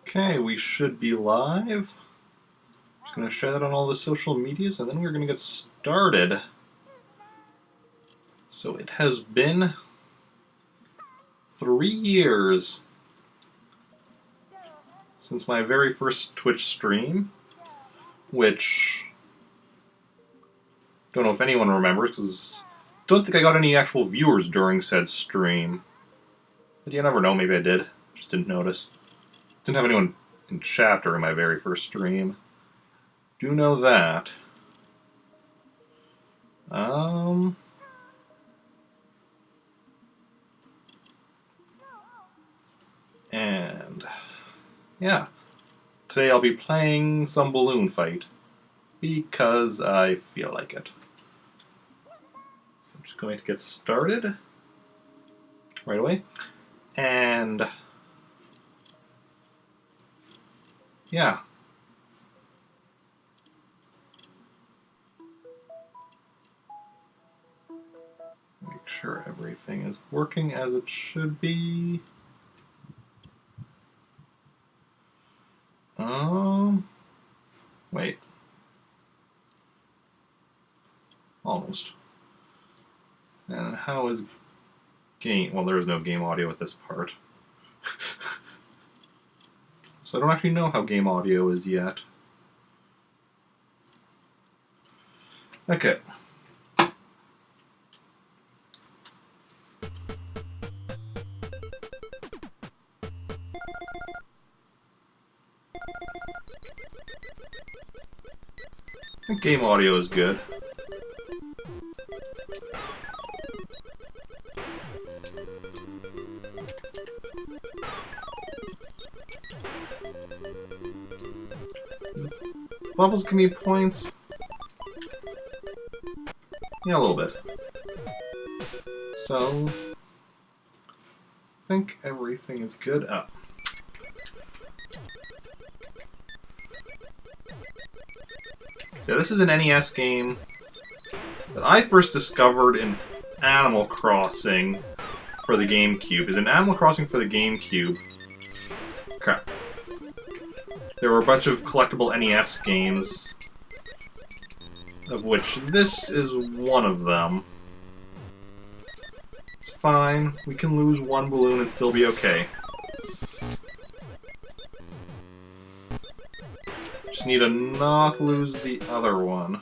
Okay, we should be live. Just going to share that on all the social medias, and then we're going to get started. So it has been 3 years since my very first Twitch stream, which don't know if anyone remembers, because don't think I got any actual viewers during said stream. But you never know, maybe I did. Just didn't notice. Didn't have anyone in chat during my very first stream. Do know that. And yeah, today I'll be playing some Balloon Fight because I feel like it. So I'm just going to get started right away. And yeah. Make sure everything is working as it should be. Wait. Almost. And how is game? Well, there is no game audio at this part. So I don't actually know how game audio is yet. Okay. I think game audio is good. Bubbles give me points. Yeah, a little bit. So, I think everything is good. Oh. So this is an NES game that I first discovered in Animal Crossing for the GameCube. Is in Animal Crossing for the GameCube. Crap. There were a bunch of collectible NES games, of which this is one of them. It's fine. We can lose one balloon and still be okay. Just need to not lose the other one.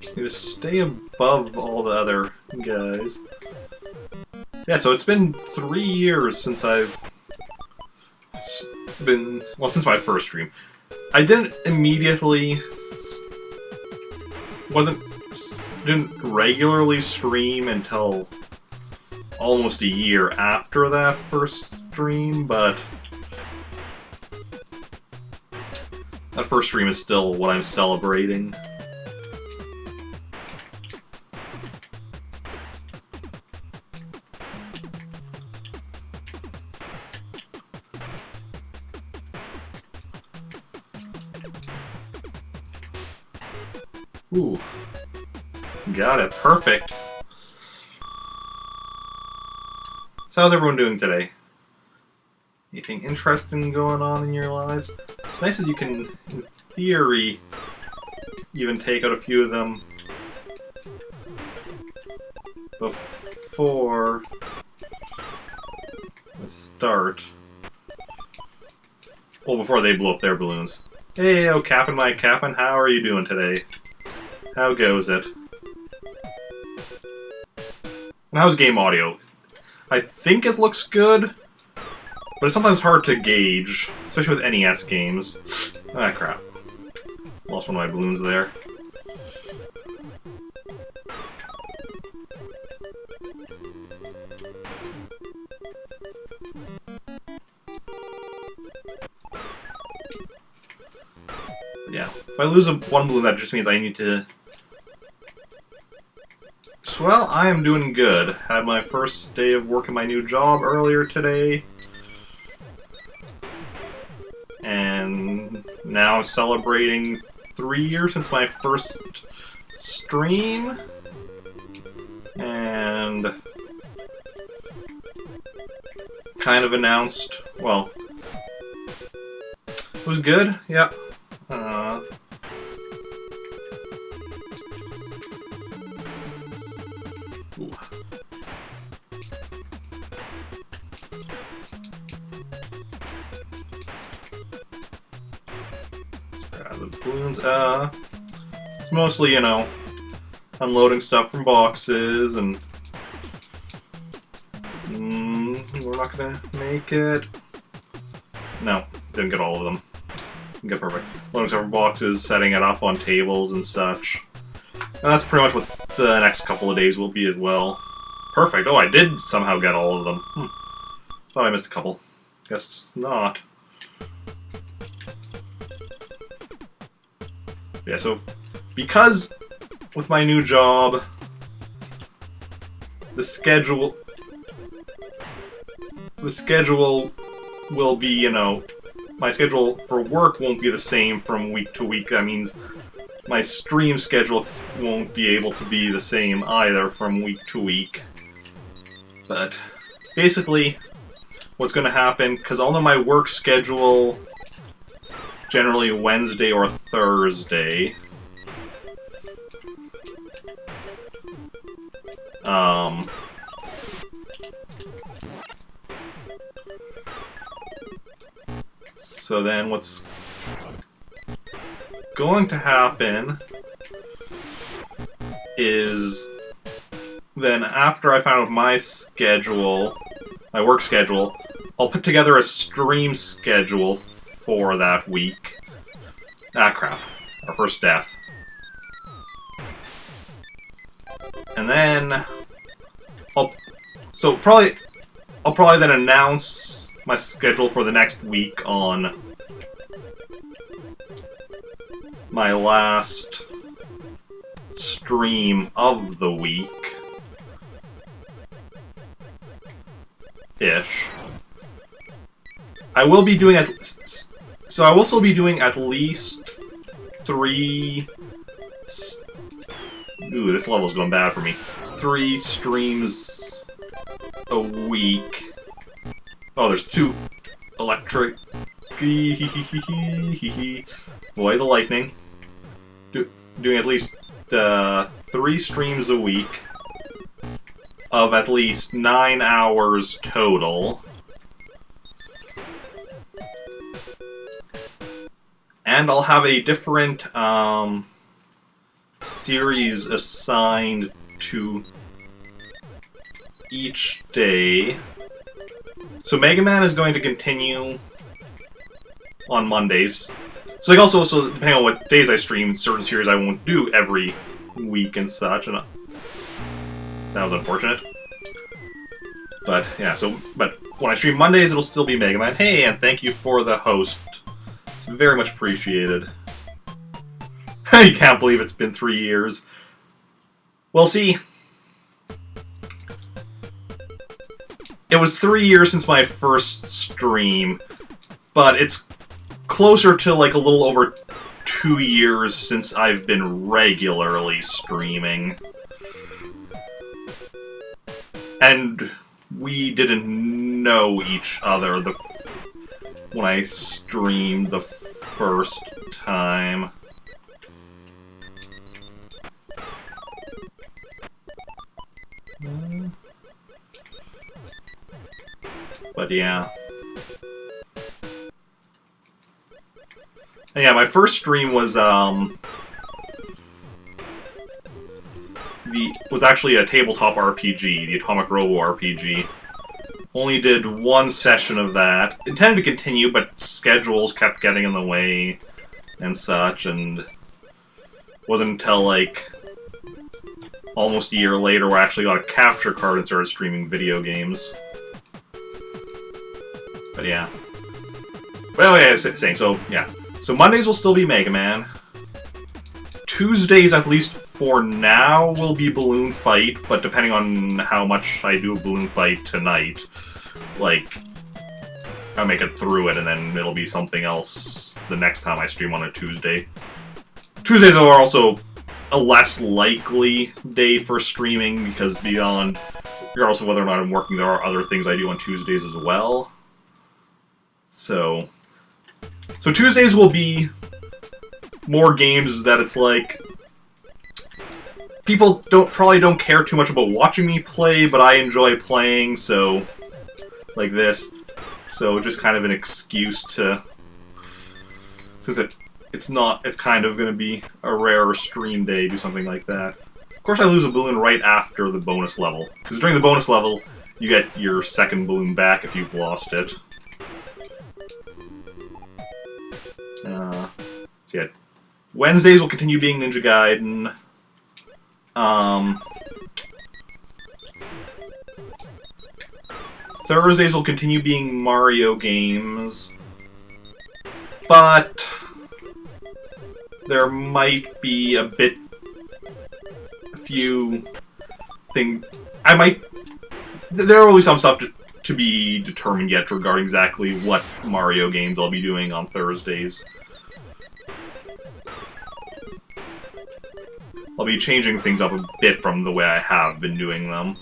Just need to stay above all the other guys. Yeah, so it's been 3 years since I've been... well, since my first stream. I didn't immediately... didn't regularly stream until almost a year after that first stream, but that first stream is still what I'm celebrating. Ooh. Got it. Perfect. So how's everyone doing today? Anything interesting going on in your lives? It's nice that you can, in theory, even take out a few of them before the start. Well, before they blow up their balloons. Hey, oh, Cap'n, my Cap'n, how are you doing today? How goes it? And how's game audio? I think it looks good, but it's sometimes hard to gauge, especially with NES games. Ah, crap. Lost one of my balloons there. Yeah, if I lose one balloon, that just means I need to... Well, I am doing good. Had my first day of work in my new job earlier today. And now celebrating 3 years since my first stream. And kind of announced, well, it was good, yep. Ooh. Grab the balloons. It's mostly, you know, unloading stuff from boxes, and we're not gonna make it. No, didn't get all of them. Didn't get perfect. Loading stuff from boxes, setting it up on tables and such. And that's pretty much what the next couple of days will be as well. Perfect. Oh, I did somehow get all of them. Thought I missed a couple. Guess not. Yeah, so because with my new job, the schedule will be, you know, my schedule for work won't be the same from week to week. That means my stream schedule won't be able to be the same either from week to week. But basically, what's going to happen, because I'll know my work schedule generally Wednesday or Thursday. So then what's going to happen is then after I find out my schedule, my work schedule, I'll put together a stream schedule for that week. Ah, crap. Our first death. And then I'll probably then announce my schedule for the next week on my last stream of the week. Ish. I will be doing so I will still be doing at least 3... Ooh, this level's going bad for me. 3 streams a week. Oh, there's 2 electric. Boy, the lightning. Doing at least 3 streams a week of at least 9 hours total. And I'll have a different series assigned to each day. So Mega Man is going to continue on Mondays. So like also, so depending on what days I stream, certain series I won't do every week and such, and that was unfortunate. But yeah, but when I stream Mondays, it'll still be Mega Man. Hey, and thank you for the host. It's very much appreciated. I can't believe it's been 3 years. Well, see, it was 3 years since my first stream, but it's closer to like a little over 2 years since I've been regularly streaming. And we didn't know each other when I streamed the first time. But yeah. And yeah, my first stream was actually a tabletop RPG, the Atomic Robo RPG. Only did 1 session of that. Intended to continue, but schedules kept getting in the way and such, and wasn't until like almost a year later where I actually got a capture card and started streaming video games. But yeah. Well, yeah, I was saying, so yeah. So Mondays will still be Mega Man. Tuesdays, at least for now, will be Balloon Fight, but depending on how much I do Balloon Fight tonight, like, I'll make it through it, and then it'll be something else the next time I stream on a Tuesday. Tuesdays are also a less likely day for streaming, because regardless of whether or not I'm working, there are other things I do on Tuesdays as well. So Tuesdays will be more games that it's like, people probably don't care too much about watching me play, but I enjoy playing, so like this. So just kind of an excuse to, since it's kind of going to be a rare stream day, do something like that. Of course, I lose a balloon right after the bonus level, because during the bonus level, you get your second balloon back if you've lost it. So yeah, Wednesdays will continue being Ninja Gaiden. Thursdays will continue being Mario games, but there might be a few things. There will be some stuff to be determined yet regarding exactly what Mario games I'll be doing on Thursdays. I'll be changing things up a bit from the way I have been doing them.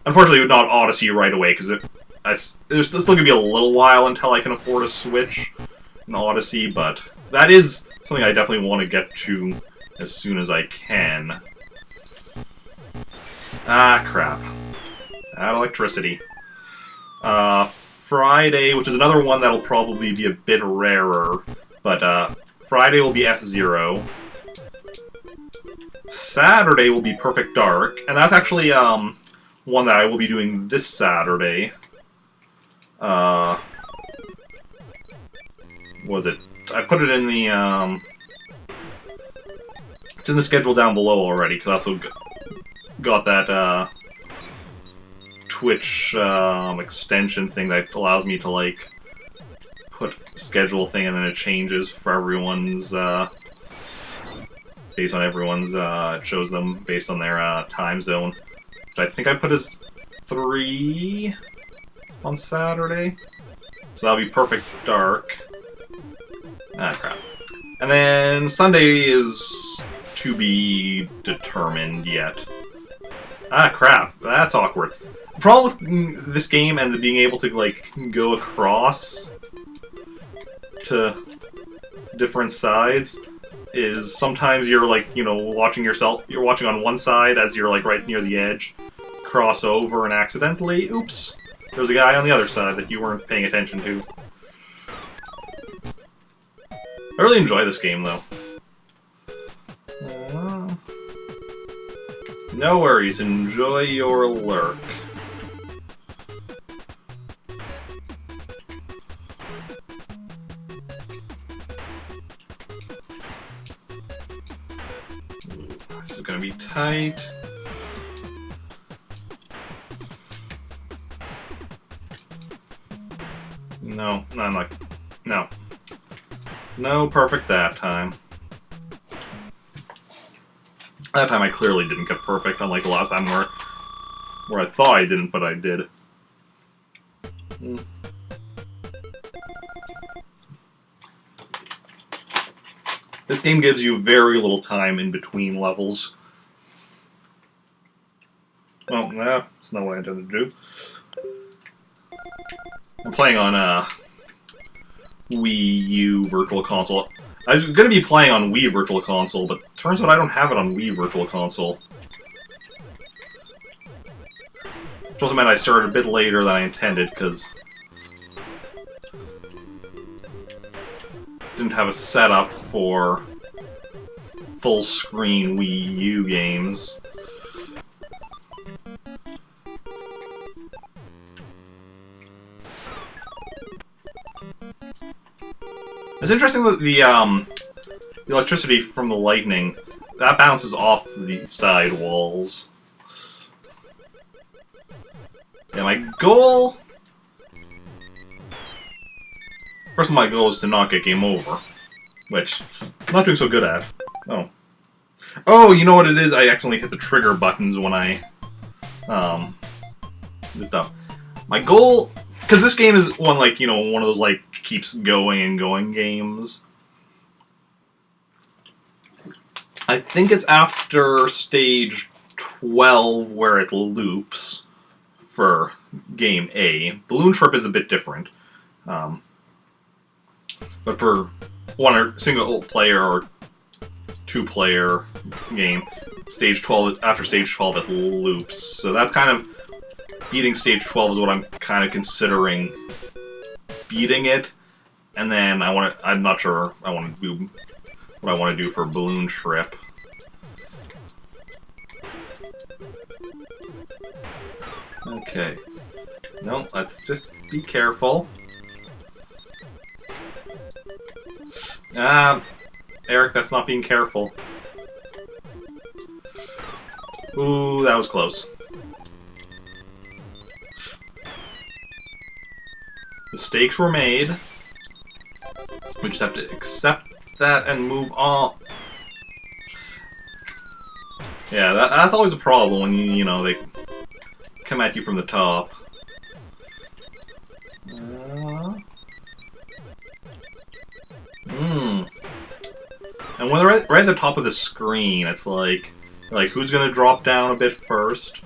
Unfortunately, not Odyssey right away, because there's still going to be a little while until I can afford a Switch in Odyssey, but that is something I definitely want to get to as soon as I can. Ah, crap. That electricity. Friday, which is another one that'll probably be a bit rarer, but Friday will be F-Zero. Saturday will be Perfect Dark, and that's actually one that I will be doing this Saturday. Was it? I put it in the it's in the schedule down below already, because I also got that Twitch extension thing that allows me to like put schedule thing and then it changes for everyone's based on everyone's it shows them based on their time zone, which I think I put as 3 on Saturday, so that'll be Perfect Dark. Ah, crap. And then Sunday is to be determined yet. Ah, crap. That's awkward. The problem with this game and being able to, like, go across to different sides is sometimes you're, like, you know, watching yourself, you're watching on one side as you're, like, right near the edge, cross over and accidentally, oops, there's a guy on the other side that you weren't paying attention to. I really enjoy this game, though. No worries, enjoy your lurk. This is gonna be tight. No, I'm like, no. No perfect that time. That time I clearly didn't get perfect, unlike the last time where I thought I didn't, but I did. This game gives you very little time in between levels. Oh, nah, that's not what I intended to do. I'm playing on Wii U Virtual Console. I was going to be playing on Wii Virtual Console, but turns out I don't have it on Wii Virtual Console. Which also meant I started a bit later than I intended, because didn't have a setup for full-screen Wii U games. It's interesting that the electricity from the lightning, that bounces off the side walls. Yeah, my goal... First of all, my goal is to not get game over, which I'm not doing so good at. Oh. Oh, you know what it is? I accidentally hit the trigger buttons when I this stuff. My goal, because this game is one like one of those like keeps going and going games. I think it's after stage 12 where it loops for game A. Balloon Trip is a bit different, but for one or single player or 2-player game, stage 12 after stage 12 it loops. So that's kind of beating stage 12 is what I'm kind of considering beating it, and then I'm not sure I want to do what I want to do for Balloon Trip. Okay. No, let's just be careful. Eric, that's not being careful. Ooh, that was close. Mistakes were made. We just have to accept that and move on. Yeah, that's always a problem when they come at you from the top. And when they're right at the top of the screen, it's like who's gonna drop down a bit first?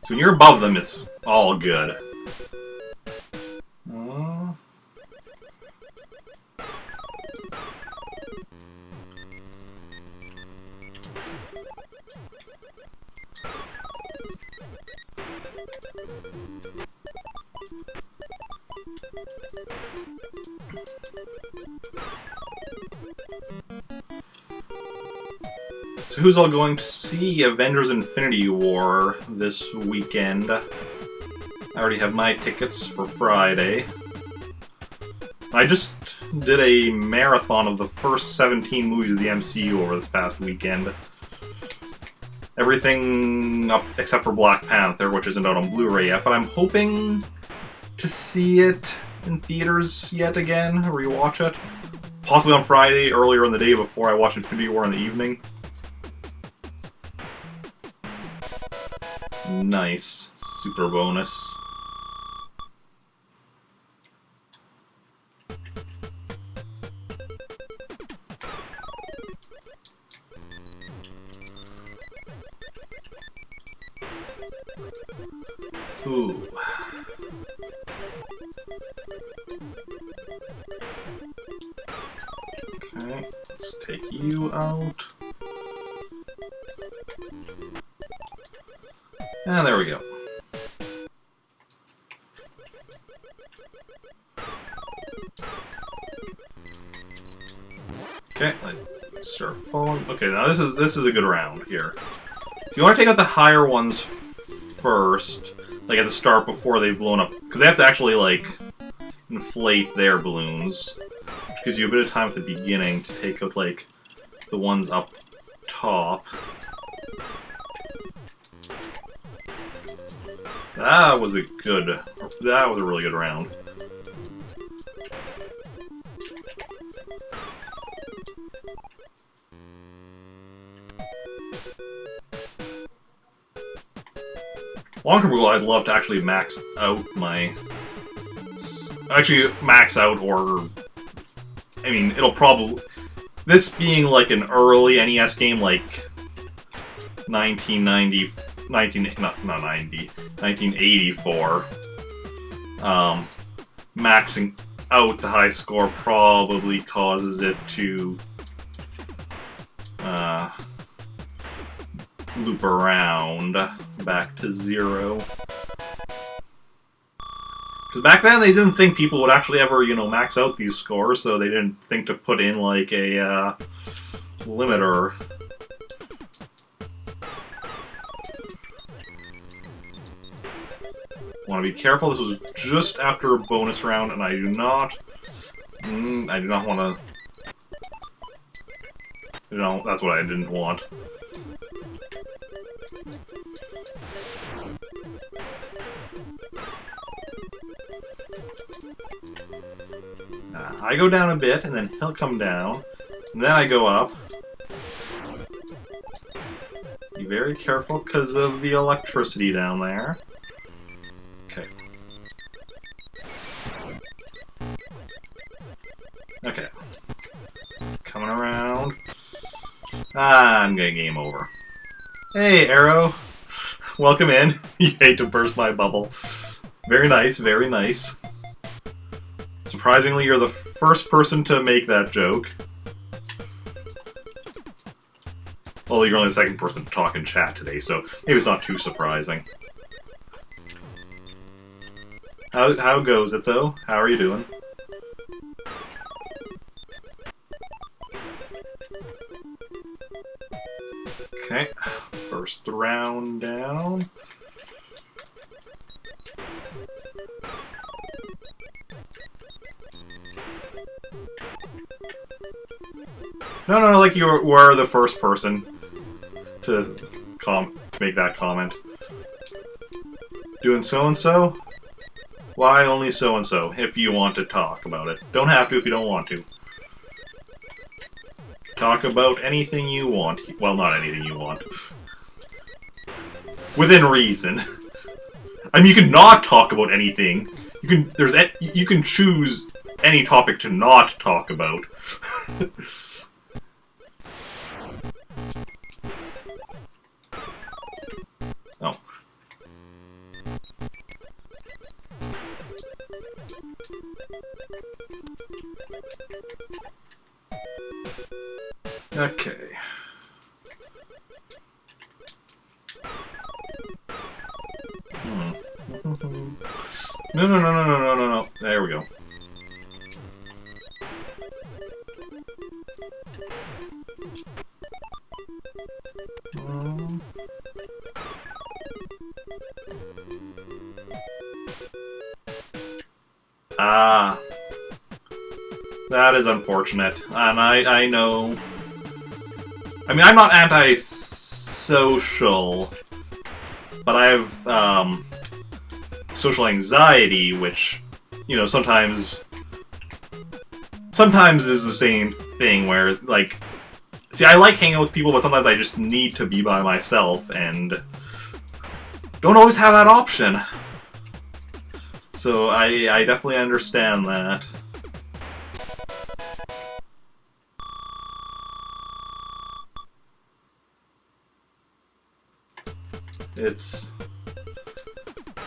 So when you're above them, it's all good. So who's all going to see Avengers Infinity War this weekend? I already have my tickets for Friday. I just did a marathon of the first 17 movies of the MCU over this past weekend. Everything up except for Black Panther, which isn't out on Blu-ray yet, but I'm hoping to see it in theaters yet again, rewatch it. Possibly on Friday, earlier in the day before I watch Infinity War in the evening. Nice. Super bonus. Ooh. Okay, let's take you out. And there we go. Okay, let's start falling. Okay, now this is a good round here. So you want to take out the higher ones first, like at the start before they've blown up, because they have to actually like inflate their balloons, which gives you a bit of time at the beginning to take out like the ones up top. That was a really good round. Long-term goal, I'd love to actually max out my... Actually, max out, or... I mean, it'll probably... This being like an early NES game, like 1984, maxing out the high score probably causes it to loop around back to 0. Because back then they didn't think people would actually ever, max out these scores, so they didn't think to put in like a limiter. Want to be careful. This was just after a bonus round, and I do not want to. That's what I didn't want. I go down a bit, and then he'll come down, and then I go up. Be very careful because of the electricity down there. Okay. Okay. Coming around. I'm gonna game over. Hey, Arrow. Welcome in. You hate to burst my bubble. Very nice, very nice. Surprisingly, you're the first person to make that joke. Although you're only the second person to talk in chat today, so maybe it's not too surprising. How goes it, though? How are you doing? Okay, first round down. No, like you were the first person to make that comment. Doing so-and-so? Why only so-and-so, if you want to talk about it. Don't have to if you don't want to. Talk about anything you want. Well, not anything you want. Within reason. I mean, you can not talk about anything. You can choose any topic to not talk about. Oh. Okay. No. There we go. Ah. That is unfortunate. And I know... I mean, I'm not anti-social, but I have, social anxiety, which, you know, sometimes is the same thing where, like... See, I like hanging out with people, but sometimes I just need to be by myself, and don't always have that option. So I definitely understand that. It's...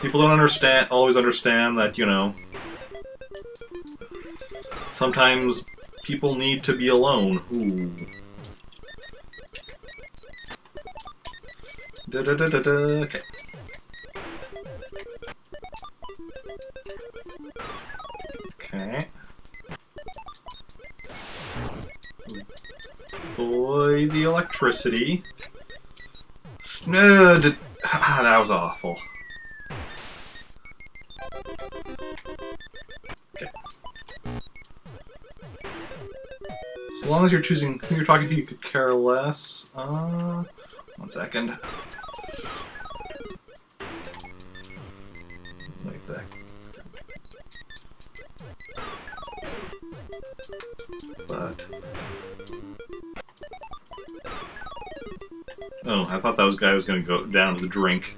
People don't always understand that, you know, sometimes people need to be alone. Ooh. Okay. Okay. Boy, the electricity. No, that was awful. Okay. So long as you're choosing who you're talking to, you could care less. 1 second. Like that. But... Oh, I thought that guy was going to go down to the drink.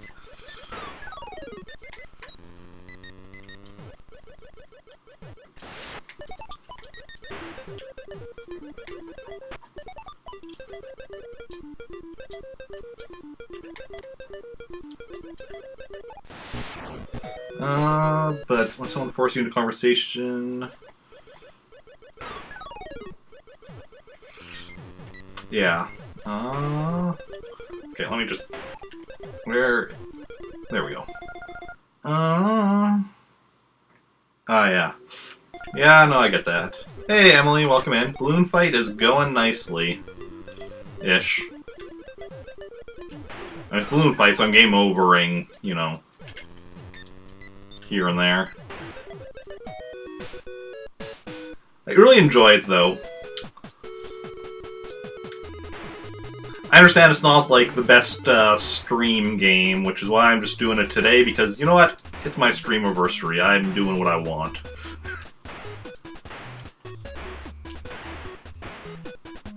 But when someone forces you into conversation... Yeah. Okay, let me just... There we go. Yeah. Yeah, no, I get that. Hey, Emily, welcome in. Balloon fight is going nicely. Ish. It's balloon fight, so I'm game overing, you know, here and there. I really enjoy it, though. I understand it's not, like, the best stream game, which is why I'm just doing it today, because, you know what? It's my stream anniversary. I'm doing what I want.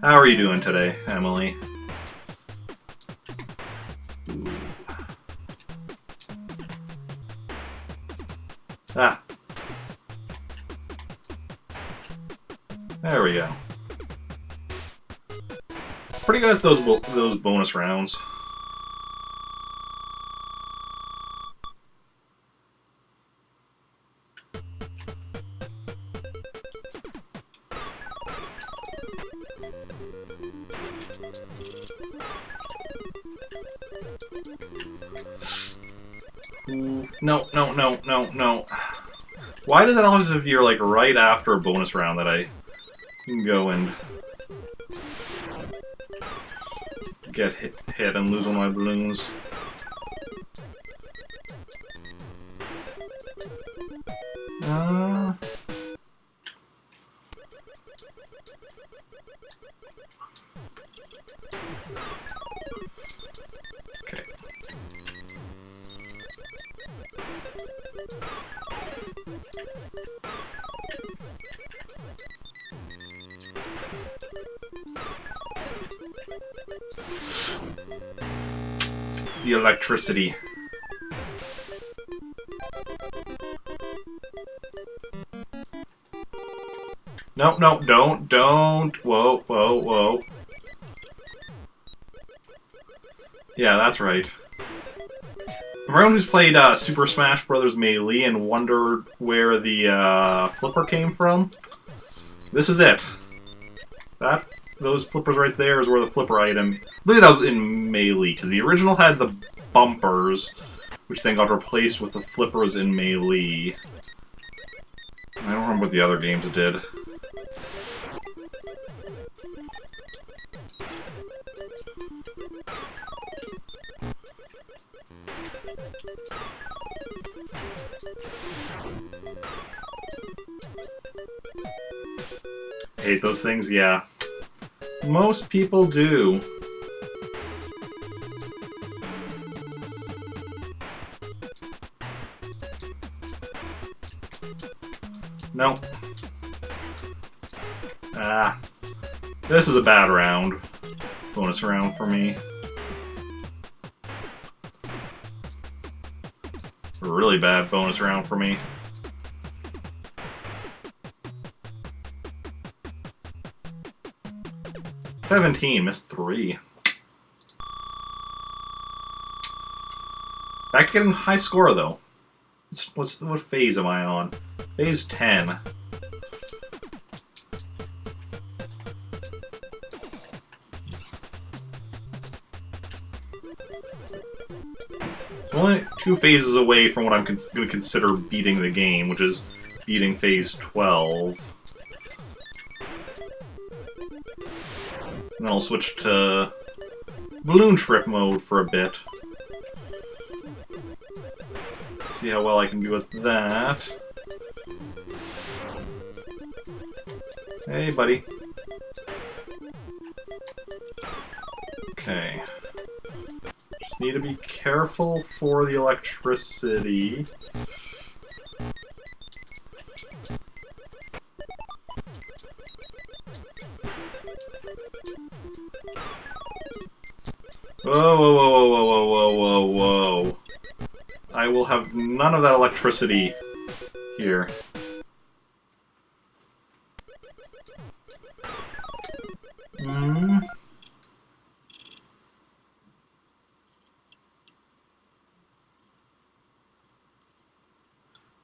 How are you doing today, Emily? Ah. There we go. Pretty good at those bonus rounds. No, no, no, no, no. Why does it always appear like right after a bonus round that I can go and get hit and lose one of my balloons? Okay. The electricity. No, no, don't. Whoa, whoa, whoa. Yeah, that's right. Everyone who's played Super Smash Bros. Melee and wondered where the flipper came from, this is it. Those flippers right there is where the flipper item... I believe that was in Melee, because the original had the bumpers, which then got replaced with the flippers in Melee. I don't remember what the other games did. Hate those things? Yeah. Most people do. No. Ah. This is a bad round. Bonus round for me. A really bad bonus round for me. Missed 3. Back getting high score though. What phase am I on? Phase 10. I'm only 2 phases away from what I'm going to consider beating the game, which is beating phase 12. And I'll switch to balloon trip mode for a bit. See how well I can do with that. Hey, buddy. Okay. Just need to be careful for the electricity. Whoa, whoa, whoa, whoa, whoa, whoa, whoa, whoa. I will have none of that electricity here.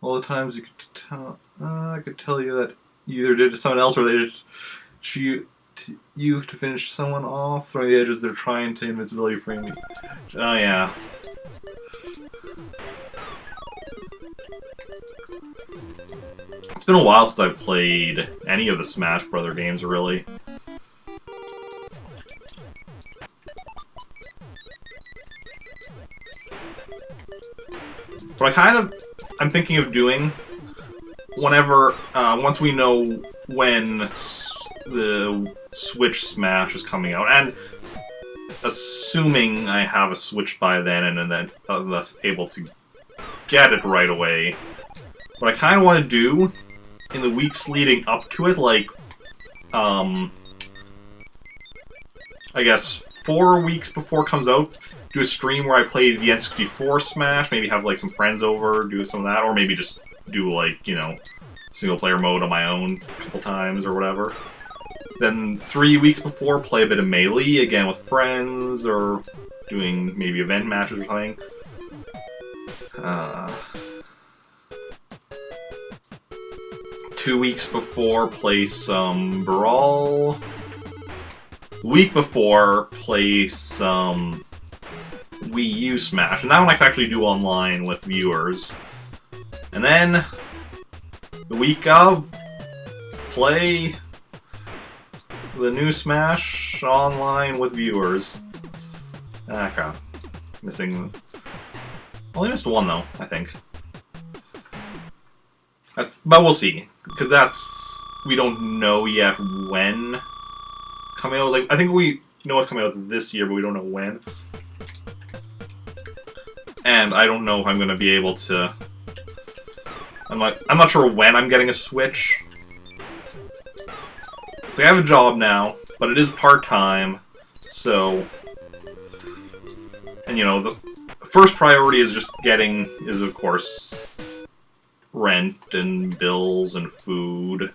All the times you could tell, I could tell you that you either did it to someone else or they did you to finish someone off, throwing the edges they're trying to invisibility frame me. Oh yeah. It's been a while since I've played any of the Smash Brother games, really. But I'm thinking of doing whenever, once we know when the Switch Smash is coming out, and assuming I have a Switch by then and then thus able to get it right away, what I kind of want to do in the weeks leading up to it, like, I guess 4 weeks before it comes out, do a stream where I play the N64 Smash, maybe have like some friends over, do some of that, or maybe just do, like, you know, single-player mode on my own a couple times or whatever. Then 3 weeks before, play a bit of Melee, again with friends, or doing maybe event matches or something. 2 weeks before, play some Brawl. Week before, play some Wii U Smash, and that one I can actually do online with viewers. And then, the week of, play the new Smash online with viewers. Ah, crap. Missing... Only missed one, though, I think. But we'll see, because that's... We don't know yet when it's coming out. Like, I think we know it's coming out this year, but we don't know when. And I don't know if I'm going to be able to... I'm not sure when I'm getting a Switch. So I have a job now, but it is part-time, so... And, you know, the first priority is just is of course, rent and bills and food.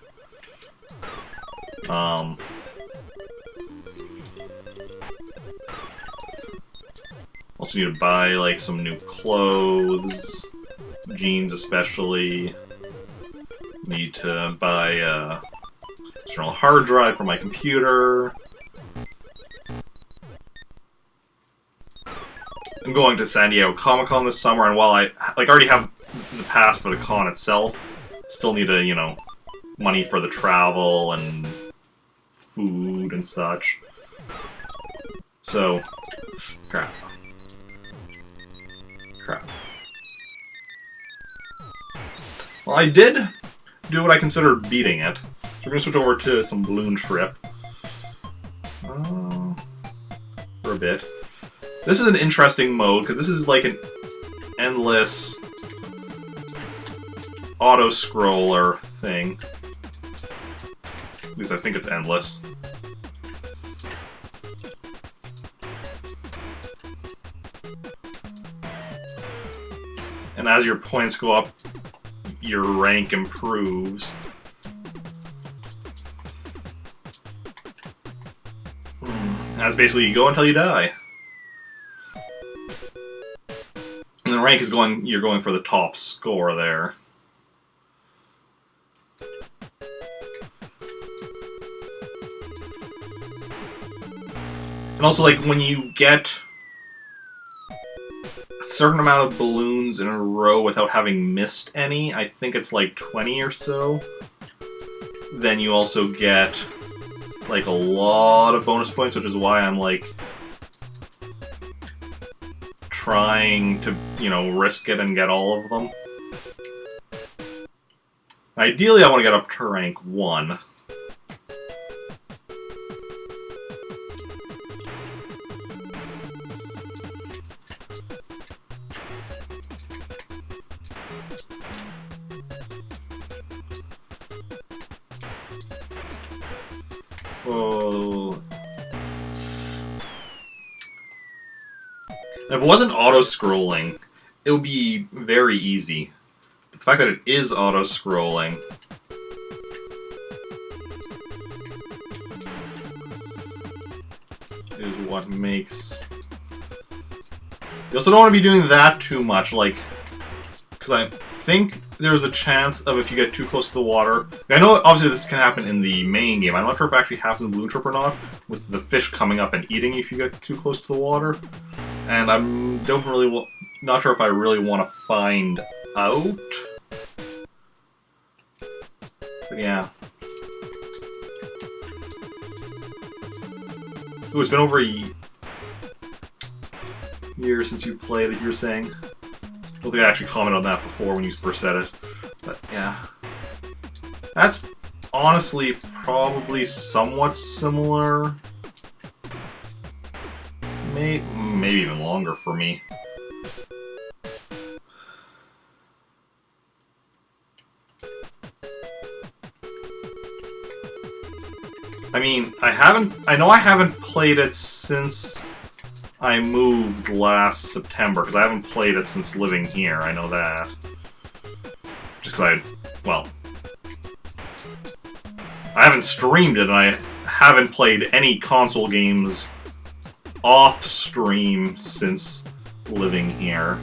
Also need to buy, like, some new clothes, jeans especially. Need to buy, external hard drive for my computer. I'm going to San Diego Comic-Con this summer, and while I already have the pass for the con itself, still need to, you know, money for the travel and food and such. So, crap. Well, I did do what I considered beating it. So we're gonna switch over to some Balloon Trip. For a bit. This is an interesting mode, because this is like an endless auto-scroller thing. At least I think it's endless. And as your points go up, your rank improves. That's basically you go until you die. And the rank is you're going for the top score there. And also, like, when you get a certain amount of balloons in a row without having missed any, I think it's like 20 or so, then you also get, like, a lot of bonus points, which is why I'm, like, trying to, you know, risk it and get all of them. Ideally, I want to get up to rank 1. Oh. If it wasn't auto-scrolling, it would be very easy. But the fact that it is auto-scrolling is what makes... You also don't want to be doing that too much, like... Because I think there's a chance of if you get too close to the water... I know, obviously, this can happen in the main game. I'm not sure if it actually happens in Balloon Trip or not, with the fish coming up and eating you if you get too close to the water. And I'm not sure if I really want to find out. But yeah. Ooh, it's been over a year since you played it, you were saying. I don't think I actually commented on that before when you first said it. But yeah. That's honestly probably somewhat similar. Maybe even longer for me. I mean, I know I haven't played it since I moved last September, because I haven't played it since living here, I know that. Just just because well, I haven't streamed it, and I haven't played any console games off-stream since living here.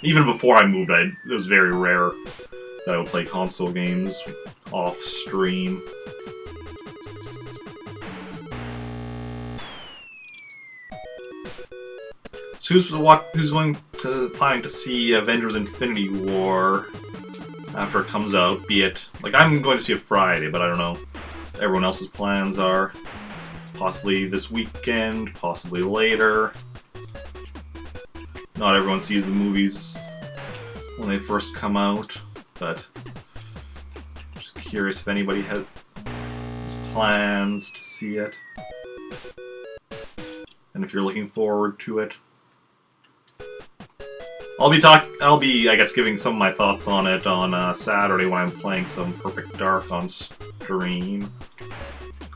Even before I moved, it was very rare that I would play console games off-stream. So who's planning to see Avengers Infinity War after it comes out? Be it, like, I'm going to see it Friday, but I don't know. Everyone else's plans are possibly this weekend, possibly later. Not everyone sees the movies when they first come out, but just curious if anybody has plans to see it, and if you're looking forward to it. I'll be, I guess, giving some of my thoughts on it on Saturday when I'm playing some Perfect Dark on stream.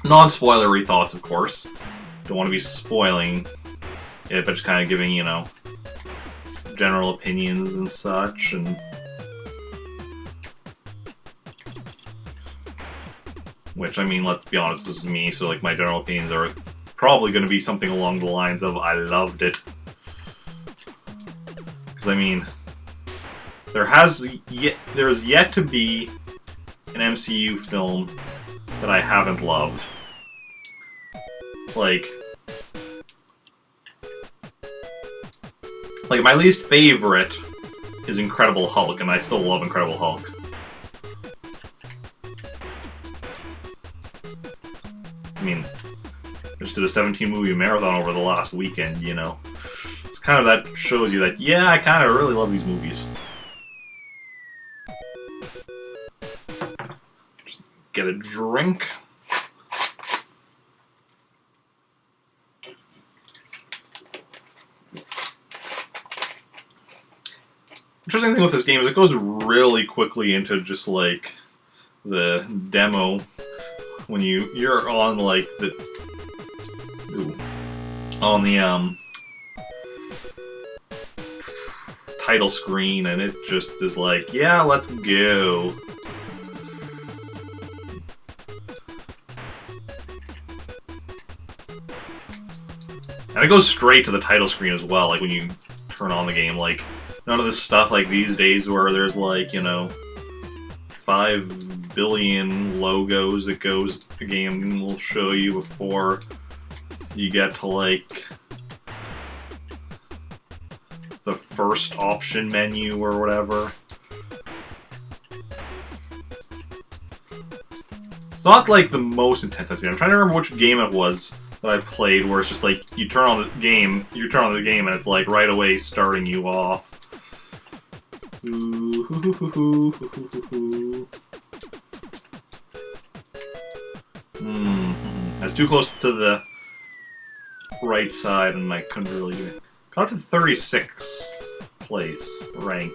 Non-spoilery thoughts, of course. Don't want to be spoiling it, but just kind of giving, you know, general opinions and such, and which, I mean, let's be honest, this is me, so, like, my general opinions are probably going to be something along the lines of, I loved it. Because, I mean, there's yet to be an MCU film that I haven't loved. Like, my least favorite is Incredible Hulk, and I still love Incredible Hulk. I mean, just did a 17-movie marathon over the last weekend, you know. It's kind of that shows you that, yeah, I kind of really love these movies. Just get a drink. Interesting thing with this game is it goes really quickly into just, like, the demo when you're on, like, the title screen, and it just is like, yeah, let's go. And it goes straight to the title screen as well, like when you turn on the game, like, none of this stuff like these days where there's, like, you know, 5 billion logos that the game will show you before you get to, like, the first option menu or whatever. It's not, like, the most intense I've seen. I'm trying to remember which game it was that I played where it's just like, you turn on the game and it's like right away starting you off. I was too close to the right side and I couldn't really do it. Got up to 36th place rank.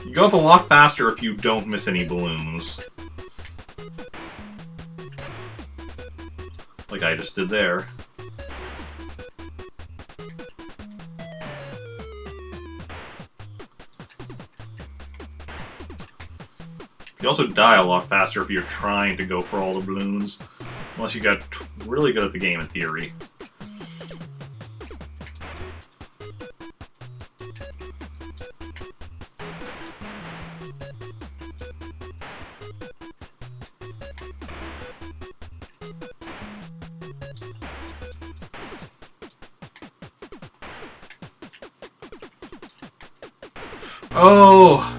You go up a lot faster if you don't miss any balloons. Like I just did there. You also die a lot faster if you're trying to go for all the balloons. Unless you got really good at the game in theory. Oh!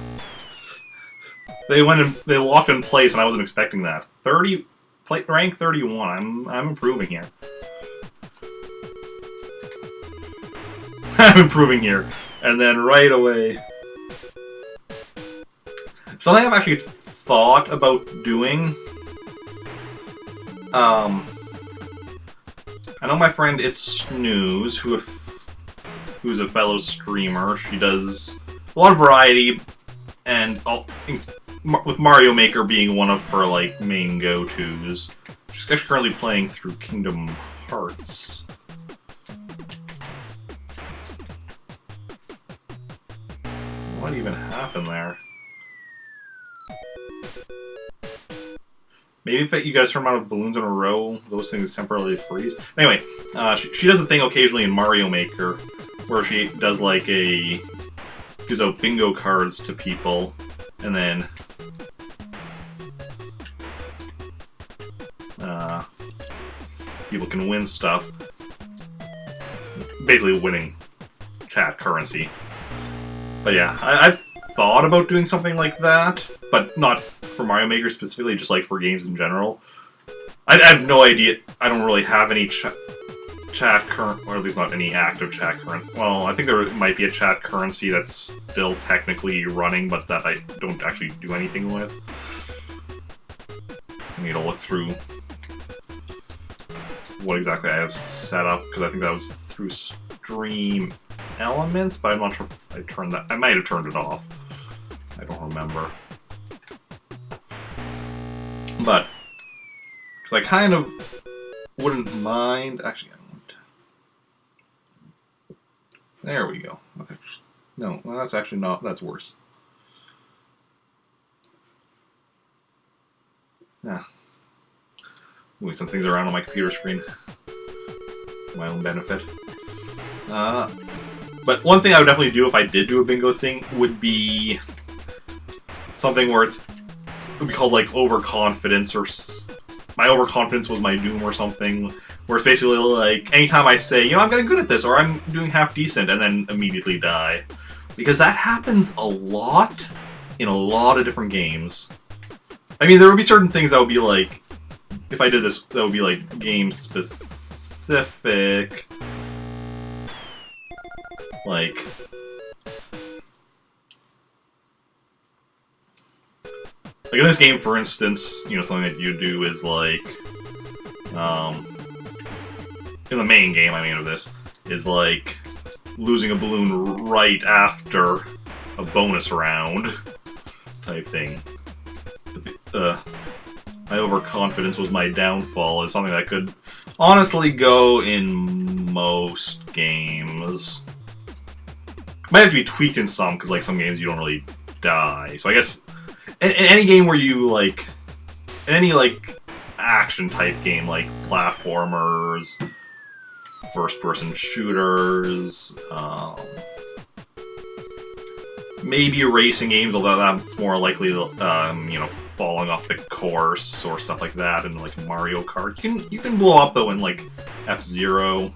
They locked in place, and I wasn't expecting that. Rank 31. I'm improving here. I'm improving here. And then right away... Something I've actually thought about doing... I know my friend It's Snooze, who's a fellow streamer. She does a lot of variety, and with Mario Maker being one of her, like, main go-tos. She's actually currently playing through Kingdom Hearts. What even happened there? Maybe if you guys turn amount of balloons in a row, those things temporarily freeze. Anyway, she does a thing occasionally in Mario Maker where she does like gives out bingo cards to people, and then people can win stuff. Basically winning chat currency. But yeah, I've thought about doing something like that, but not for Mario Maker specifically, just like for games in general. I have no idea. I don't really have any chat current, or at least not any active chat current. Well, I think there might be a chat currency that's still technically running, but that I don't actually do anything with. I need to look through what exactly I have set up, because I think that was through Stream Elements, but I'm not sure if I turned that. I might have turned it off. I don't remember. But, because I kind of wouldn't mind. Actually, I don't. There we go. Okay. No, well, that's actually not. That's worse. Yeah. Moving some things around on my computer screen for my own benefit. But one thing I would definitely do if I did do a bingo thing would be something where it would be called like overconfidence, or my overconfidence was my doom, or something, where it's basically like anytime I say, you know, I'm getting good at this, or I'm doing half decent, and then immediately die. Because that happens a lot in a lot of different games. I mean, there would be certain things that would be like, if I did this, that would be like game specific. Like in this game, for instance, you know, something that you do is like, in the main game, I mean, of this, is like losing a balloon right after a bonus round type thing. But my overconfidence was my downfall is something that could honestly go in most games. Might have to be tweaked in some, because like some games you don't really die. So I guess in any game where you like, in any like action type game like platformers, first person shooters, maybe racing games, although that's more likely to, you know, falling off the course or stuff like that, and like Mario Kart. You can blow up though in like F-Zero.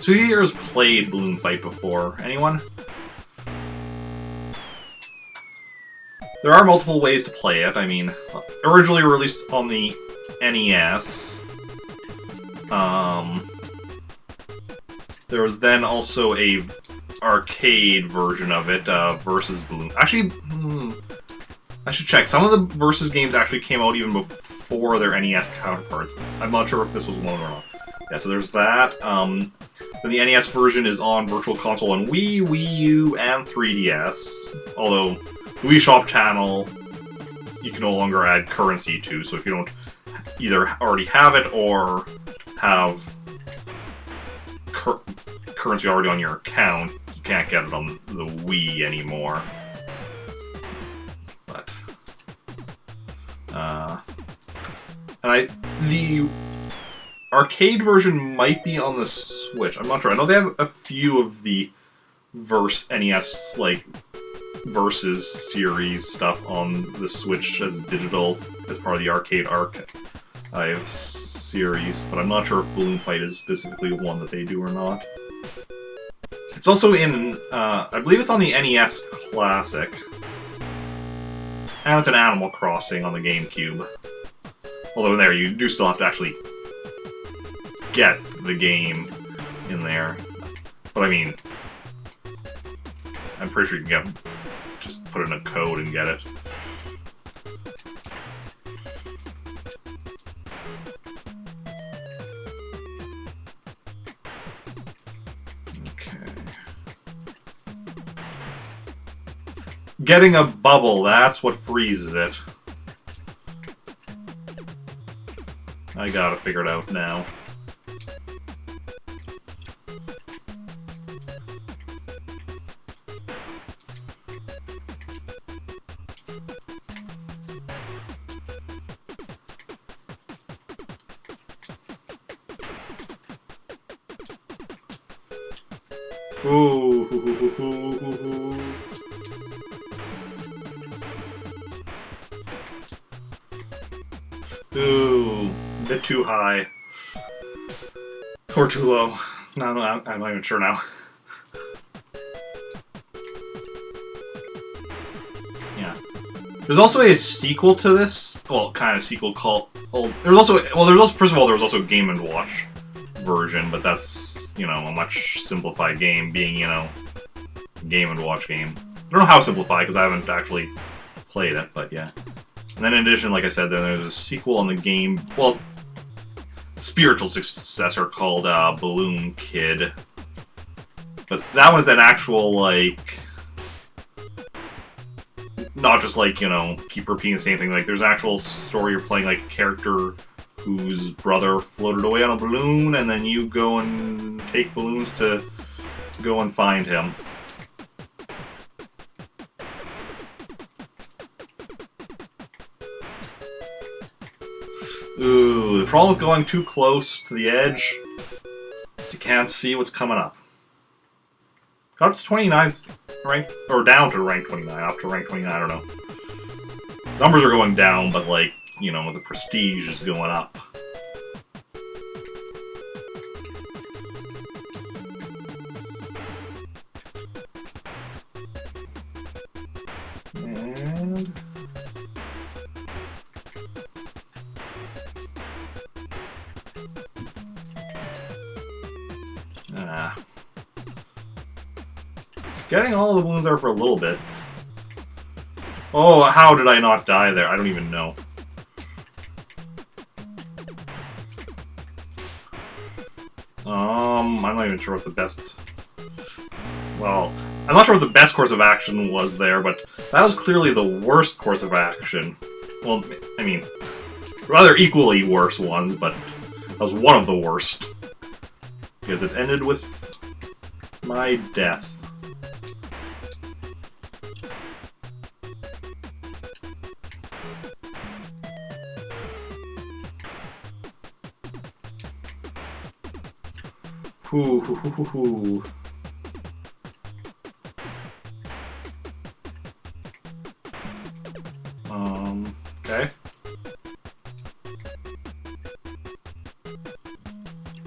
So who here has played Balloon Fight before? Anyone? There are multiple ways to play it. I mean, originally released on the NES. There was then also a arcade version of it, Versus Balloon. Actually, I should check. Some of the Versus games actually came out even before their NES counterparts. I'm not sure if this was one or not. Yeah, so there's that. Then the NES version is on Virtual Console on Wii, Wii U, and 3DS. Although, the Wii Shop channel, you can no longer add currency to, so if you don't either already have it or have currency already on your account, you can't get it on the Wii anymore. But, the arcade version might be on the Switch. I'm not sure. I know they have a few of the NES, like, Versus series stuff on the Switch as digital, as part of the Arcade Archive series, but I'm not sure if Balloon Fight is specifically one that they do or not. It's also in, I believe it's on the NES Classic. And it's an Animal Crossing on the GameCube. Although there, you do still have to actually get the game in there. But I mean, I'm pretty sure you can just put in a code and get it. Getting a bubble, that's what freezes it. I gotta figure it out now. Ooh. Ooh, a bit too high. Or too low. No, I'm not even sure now. Yeah. There's also a sequel to this. Well, kind of sequel called... first of all, there was also a Game & Watch version, but that's, you know, a much simplified game, being, you know, a Game & Watch game. I don't know how simplified, because I haven't actually played it, but yeah. And then in addition, like I said, there's a sequel on the game, well, spiritual successor called Balloon Kid. But that one's an actual, like, not just like, you know, keep repeating the same thing. Like, there's an actual story. You're playing, like, a character whose brother floated away on a balloon, and then you go and take balloons to go and find him. Ooh, the problem with going too close to the edge is you can't see what's coming up. Got up to 29th rank, or down to rank 29, up to rank 29, I don't know. Numbers are going down, but, like, you know, the prestige is going up. And... just getting all the balloons there for a little bit. Oh, how did I not die there? I don't even know. I'm not even sure what the best... Well, I'm not sure what the best course of action was there, but that was clearly the worst course of action. Well, I mean, rather equally worse ones, but that was one of the worst. Because it ended with my death. Hoo hoo hoo hoo hoo. Okay.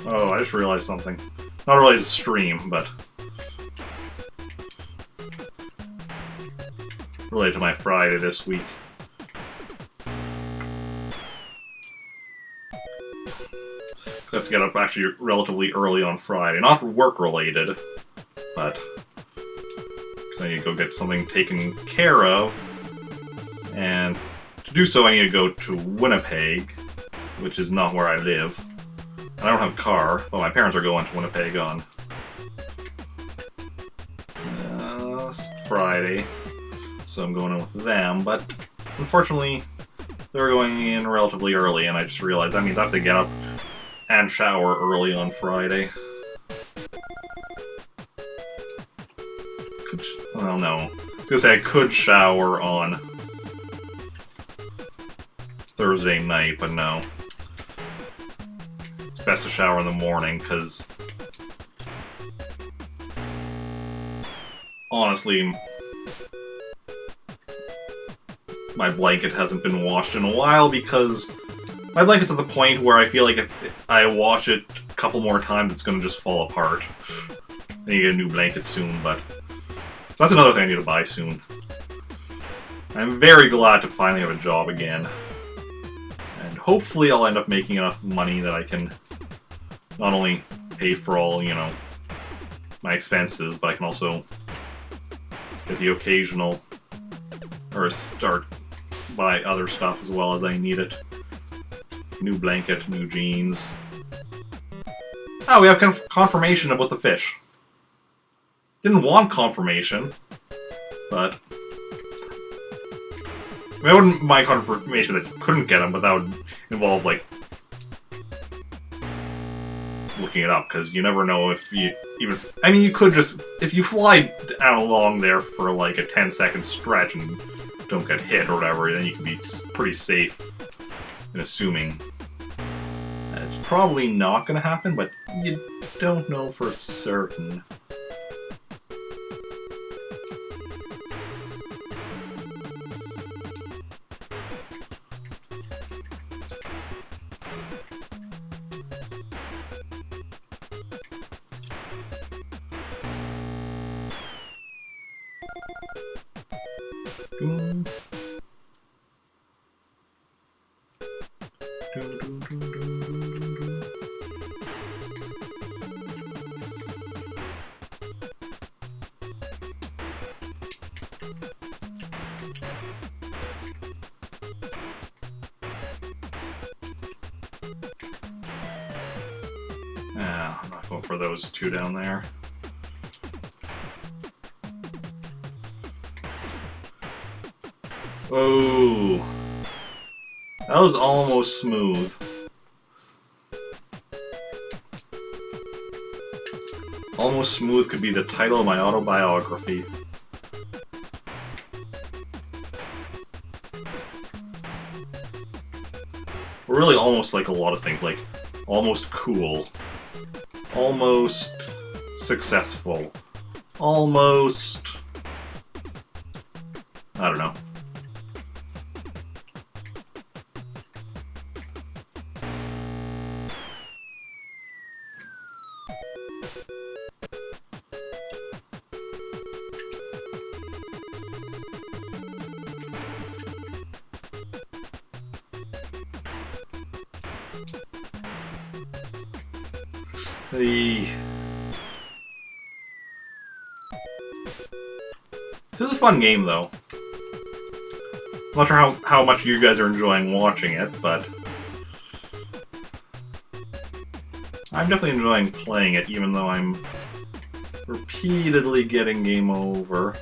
Oh, I just realized something. Not related to stream, but related to my Friday this week. I have to get up actually relatively early on Friday. Not work-related, but I need to go get something taken care of. And to do so, I need to go to Winnipeg, which is not where I live. I don't have a car. Well, my parents are going to Winnipeg on Friday, so I'm going in with them. But unfortunately, they're going in relatively early, and I just realized that means I have to get up and shower early on Friday. Well, no. I was gonna say I could shower on Thursday night, but no. It's best to shower in the morning, because honestly, my blanket hasn't been washed in a while, because my blanket's at the point where I feel like if I wash it a couple more times, it's going to just fall apart. I need to get a new blanket soon, but... So that's another thing I need to buy soon. I'm very glad to finally have a job again. And hopefully I'll end up making enough money that I can not only pay for all, you know, my expenses, but I can also get the occasional... or start buy other stuff as well as I need it. New blanket, new jeans. Oh, we have confirmation about the fish. Didn't want confirmation, but I mean, I wouldn't mind confirmation that you couldn't get them, but that would involve, like, looking it up, because you never know if you even... I mean, you could just... If you fly along there for, like, a 10-second stretch and don't get hit or whatever, then you can be pretty safe in assuming that it's probably not going to happen, but you don't know for certain. I'm not going for those two down there. Oh, that was almost smooth. Almost smooth could be the title of my autobiography. We're really almost like a lot of things, like almost cool, almost successful, almost... I don't know. This is a fun game, though. I'm not sure how much you guys are enjoying watching it, but I'm definitely enjoying playing it, even though I'm repeatedly getting game over.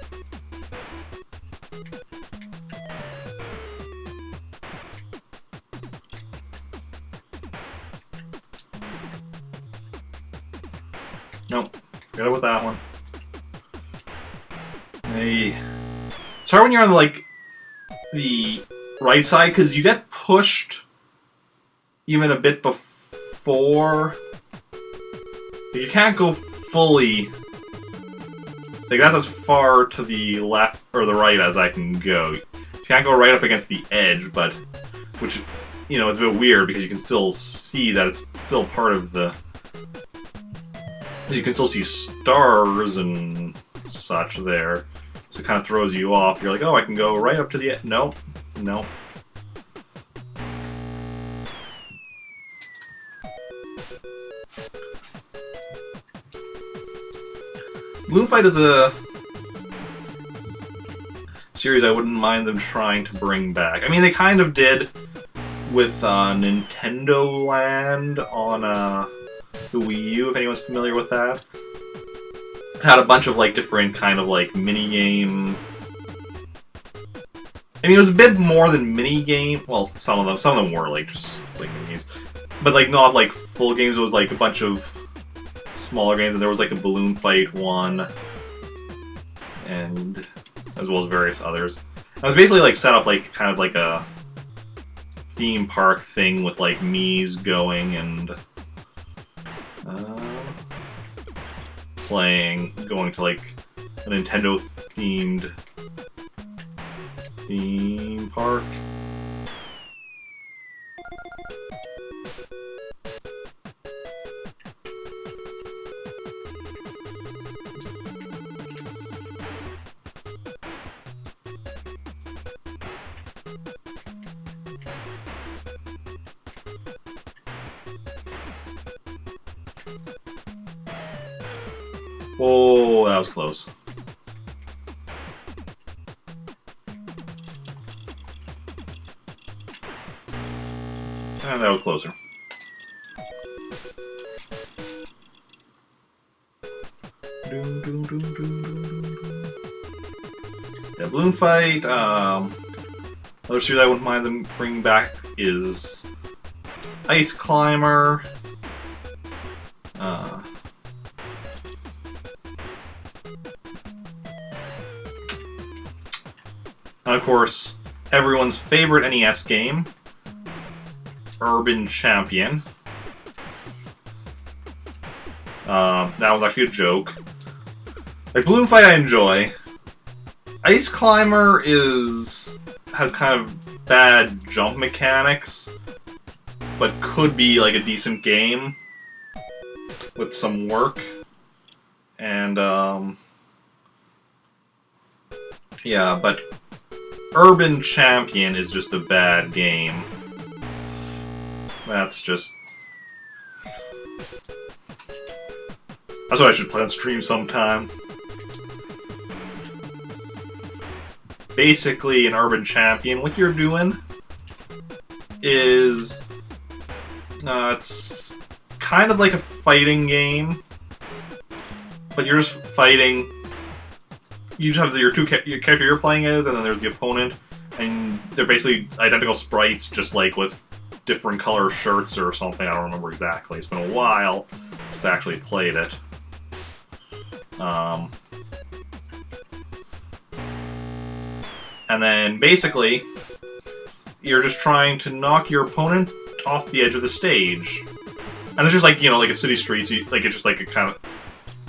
Nope, forget about that one. Hey, it's hard when you're on like the right side because you get pushed even a bit before. You can't go fully. Like that's as far to the left or the right as I can go. So you can't go right up against the edge, but which you know is a bit weird because you can still see that it's still part of the. You can still see stars and such there. So it kind of throws you off. You're like, oh, I can go right up to the... No. No. Balloon Fight is a series I wouldn't mind them trying to bring back. I mean, they kind of did with Nintendo Land on the Wii U, if anyone's familiar with that. It had a bunch of like different kind of like mini-game... I mean, it was a bit more than mini-game. Well, some of them were like just like mini-games. But like not like full games, it was like a bunch of smaller games, and there was like a Balloon Fight one, and as well as various others. It was basically like set up like kind of like a theme park thing with like Mii's going and going to like a Nintendo themed theme park. Oh, that was close. And that was closer. Yeah, Balloon Fight, Another series I wouldn't mind them bringing back is Ice Climber. And of course, everyone's favorite NES game, Urban Champion. That was actually a joke. Like, Balloon Fight I enjoy. Ice Climber has kind of bad jump mechanics, but could be like a decent game with some work. And yeah, but Urban Champion is just a bad game. That's what I should play on stream sometime. Basically, in Urban Champion, what you're doing is it's kind of like a fighting game, but you're just fighting. You just have your character you're playing as, and then there's the opponent, and they're basically identical sprites, just like with different color shirts or something. I don't remember exactly. It's been a while since I actually played it. And then basically, you're just trying to knock your opponent off the edge of the stage. And it's just like, like a City Streets, like it's just like a kind of,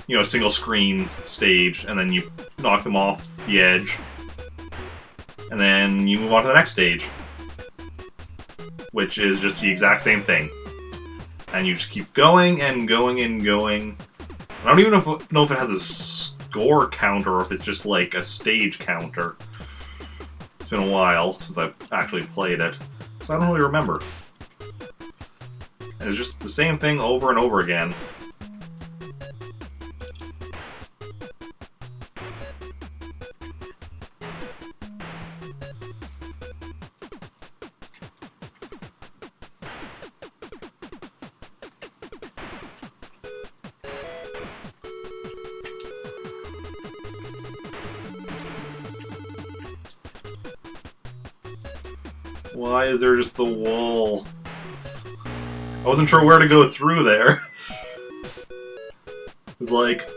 a single screen stage, and then you knock them off the edge. And then you move on to the next stage, which is just the exact same thing. And you just keep going and going and going. I don't even know if it has a score counter or if it's just like a stage counter. It's been a while since I've actually played it, so I don't really remember. And it's just the same thing over and over again. Why is there just the wall? I wasn't sure where to go through there. It was like,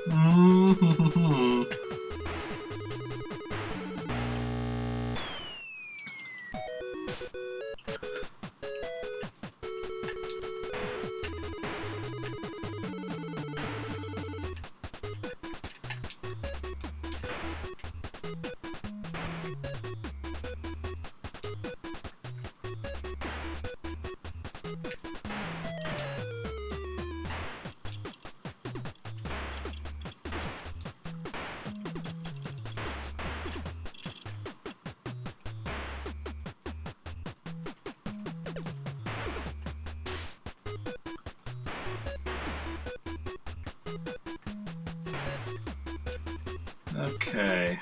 okay.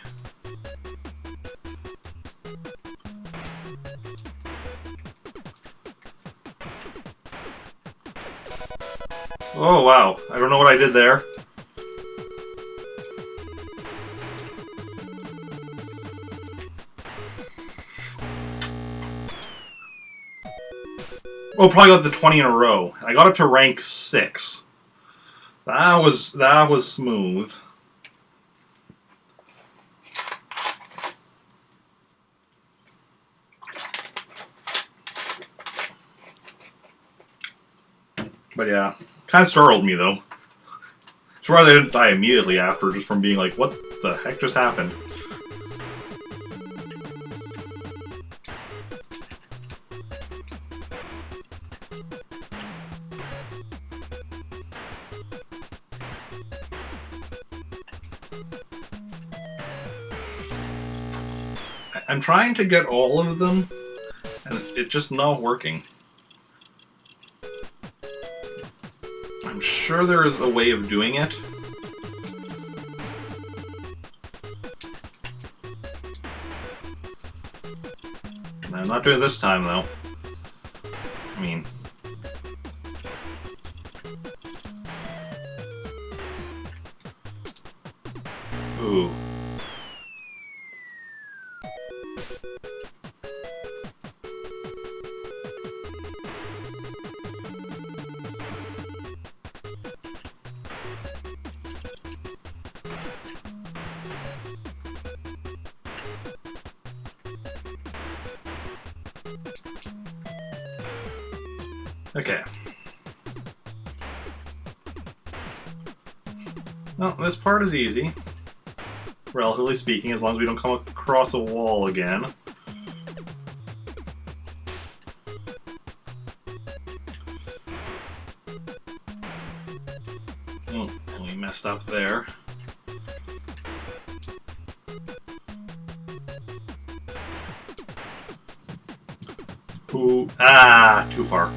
Oh wow, I don't know what I did there. Oh, probably got the 20 in a row. I got up to rank 6. That was smooth. But yeah, kind of startled me though. It's why they didn't die immediately after, just from being like, what the heck just happened? I'm trying to get all of them, and it's just not working. I'm sure there is a way of doing it. I'm not doing it this time, though. I mean... Ooh. Okay. Well, this part is easy. Relatively speaking, as long as we don't come across a wall again. Oh, we messed up there. Ooh, ah, too far.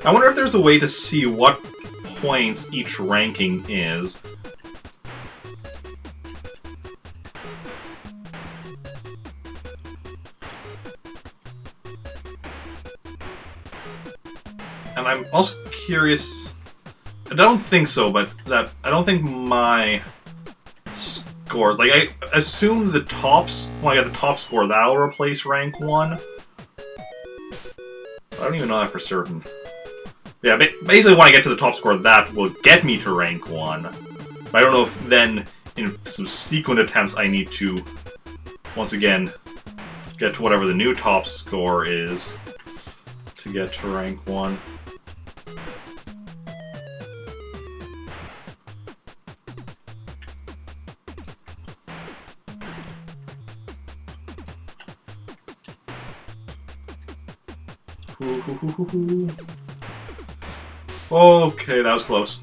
I wonder if there's a way to see what points each ranking is. And I'm also curious... I don't think so, but I don't think my scores... Like, I assume the tops... When I get the top score, that'll replace rank 1. I don't even know that for certain. Yeah, basically when I get to the top score, that will get me to rank 1. But I don't know if then, in subsequent attempts, I need to, once again, get to whatever the new top score is to get to rank 1. Okay, that was close.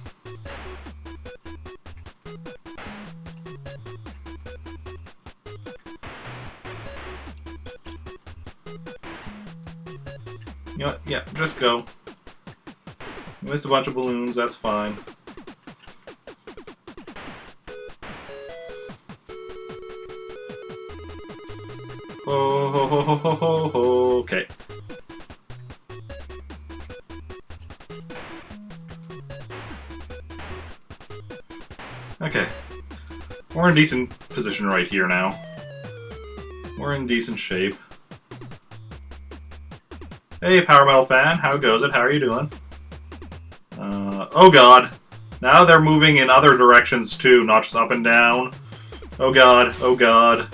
You know what? Yeah, just go. You missed a bunch of balloons, that's fine. Oh, ho, ho, ho, ho, ho, ho. Okay. Okay. We're in decent position right here now. We're in decent shape. Hey, Power Metal fan, how goes it? How are you doing? Oh god. Now they're moving in other directions too, not just up and down. Oh god, oh god.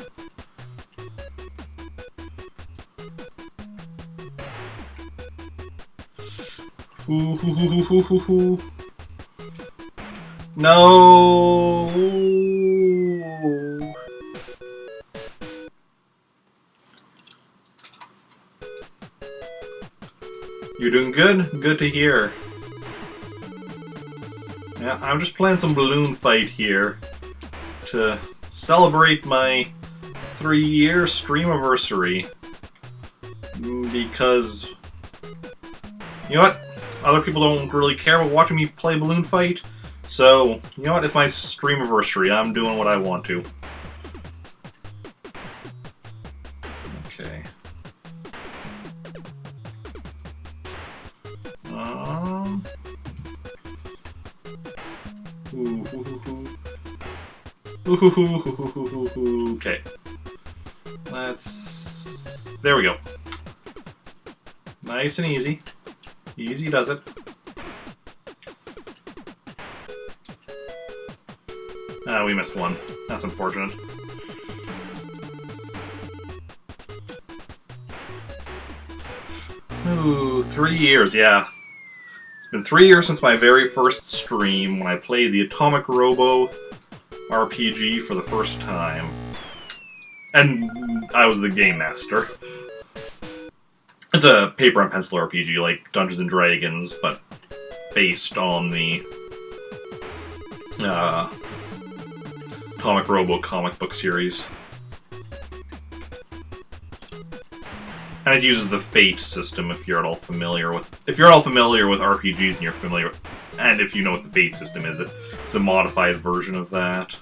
Ooh, hoo, hoo, hoo, hoo, hoo, hoo. No. You're doing good? Good to hear. Yeah, I'm just playing some balloon fight here to celebrate my 3-year streamiversary. Because, you know what? Other people don't really care about watching me play balloon fight. So, you know what? It's my streamiversary. I'm doing what I want to. Okay. Okay. Let's... There we go. Nice and easy. Easy does it. Ah, we missed one. That's unfortunate. Ooh, 3 years, yeah. It's been 3 years since my very first stream when I played the Atomic Robo RPG for the first time. And I was the game master. It's a paper and pencil RPG like Dungeons and Dragons, but based on the Atomic Robo comic book series. And it uses the Fate system if you're at all familiar with RPGs and you're familiar with, and if you know what the Fate system is, it's a modified version of that.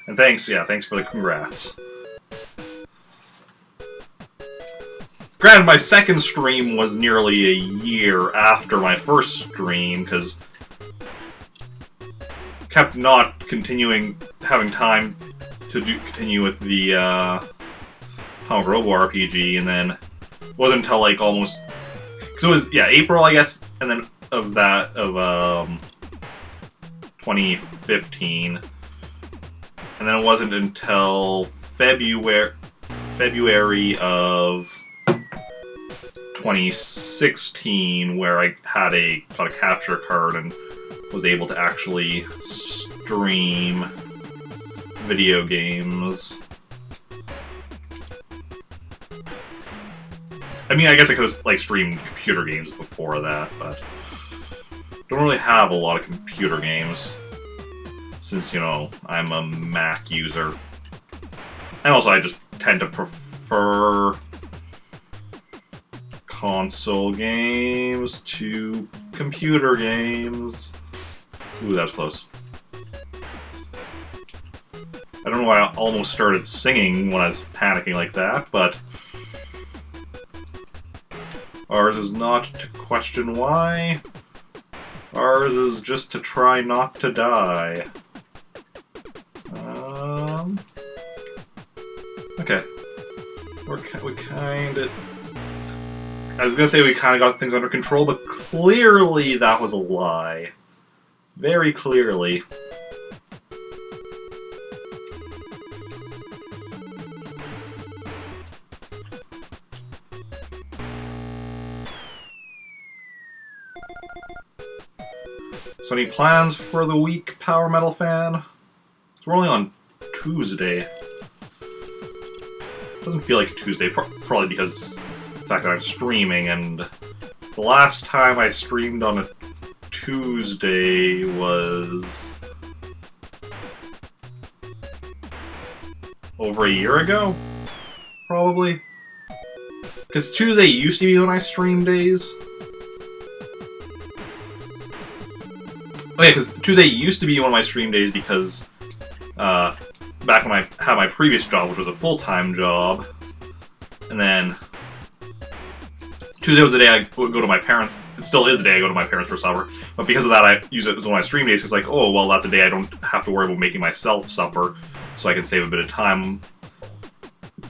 And thanks for the congrats. Granted, my second stream was nearly a year after my first stream, because kept not having time to continue with the Atomic Robo RPG, and then it wasn't until like almost Because it was, yeah, April, I guess, and then of 2015. And then it wasn't until February of 2016 where I got a capture card and was able to actually stream video games. I mean, I guess I could have, like, streamed computer games before that, but don't really have a lot of computer games since, you know, I'm a Mac user. And also, I just tend to prefer console games to computer games. Ooh, that's close. I don't know why I almost started singing when I was panicking like that, but ours is not to question why. Ours is just to try not to die. Okay. We kind of... I was gonna say we kind of got things under control, but clearly that was a lie. Very clearly. So any plans for the week, Power Metal fan? We're only on Tuesday. Doesn't feel like a Tuesday, probably because of the fact that I'm streaming, and the last time I streamed on a Tuesday was over a year ago, probably. Because Tuesday used to be when I stream days. Oh yeah, because Tuesday used to be one of my stream days because back when I had my previous job, which was a full-time job, and then Tuesday was the day I would go to my parents. It still is the day I go to my parents for supper, but because of that, I use it as one of my stream days. It's like, oh, well, that's a day I don't have to worry about making myself supper, so I can save a bit of time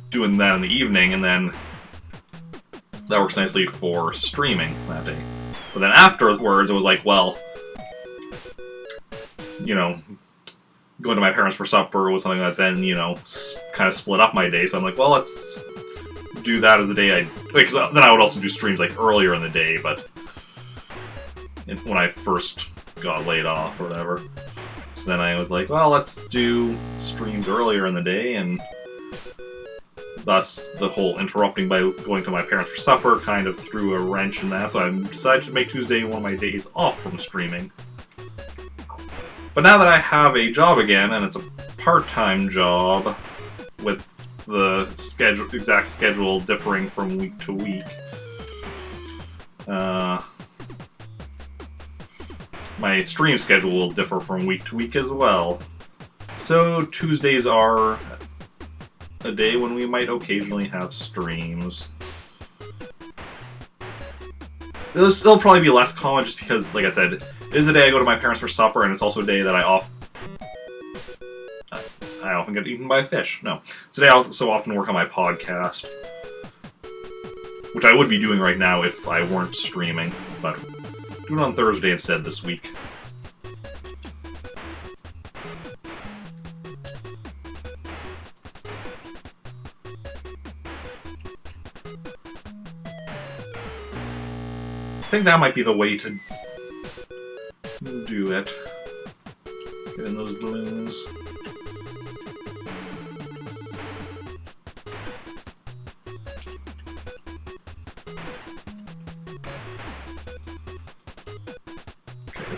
doing that in the evening, and then that works nicely for streaming that day. But then afterwards, it was like, well, you know, going to my parents for supper was something that then, you know, kind of split up my day. So I'm like, well, let's do that as a day because then I would also do streams like earlier in the day, but when I first got laid off or whatever. So then I was like, well, let's do streams earlier in the day, and thus the whole interrupting by going to my parents for supper kind of threw a wrench in that. So I decided to make Tuesday one of my days off from streaming. But now that I have a job again, and it's a part-time job, with the exact schedule differing from week to week, my stream schedule will differ from week to week as well. So Tuesdays are a day when we might occasionally have streams. It'll probably be less common just because, like I said, it is a day I go to my parents for supper, and it's also a day that I often get eaten by a fish. No. It's a day I also often work on my podcast, which I would be doing right now if I weren't streaming, but do it on Thursday instead this week. I think that might be the way to do it. Get in those balloons.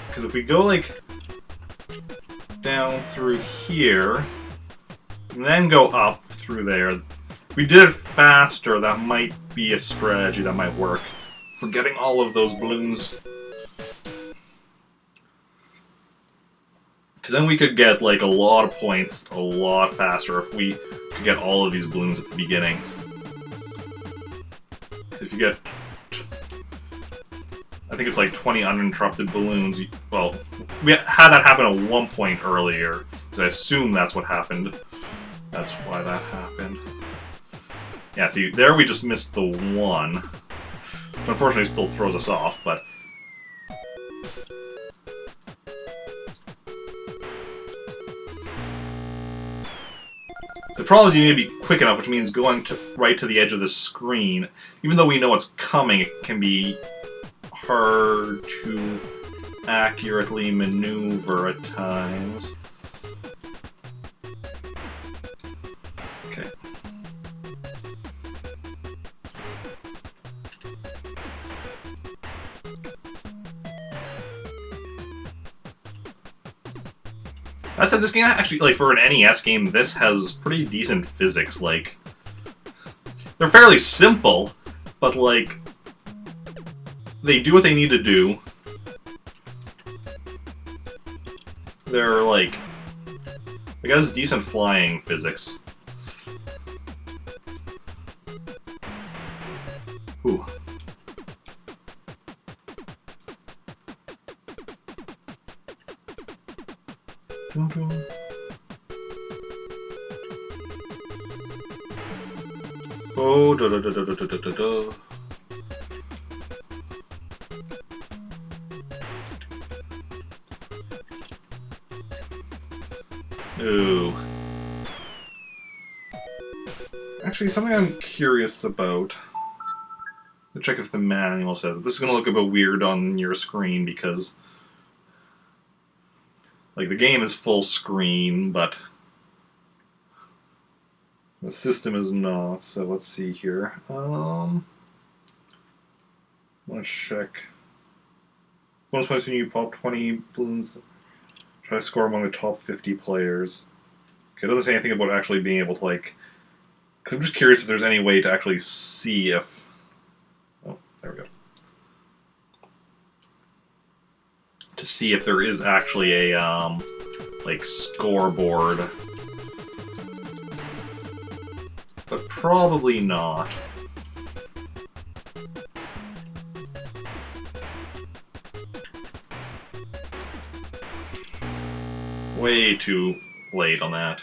Because if we go, like, down through here, and then go up through there, if we did it faster, that might be a strategy that might work. For getting all of those balloons. Because then we could get, like, a lot of points a lot faster if we could get all of these balloons at the beginning. Because if you get... I think it's like 20 uninterrupted balloons. Well, we had that happen at one point earlier. So I assume that's what happened. That's why that happened. Yeah, see, there we just missed the one. Unfortunately, it still throws us off, but... The problem is you need to be quick enough, which means going right to the edge of the screen. Even though we know what's coming, it can be hard to accurately maneuver at times. Okay. That said, this game actually, like, for an NES game, this has pretty decent physics. Like, they're fairly simple, but, like, they do what they need to do. They're, like, it has decent flying physics. Ooh. Oh, da da da da da da da da. Ooh. Actually, something I'm curious about. Let's check if the manual says it. This is gonna look a bit weird on your screen because, like, the game is full screen, but the system is not. So let's see here. Let's check. Bonus points when you pop 20 balloons. Try to score among the top 50 players. Okay, it doesn't say anything about actually being able to, like... Because I'm just curious if there's any way to actually see if... Oh, there we go. To see if there is actually a, like, scoreboard. But probably not. Way too late on that.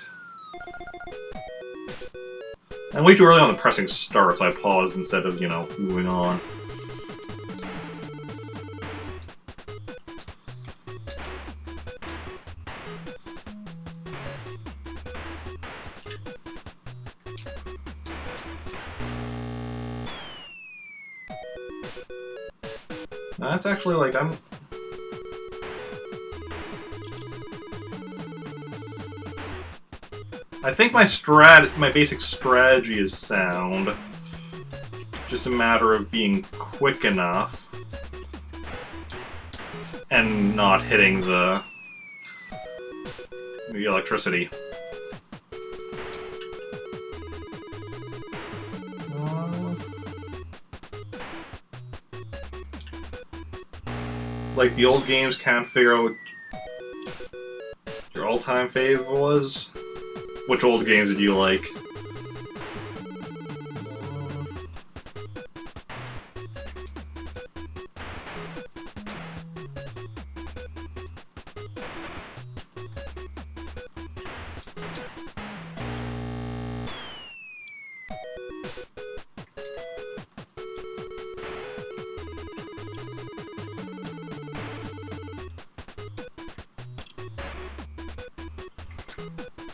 And way too early on the pressing start, so I paused instead of, you know, moving on. That's actually, like, I think my basic strategy is sound. Just a matter of being quick enough and not hitting the electricity. Like the old games can't figure out what your all-time fave was. Which old games did you like?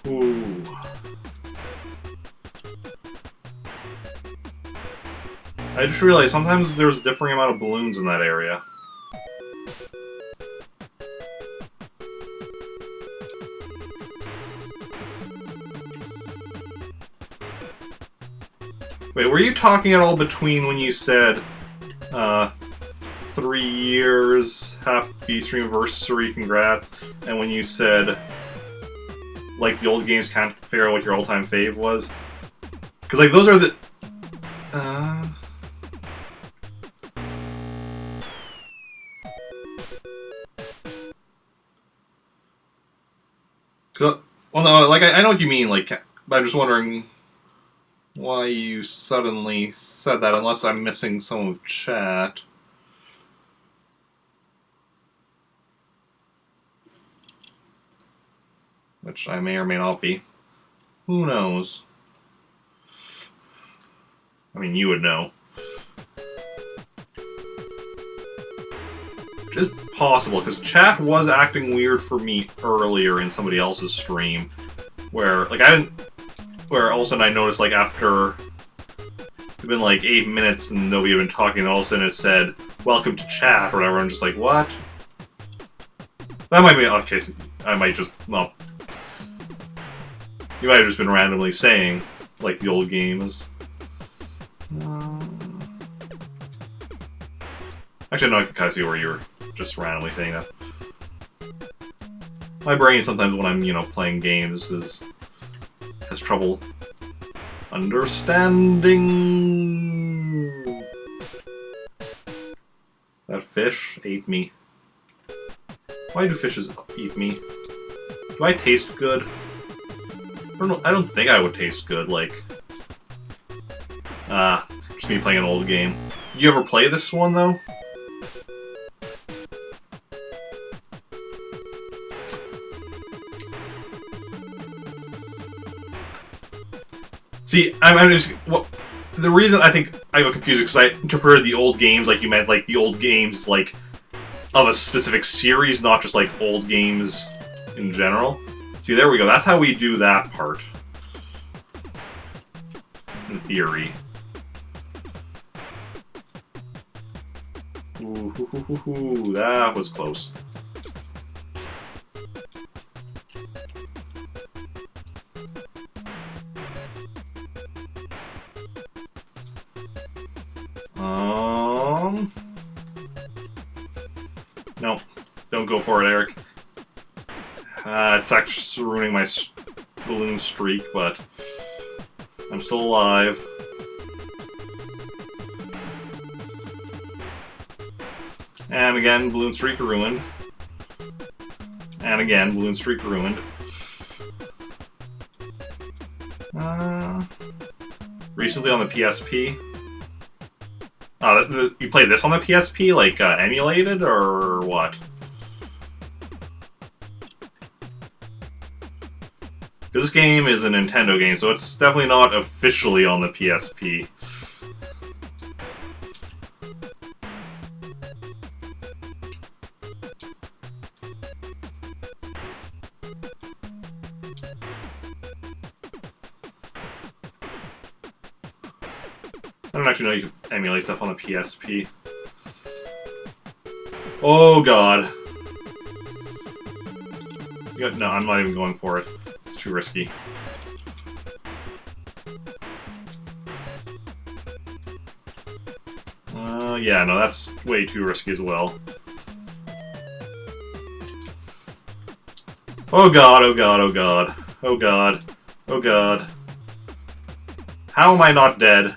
Ooh. I just realized sometimes there's a differing amount of balloons in that area. Wait, were you talking at all between when you said 3 years, happy streamiversary, congrats, and when you said, like, the old games can't figure out what your all-time fave was? Because, like, those are the... Well, no, like, I know what you mean, like, but I'm just wondering why you suddenly said that, unless I'm missing some of chat. Which I may or may not be. Who knows? I mean, you would know. is possible, because chat was acting weird for me earlier in somebody else's stream, where, like, where all of a sudden I noticed, like, after it'd been like 8 minutes and nobody had been talking, and all of a sudden it said, "Welcome to chat," or whatever. I'm just like, what? That might be, okay, so I might just, well, you might have just been randomly saying, like the old games. Actually, no, I can kind of see where you were just randomly saying that. My brain sometimes when I'm, you know, playing games has trouble understanding. That fish ate me. Why do fishes eat me? Do I taste good? I don't think I would taste good, like... just me playing an old game. Did you ever play this one, though? See, I'm just... Well, the reason I think I got confused because I interpreted the old games like you meant, like, the old games, like, of a specific series, not just, like, old games in general. See, there we go. That's how we do that part. In theory. Ooh, that was close. No, don't go for it, Eric. It's actually ruining my balloon streak, but I'm still alive. And again, balloon streak ruined. And again, balloon streak ruined. Recently on the PSP. You played this on the PSP, like, emulated, or what? Because this game is a Nintendo game, so it's definitely not officially on the PSP. I don't actually know you can emulate stuff on the PSP. Oh god. No, I'm not even going for it. It's too risky. Yeah, no, that's way too risky as well. Oh god, oh god, oh god. Oh god. Oh god. How am I not dead?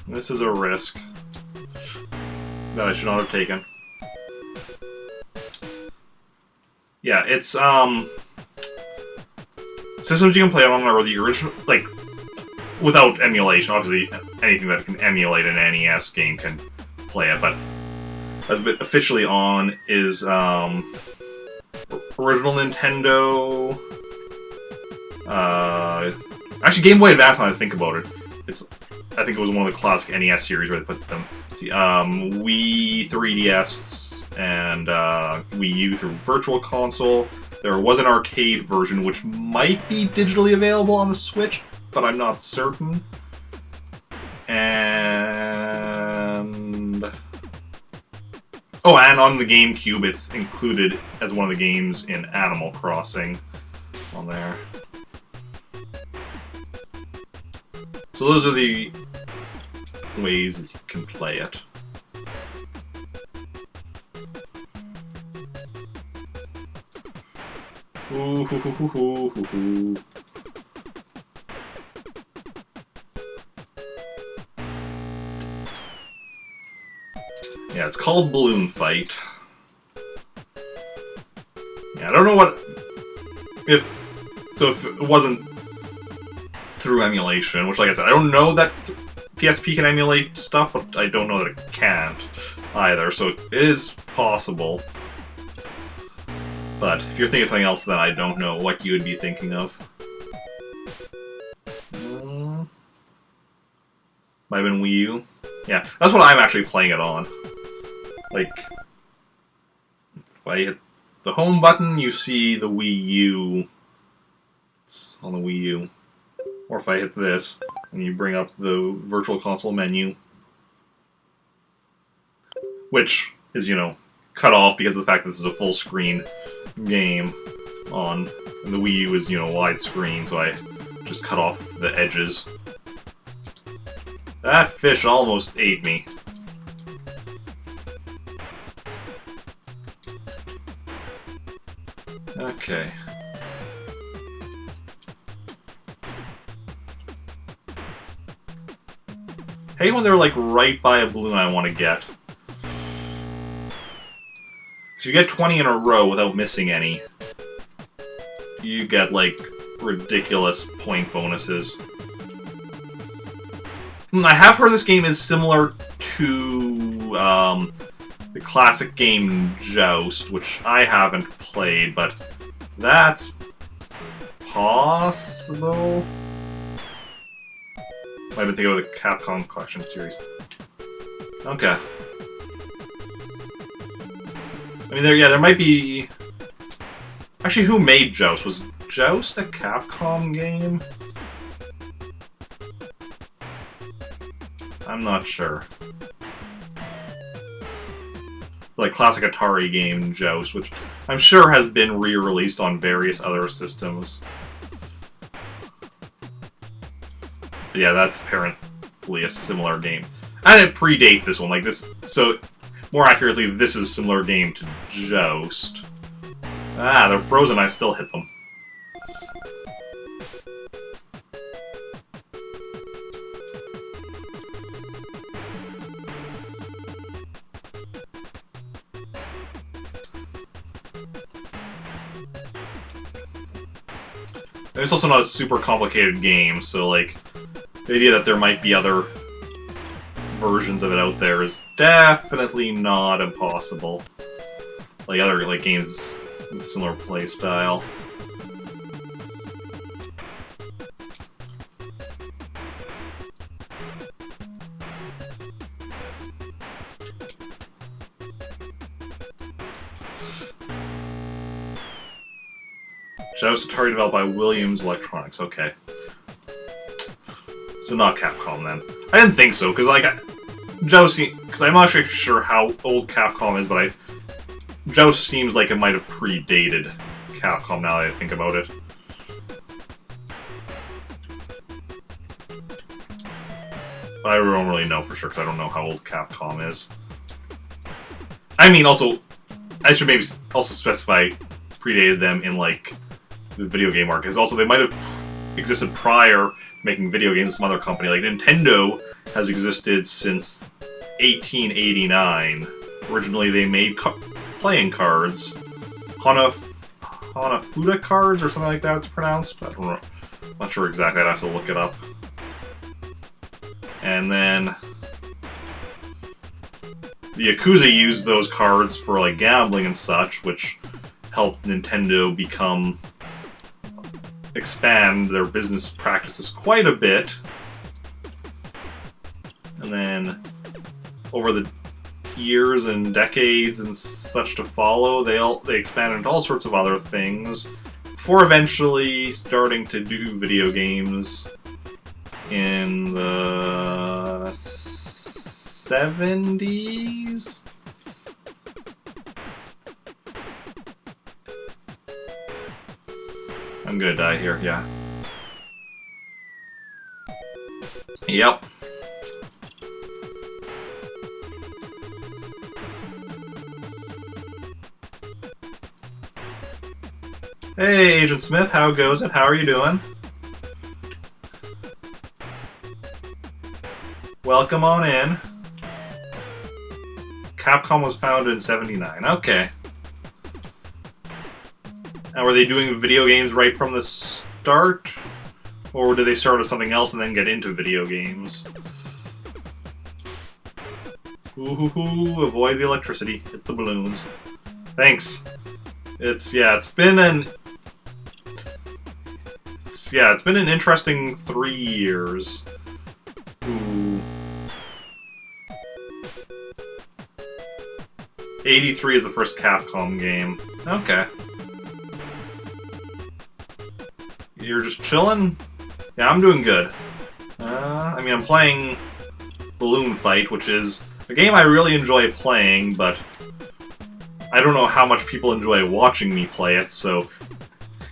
This is a risk that I should not have taken. Yeah, it's, systems you can play on are the original, like, without emulation. Obviously, anything that can emulate an NES game can play it, but as officially on is, original Nintendo, actually Game Boy Advance, now that I think about it. I think it was one of the classic NES series where they put them. See, Wii, 3DS, and Wii U through Virtual Console. There was an arcade version which might be digitally available on the Switch, but I'm not certain. And... oh, and on the GameCube, it's included as one of the games in Animal Crossing on there. So those are the ways that you can play it. Ooh, hoo, hoo, hoo, hoo, hoo, hoo. Yeah, it's called Balloon Fight. Yeah, I don't know what... if it wasn't through emulation, which, like I said, I don't know that PSP can emulate stuff, but I don't know that it can't either, so it is possible. But if you're thinking of something else, then I don't know what you would be thinking of. Might have been Wii U. Yeah, that's what I'm actually playing it on. Like, if I hit the home button, you see the Wii U. It's on the Wii U. Or if I hit this, and you bring up the Virtual Console menu, which is, you know, cut off because of the fact that this is a full screen game on, and the Wii U is, you know, widescreen, so I just cut off the edges. That fish almost ate me. Okay. I hate when they're like right by a balloon I want to get. So you get 20 in a row without missing any, you get like ridiculous point bonuses. I have heard this game is similar to the classic game Joust, which I haven't played, but that's possible. I've been thinking of the Capcom Collection series. Okay. I mean, there might be... Actually, who made Joust? Was Joust a Capcom game? I'm not sure. Like, classic Atari game Joust, which I'm sure has been re-released on various other systems. But yeah, that's apparently a similar game. And it predates this one, like this... So, more accurately, this is a similar game to Joust. Ah, they're frozen, I still hit them. It's also not a super complicated game, so, like, the idea that there might be other versions of it out there is definitely not impossible. Like other like games with similar play style. Joust Atari developed by Williams Electronics. Okay. So not Capcom then. I didn't think so, because like Joust, because I'm not actually sure how old Capcom is, but Joust seems like it might have predated Capcom now that I think about it. But I don't really know for sure, because I don't know how old Capcom is. I mean, also, I should maybe also specify predated them in like the video game market, because also they might have existed prior making video games with some other company. Like Nintendo has existed since 1889. Originally they made playing cards. Hanafuda cards or something like that it's pronounced. I don't know. I'm not sure exactly, I'd have to look it up. And then the Yakuza used those cards for like gambling and such, which helped Nintendo expand their business practices quite a bit. And then over the years and decades and such to follow, they expanded into all sorts of other things before eventually starting to do video games in the 70s. I'm gonna die here, yeah. Yep. Hey, Agent Smith, how goes it? How are you doing? Welcome on in. Capcom was founded in '79. Okay. Now, were they doing video games right from the start? Or did they start with something else and then get into video games? Ooh, avoid the electricity. Hit the balloons. Thanks. It's been an interesting 3 years. Ooh. '83 is the first Capcom game. Okay. You're just chilling? Yeah, I'm doing good. I mean, I'm playing Balloon Fight, which is a game I really enjoy playing, but I don't know how much people enjoy watching me play it, so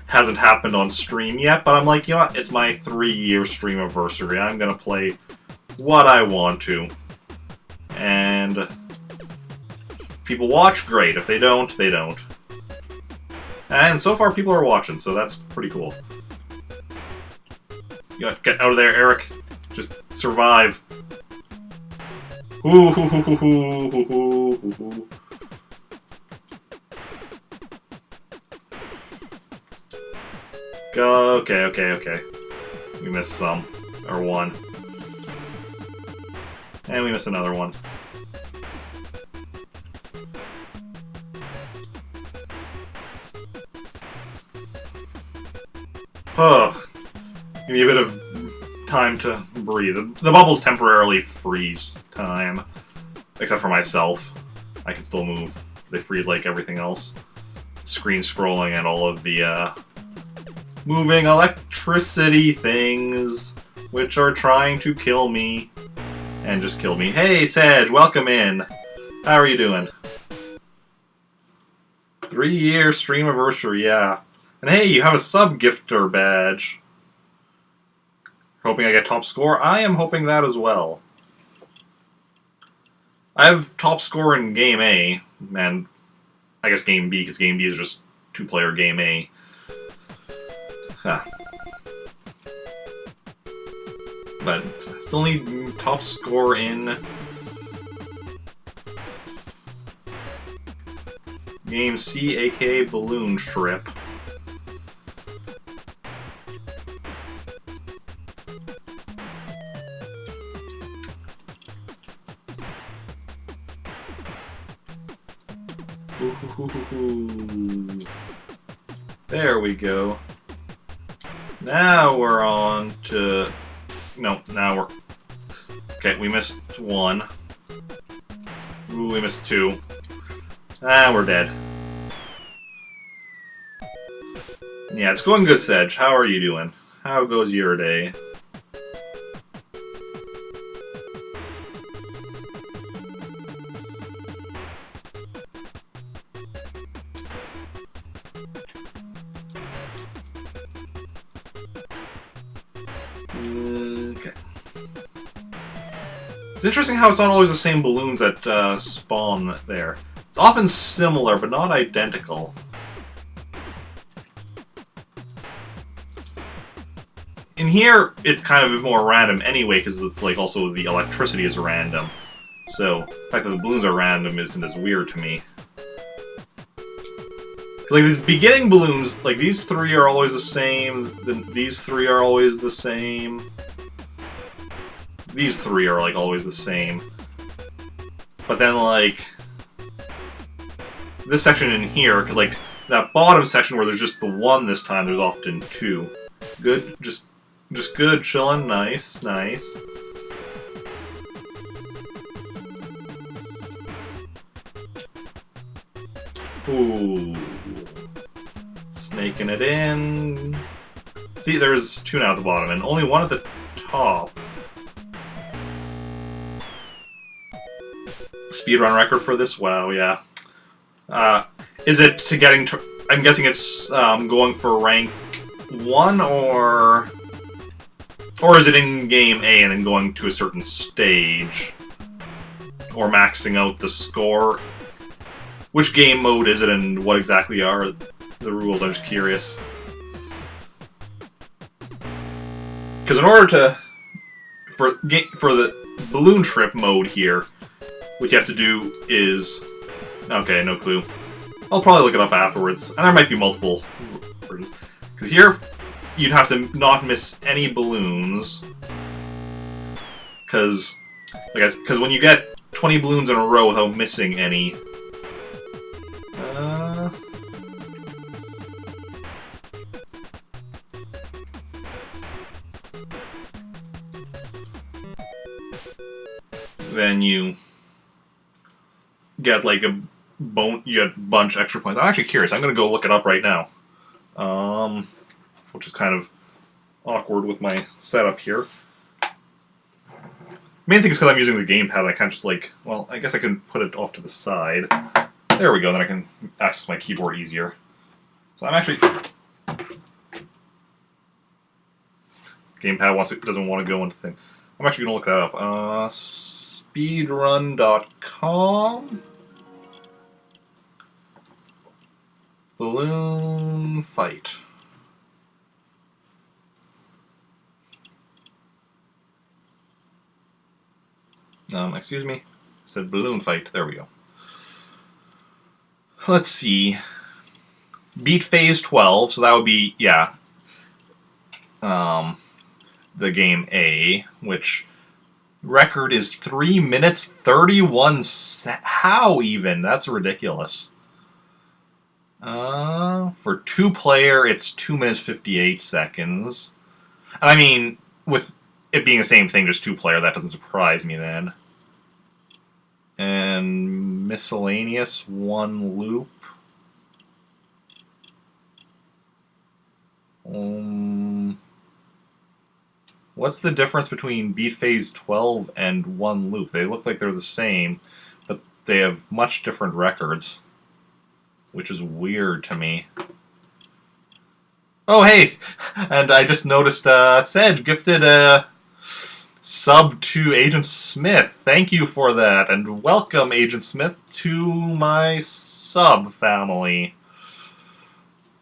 hasn't happened on stream yet, but I'm like, you know what, it's my 3-year stream anniversary. I'm gonna play what I want to. And if people watch, great. If they don't, they don't. And so far people are watching, so that's pretty cool. You know, get out of there, Eric. Just survive. Ooh, hoo, hoo, hoo, hoo, hoo, hoo, hoo. Go. Okay, okay, okay. We missed some. Or one. And we missed another one. Oh. Give me a bit of time to breathe. The bubbles temporarily freeze time. Except for myself. I can still move. They freeze like everything else. Screen scrolling and all of the, moving electricity things, which are trying to kill me. And just kill me. Hey, Sedge, welcome in. How are you doing? 3-year stream anniversary, yeah. And hey, you have a sub-gifter badge. Hoping I get top score? I am hoping that as well. I have top score in Game A, and I guess Game B, because Game B is just 2-player Game A. Huh. But I still need top score in Game C, aka Balloon Trip. There we go. Now we're on to... No, now we're... Okay, we missed one. Ooh, we missed two. Ah, we're dead. Yeah, it's going good, Sedge. How are you doing? How goes your day? Okay. It's interesting how it's not always the same balloons that spawn there. It's often similar, but not identical. In here, it's kind of more random anyway, because it's like also the electricity is random. So, the fact that the balloons are random isn't as weird to me. Like, these beginning balloons, like, these three are always the same, then these three are always the same. These three are, like, always the same. But then, like, this section in here, because, like, that bottom section where there's just the one this time, there's often two. Good, just good, chillin', nice, nice. Ooh. Snaking it in. See, there's two now at the bottom, and only one at the top. Speedrun record for this? Wow, yeah. Is it to getting to... I'm guessing it's going for rank 1, or is it in Game A and then going to a certain stage? Or maxing out the score? Which game mode is it, and what exactly are the rules? I'm just curious. Because in order to... For the Balloon Trip mode here, what you have to do is... Okay, no clue. I'll probably look it up afterwards. And there might be multiple versions. Because here, you'd have to not miss any balloons. Because when you get 20 balloons in a row without missing any... then you get like a you get a bunch extra points. I'm actually curious. I'm gonna go look it up right now. Which is kind of awkward with my setup here. Main thing is because I'm using the gamepad, I can't just like, well, I guess I can put it off to the side. There we go, then I can access my keyboard easier. So I'm actually... Gamepad doesn't want to go into thing. I'm actually going to look that up. Speedrun.com. Balloon fight. Excuse me. I said balloon fight. There we go. Let's see. Beat Phase 12, so that would be, yeah. The game A, which record is 3 minutes 31 how even? That's ridiculous. For 2-player, it's 2 minutes 58 seconds. I mean, with it being the same thing, just 2-player, that doesn't surprise me then. And miscellaneous, 1 loop. What's the difference between Beat Phase 12 and 1 loop? They look like they're the same, but they have much different records, which is weird to me. Oh, hey! And I just noticed Sedge gifted a sub to Agent Smith. Thank you for that, and welcome, Agent Smith, to my sub family.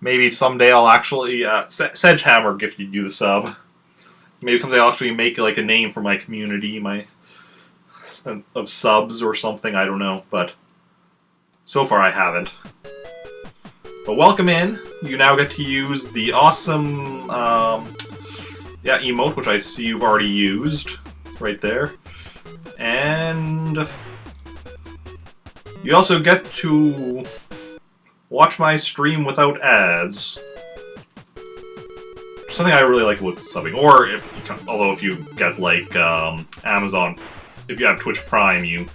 Maybe someday I'll actually... Sedgehammer gifted you the sub. Maybe someday I'll actually make like a name for my community, of subs or something, I don't know, but so far I haven't. But welcome in. You now get to use the awesome, emote, which I see you've already used, right there. And you also get to watch my stream without ads. Something I really like about subbing, or if you get like Amazon, if you have Twitch Prime, you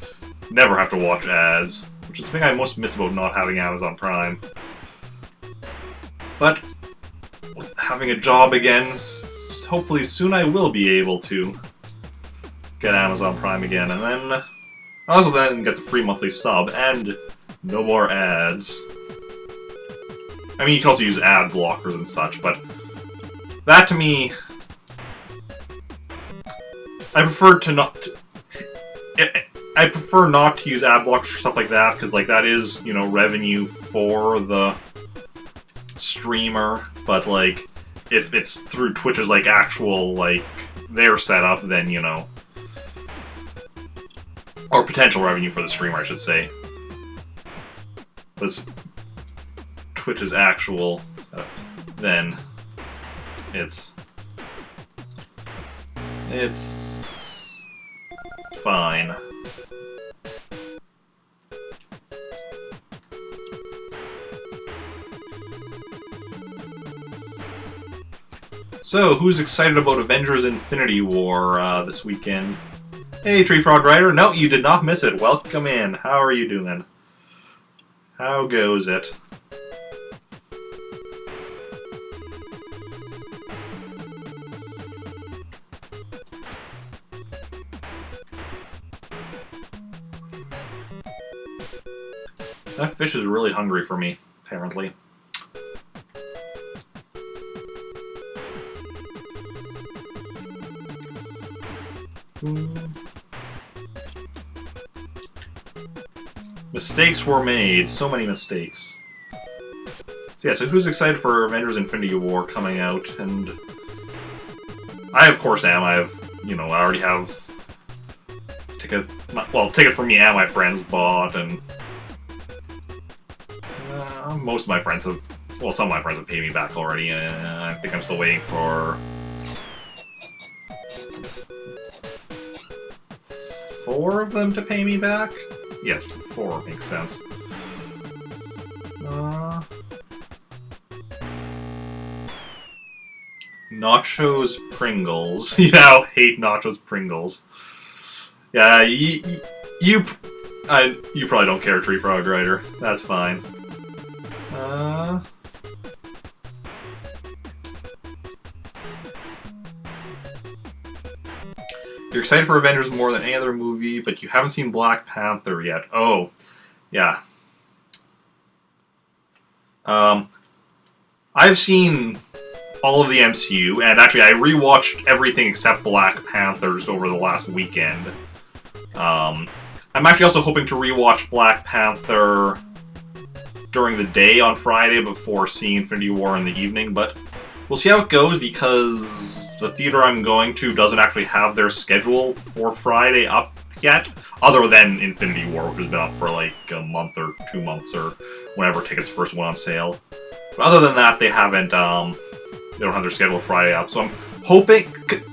never have to watch ads, which is the thing I most miss about not having Amazon Prime. But with having a job again, hopefully soon I will be able to get Amazon Prime again, and then I also then get the free monthly sub and no more ads. I mean, you can also use ad blockers and such, but that to me, I prefer not to use ad blockers or stuff like that, because like that is, revenue for the streamer. But like, if it's through Twitch's like actual their setup, then or potential revenue for the streamer, I should say. But it's Twitch's actual setup, then it's fine. So, who's excited about Avengers Infinity War this weekend? Hey, Tree Frog Rider. No, you did not miss it. Welcome in. How are you doing? How goes it? That fish is really hungry for me, apparently. Mistakes were made. So many mistakes. So yeah, so who's excited for Avengers Infinity War coming out? And I, of course, am. I already have ticket for me and my friends bought, and most of my friends have, some of my friends have paid me back already, and I think I'm still waiting for 4 of them to pay me back? Yes, 4 makes sense. Nachos Pringles. Hate Nachos Pringles. Yeah, You probably don't care, Tree Frog Rider. That's fine. You're excited for Avengers more than any other movie, but you haven't seen Black Panther yet. Oh, yeah. I've seen all of the MCU, and actually I rewatched everything except Black Panther just over the last weekend. I'm actually also hoping to rewatch Black Panther during the day on Friday before seeing Infinity War in the evening, but we'll see how it goes because the theater I'm going to doesn't actually have their schedule for Friday up yet, other than Infinity War, which has been up for like a month or 2 months or whenever tickets first went on sale. But other than that, they haven't, they don't have their schedule Friday up, so I'm hoping...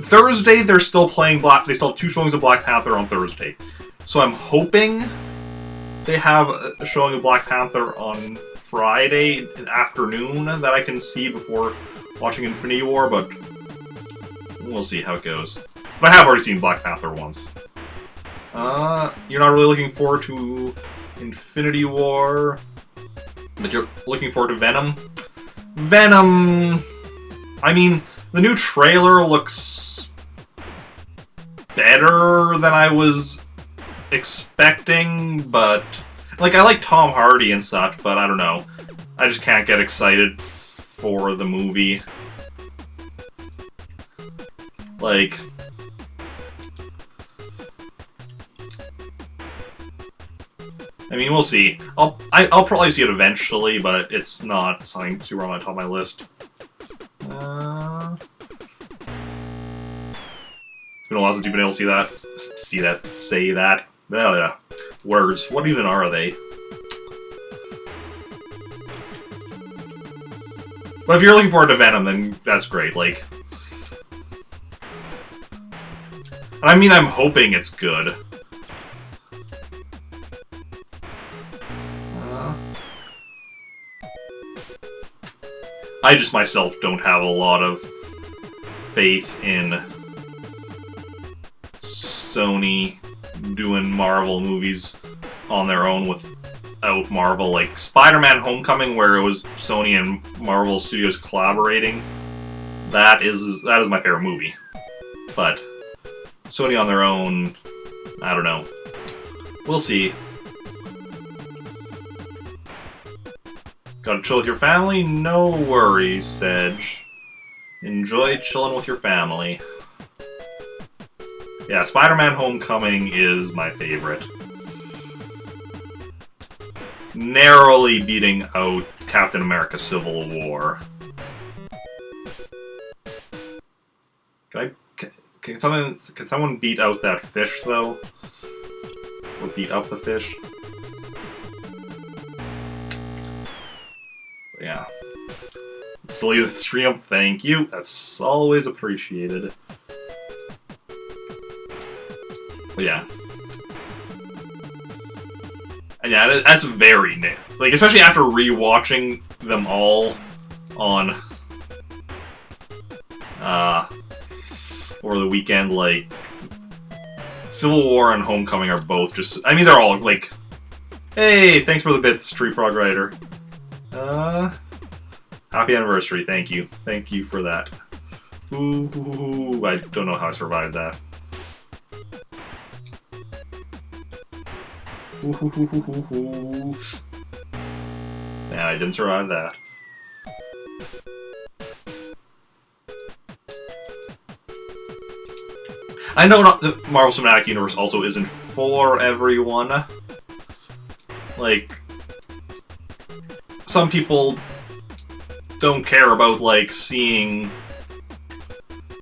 Thursday, they're still playing they still have 2 showings of Black Panther on Thursday. So I'm hoping they have a showing of Black Panther on Friday afternoon that I can see before watching Infinity War, but we'll see how it goes. But I have already seen Black Panther once. You're not really looking forward to Infinity War, but you're looking forward to Venom? Venom... I mean, the new trailer looks better than I was expecting, but... Like, I like Tom Hardy and such, but I don't know. I just can't get excited for the movie. Like... I mean, we'll see. I'll probably see it eventually, but it's not something super on the top of my list. It's been a while since you've been able to say that. Oh, yeah. Words. What even are they? But if you're looking forward to Venom, then that's great. Like, I mean, I'm hoping it's good. I just myself don't have a lot of faith in Sony doing Marvel movies on their own without Marvel. Like Spider-Man Homecoming, where it was Sony and Marvel Studios collaborating, that is my favorite movie. But Sony on their own, I don't know. We'll see. Gotta chill with your family? No worries, Sedge. Enjoy chilling with your family. Yeah, Spider-Man Homecoming is my favorite. Narrowly beating out Captain America Civil War. Can someone beat out that fish, though? Or beat up the fish? Yeah. Still leave the stream up, thank you. That's always appreciated. But yeah. And yeah, that's very new. Like, especially after rewatching them all on over the weekend, like Civil War and Homecoming are both just, I mean, they're all like, hey, thanks for the bits, Tree Frog Rider. Happy anniversary, thank you. Thank you for that. Ooh, I don't know how I survived that. Yeah, I didn't survive that. I know the Marvel Cinematic Universe also isn't for everyone. Like, some people don't care about, like, seeing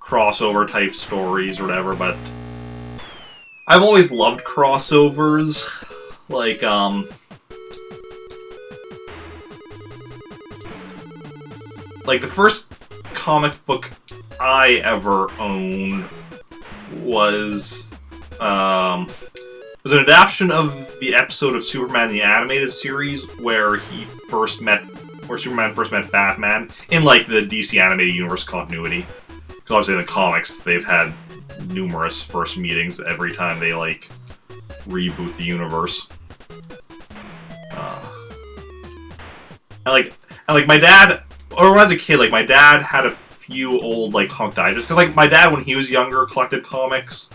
crossover type stories or whatever, but I've always loved crossovers. Like, the first comic book I ever owned was an adaptation of the episode of Superman the Animated Series where Superman first met Batman in, like, the DC Animated Universe continuity. Because obviously in the comics, they've had numerous first meetings every time they, like, reboot the universe. And like my dad, or when I was a kid, like my dad had a few old like comic digests, because like my dad when he was younger collected comics,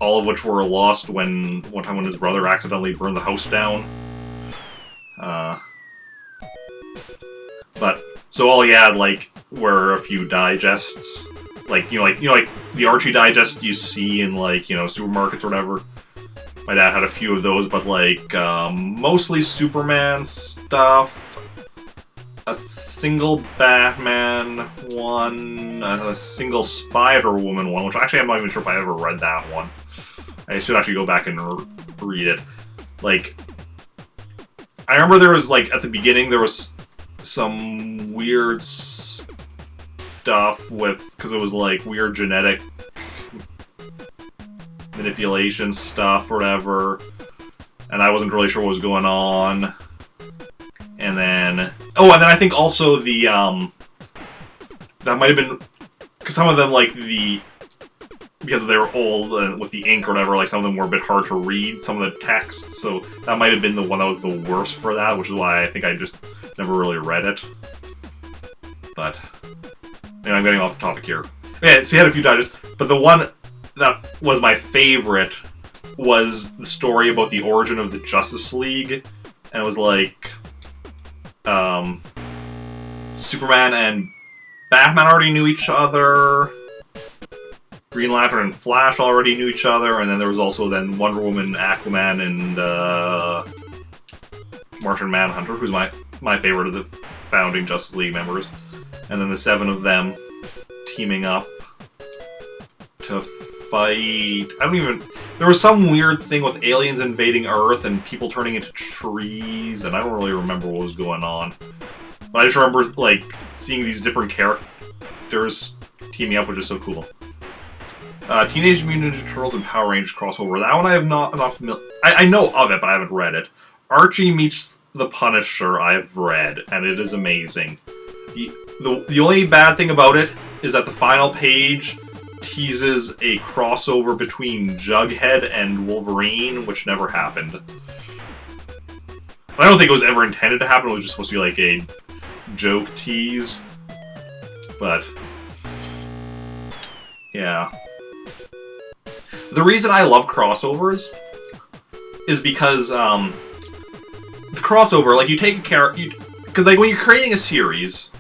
all of which were lost one time when his brother accidentally burned the house down. But so all he had like were a few digests, like the Archie digest you see in like supermarkets or whatever. My dad had a few of those, but like mostly Superman stuff. A single Batman one, a single Spider-Woman one, which actually I'm not even sure if I ever read that one. I should actually go back and read it. Like, I remember there was, like, at the beginning there was some weird stuff with, because it was, like, weird genetic manipulation stuff or whatever, and I wasn't really sure what was going on. And then I think also the, that might have been, because some of them, like, because they were old and with the ink or whatever, like, some of them were a bit hard to read, some of the text, so that might have been the one that was the worst for that, which is why I think I just never really read it. But, anyway, I'm getting off topic here. Yeah, so he had a few digests, but the one that was my favorite was the story about the origin of the Justice League, and it was like, Superman and Batman already knew each other, Green Lantern and Flash already knew each other, and then there was also then Wonder Woman, Aquaman, and Martian Manhunter, who's my favorite of the founding Justice League members. And then the 7 of them teaming up to fight... There was some weird thing with aliens invading Earth and people turning into trees, and I don't really remember what was going on. But I just remember, like, seeing these different characters teaming up, which is so cool. Teenage Mutant Ninja Turtles and Power Rangers crossover. That one I have not familiar. I know of it, but I haven't read it. Archie Meets the Punisher I've read, and it is amazing. The only bad thing about it is that the final page teases a crossover between Jughead and Wolverine, which never happened. I don't think it was ever intended to happen, it was just supposed to be like a joke tease. But, yeah. The reason I love crossovers is because, the crossover, like, you take a character, because, like, when you're creating a series,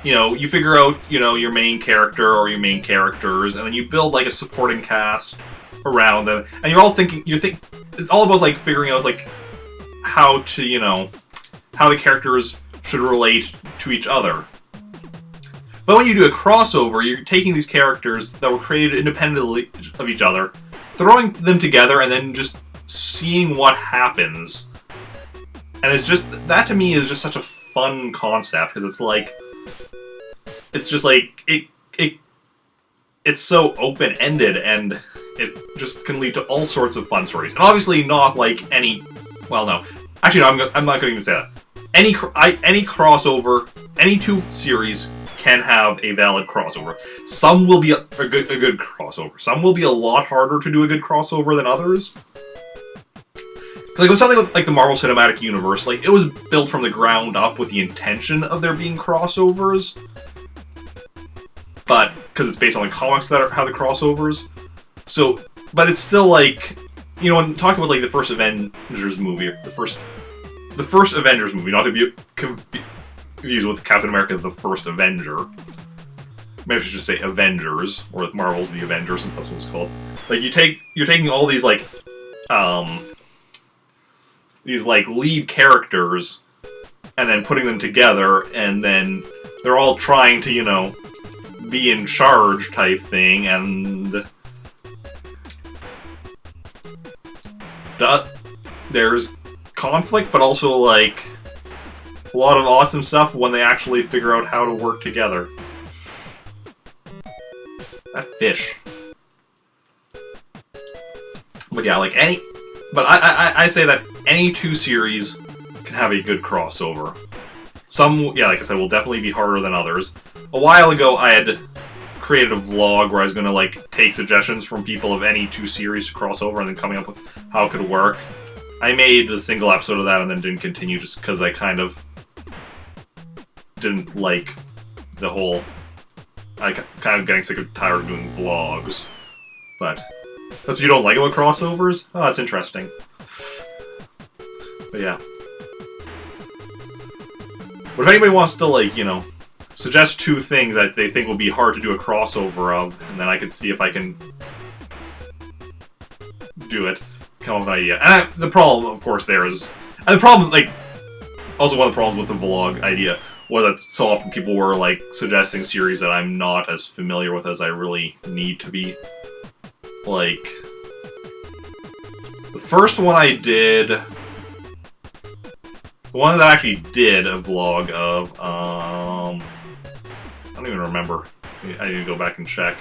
you figure out, your main character or your main characters, and then you build, like, a supporting cast around them, and it's all about, like, figuring out, like, how to, how the characters should relate to each other. But when you do a crossover, you're taking these characters that were created independently of each other, throwing them together, and then just seeing what happens. And it's just, that to me is just such a fun concept, because it's just like, it's so open-ended, and it just can lead to all sorts of fun stories. And obviously not like any, well, no. Actually, no, I'm not going to even say that. Any crossover, any two series can have a valid crossover. Some will be a good crossover. Some will be a lot harder to do a good crossover than others. Like, with something with, like, the Marvel Cinematic Universe, like, it was built from the ground up with the intention of there being crossovers. But, because it's based on the comics that have the crossovers. So, but it's still, like, when talking about, like, the first Avengers movie, the first Avengers movie, not to be confused with Captain America, the First Avenger. Maybe I should just say Avengers, or Marvel's The Avengers, since that's what it's called. Like, you're taking all these, like, lead characters, and then putting them together, and then they're all trying to, be in charge type thing, and there's conflict, but also, like, a lot of awesome stuff when they actually figure out how to work together. That fish. But yeah, like, but I say that any two series can have a good crossover. Some, yeah, like I said, will definitely be harder than others. A while ago, I had created a vlog where I was gonna like take suggestions from people of any 2 series to cross over and then coming up with how it could work. I made a single episode of that and then didn't continue just because I kind of didn't like the whole... I kind of getting sick of tired of doing vlogs. But that's what you don't like about crossovers? Oh, that's interesting. But yeah. But if anybody wants to, like, you know, suggest 2 things that they think will be hard to do a crossover of, and then I can see if I can do it, come up with an idea. And the problem, of course, there is... And the problem, like... Also, one of the problems with the vlog idea was that so often people were, like, suggesting series that I'm not as familiar with as I really need to be. Like... The first one I did... The one that I actually did a vlog of, I don't even remember. I need to go back and check.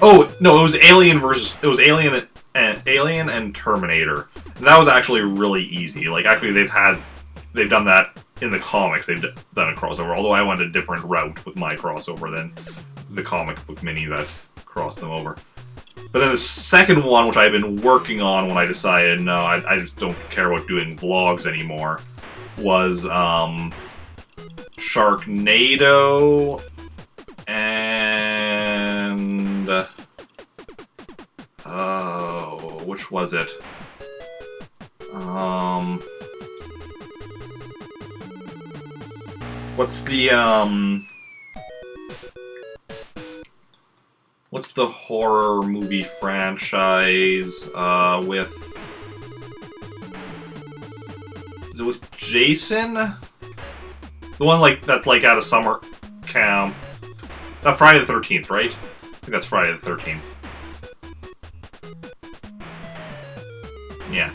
Oh, no, it was Alien versus... It was Alien and Terminator. And that was actually really easy. Like, actually, they've done that in the comics. They've done a crossover, although I went a different route with my crossover than the comic book mini that crossed them over. But then the second one, which I've been working on when I decided, no, I just don't care about doing vlogs anymore, was, Sharknado and... Oh, which was it? What's the horror movie franchise, with... Is it with Jason? The one, like, that's, like, at a summer camp. Friday the 13th, right? I think that's Friday the 13th. Yeah.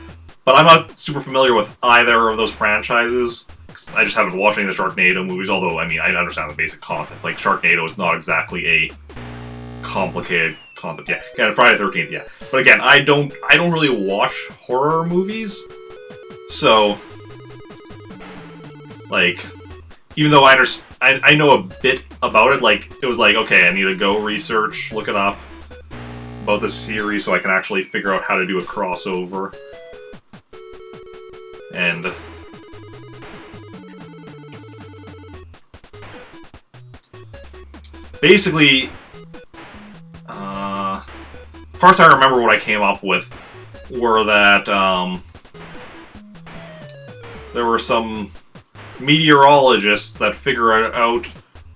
But I'm not super familiar with either of those franchises. I just haven't watched any of the Sharknado movies, although, I mean, I understand the basic concept. Like, Sharknado is not exactly a complicated concept. Yeah, Friday the 13th, yeah. But again, I don't really watch horror movies, so... Like... Even though I know a bit about it, like, it was like, okay, I need to go research, look it up about this series so I can actually figure out how to do a crossover. And... Basically, parts I remember what I came up with were that, there were some meteorologists that figure out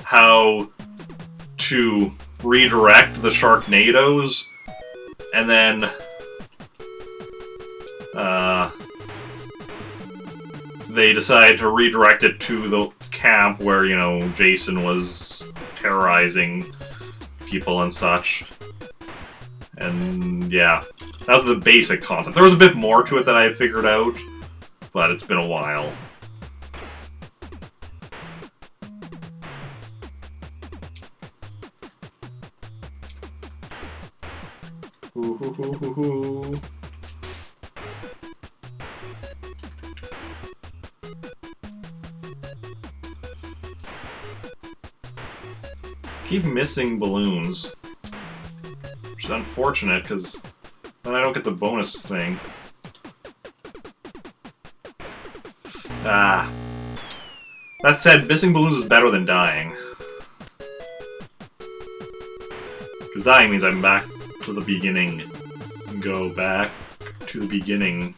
how to redirect the Sharknadoes, and then they decide to redirect it to the camp where, you know, Jason was terrorizing people and such. And yeah, that was the basic concept. There was a bit more to it that I had figured out, but it's been a while. Keep missing balloons, which is unfortunate because then I don't get the bonus thing. Ah. That said, missing balloons is better than dying. Because dying means I'm back to the beginning. Go back to the beginning.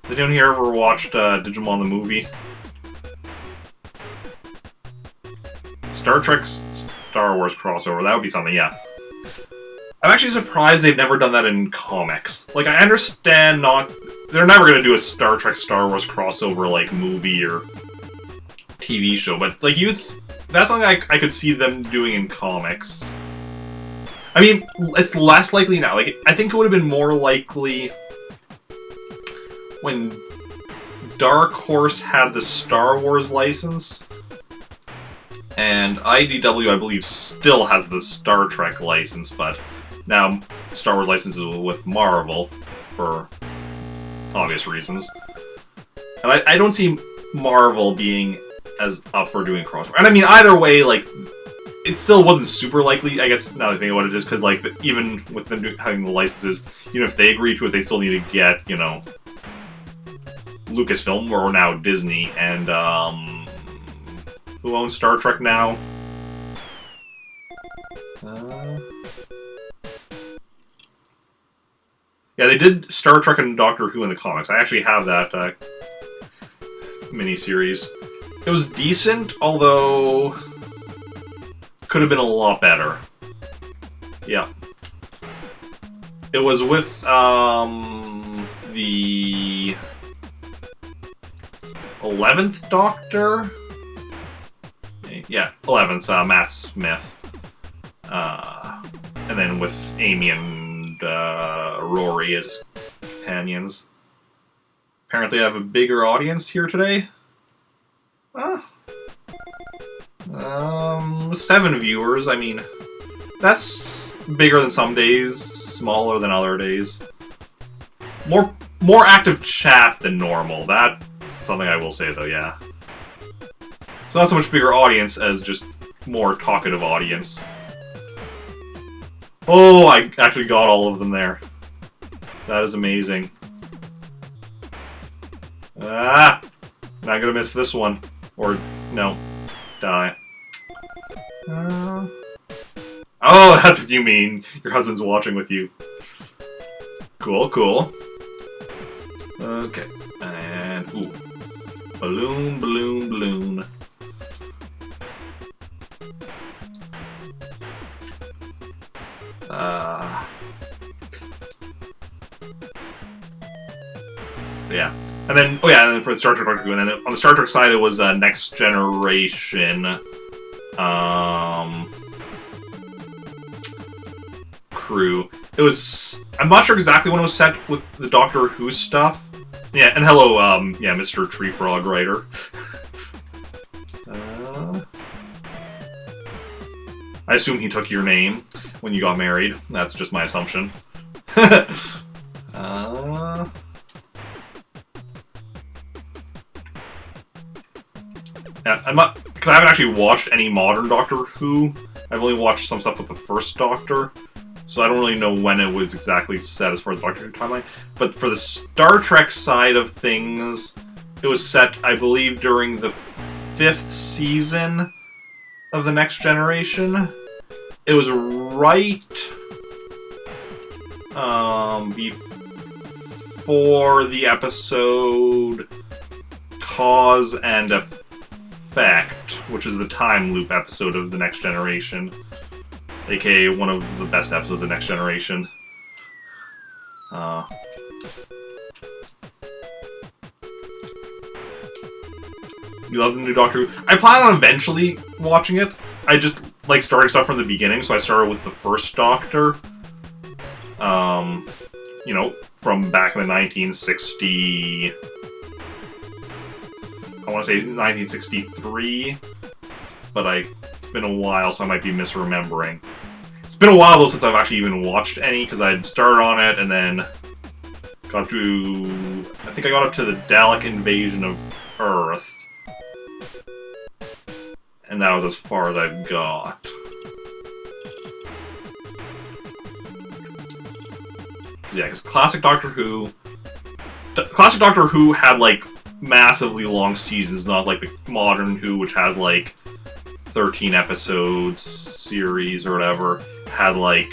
Did anyone here ever watched Digimon the movie? Star Trek Star Wars crossover, that would be something, yeah. I'm actually surprised they've never done that in comics. Like, I understand they're never gonna do a Star Trek Star Wars crossover, like, movie or TV show, but, like, that's something I could see them doing in comics. I mean, it's less likely now. Like, I think it would have been more likely when Dark Horse had the Star Wars license, and IDW, I believe, still has the Star Trek license, but now Star Wars license is with Marvel, for obvious reasons. And I don't see Marvel being as up for doing crossover. And I mean, either way, like, it still wasn't super likely, I guess, now that I think about it, just because, like, even with them having the licenses, even if they agree to it, they still need to get, you know, Lucasfilm, or now Disney, and, who owns Star Trek now? Yeah, they did Star Trek and Doctor Who in the comics. I actually have that miniseries. It was decent, although could have been a lot better. Yeah. It was with the 11th Doctor? Yeah, 11th, Matt Smith. And then with Amy and Rory as companions. Apparently I have a bigger audience here today. 7 viewers. I mean, that's bigger than some days, smaller than other days. More active chat than normal. That's something I will say, though, yeah. So not so much bigger audience as just more talkative audience. Oh, I actually got all of them there. That is amazing. Ah! Not gonna miss this one. Or, no. Die. Oh, that's what you mean. Your husband's watching with you. Cool, cool. Okay. And, ooh. Balloon, balloon, balloon. Yeah. And then, oh yeah, and then for the Star Trek Doctor Who, and then on the Star Trek side, it was Next Generation crew. It was, I'm not sure exactly when it was set with the Doctor Who stuff. Yeah, and hello, yeah, Mr. Tree Frog Writer. I assume he took your name when you got married. That's just my assumption. Yeah, I'm not, because I haven't actually watched any modern Doctor Who. I've only watched some stuff with the first Doctor, so I don't really know when it was exactly set as far as the Doctor Who timeline. But for the Star Trek side of things, it was set, I believe, during the 5th season of The Next Generation. It was right before the episode Cause and Effect, which is the time loop episode of The Next Generation, aka one of the best episodes of Next Generation. You love the new Doctor Who? I plan on eventually watching it. I just like starting stuff from the beginning, so I started with the first Doctor. You know, from back in the 1960... I want to say 1963, but it's been a while, so I might be misremembering. It's been a while, though, since I've actually even watched any, because I started on it, and then got to... I think I got up to the Dalek invasion of Earth. And that was as far as I've got. Yeah, because Classic Doctor Who had, like, massively long seasons, not like the modern Who, which has, like, 13 episodes series or whatever, had, like,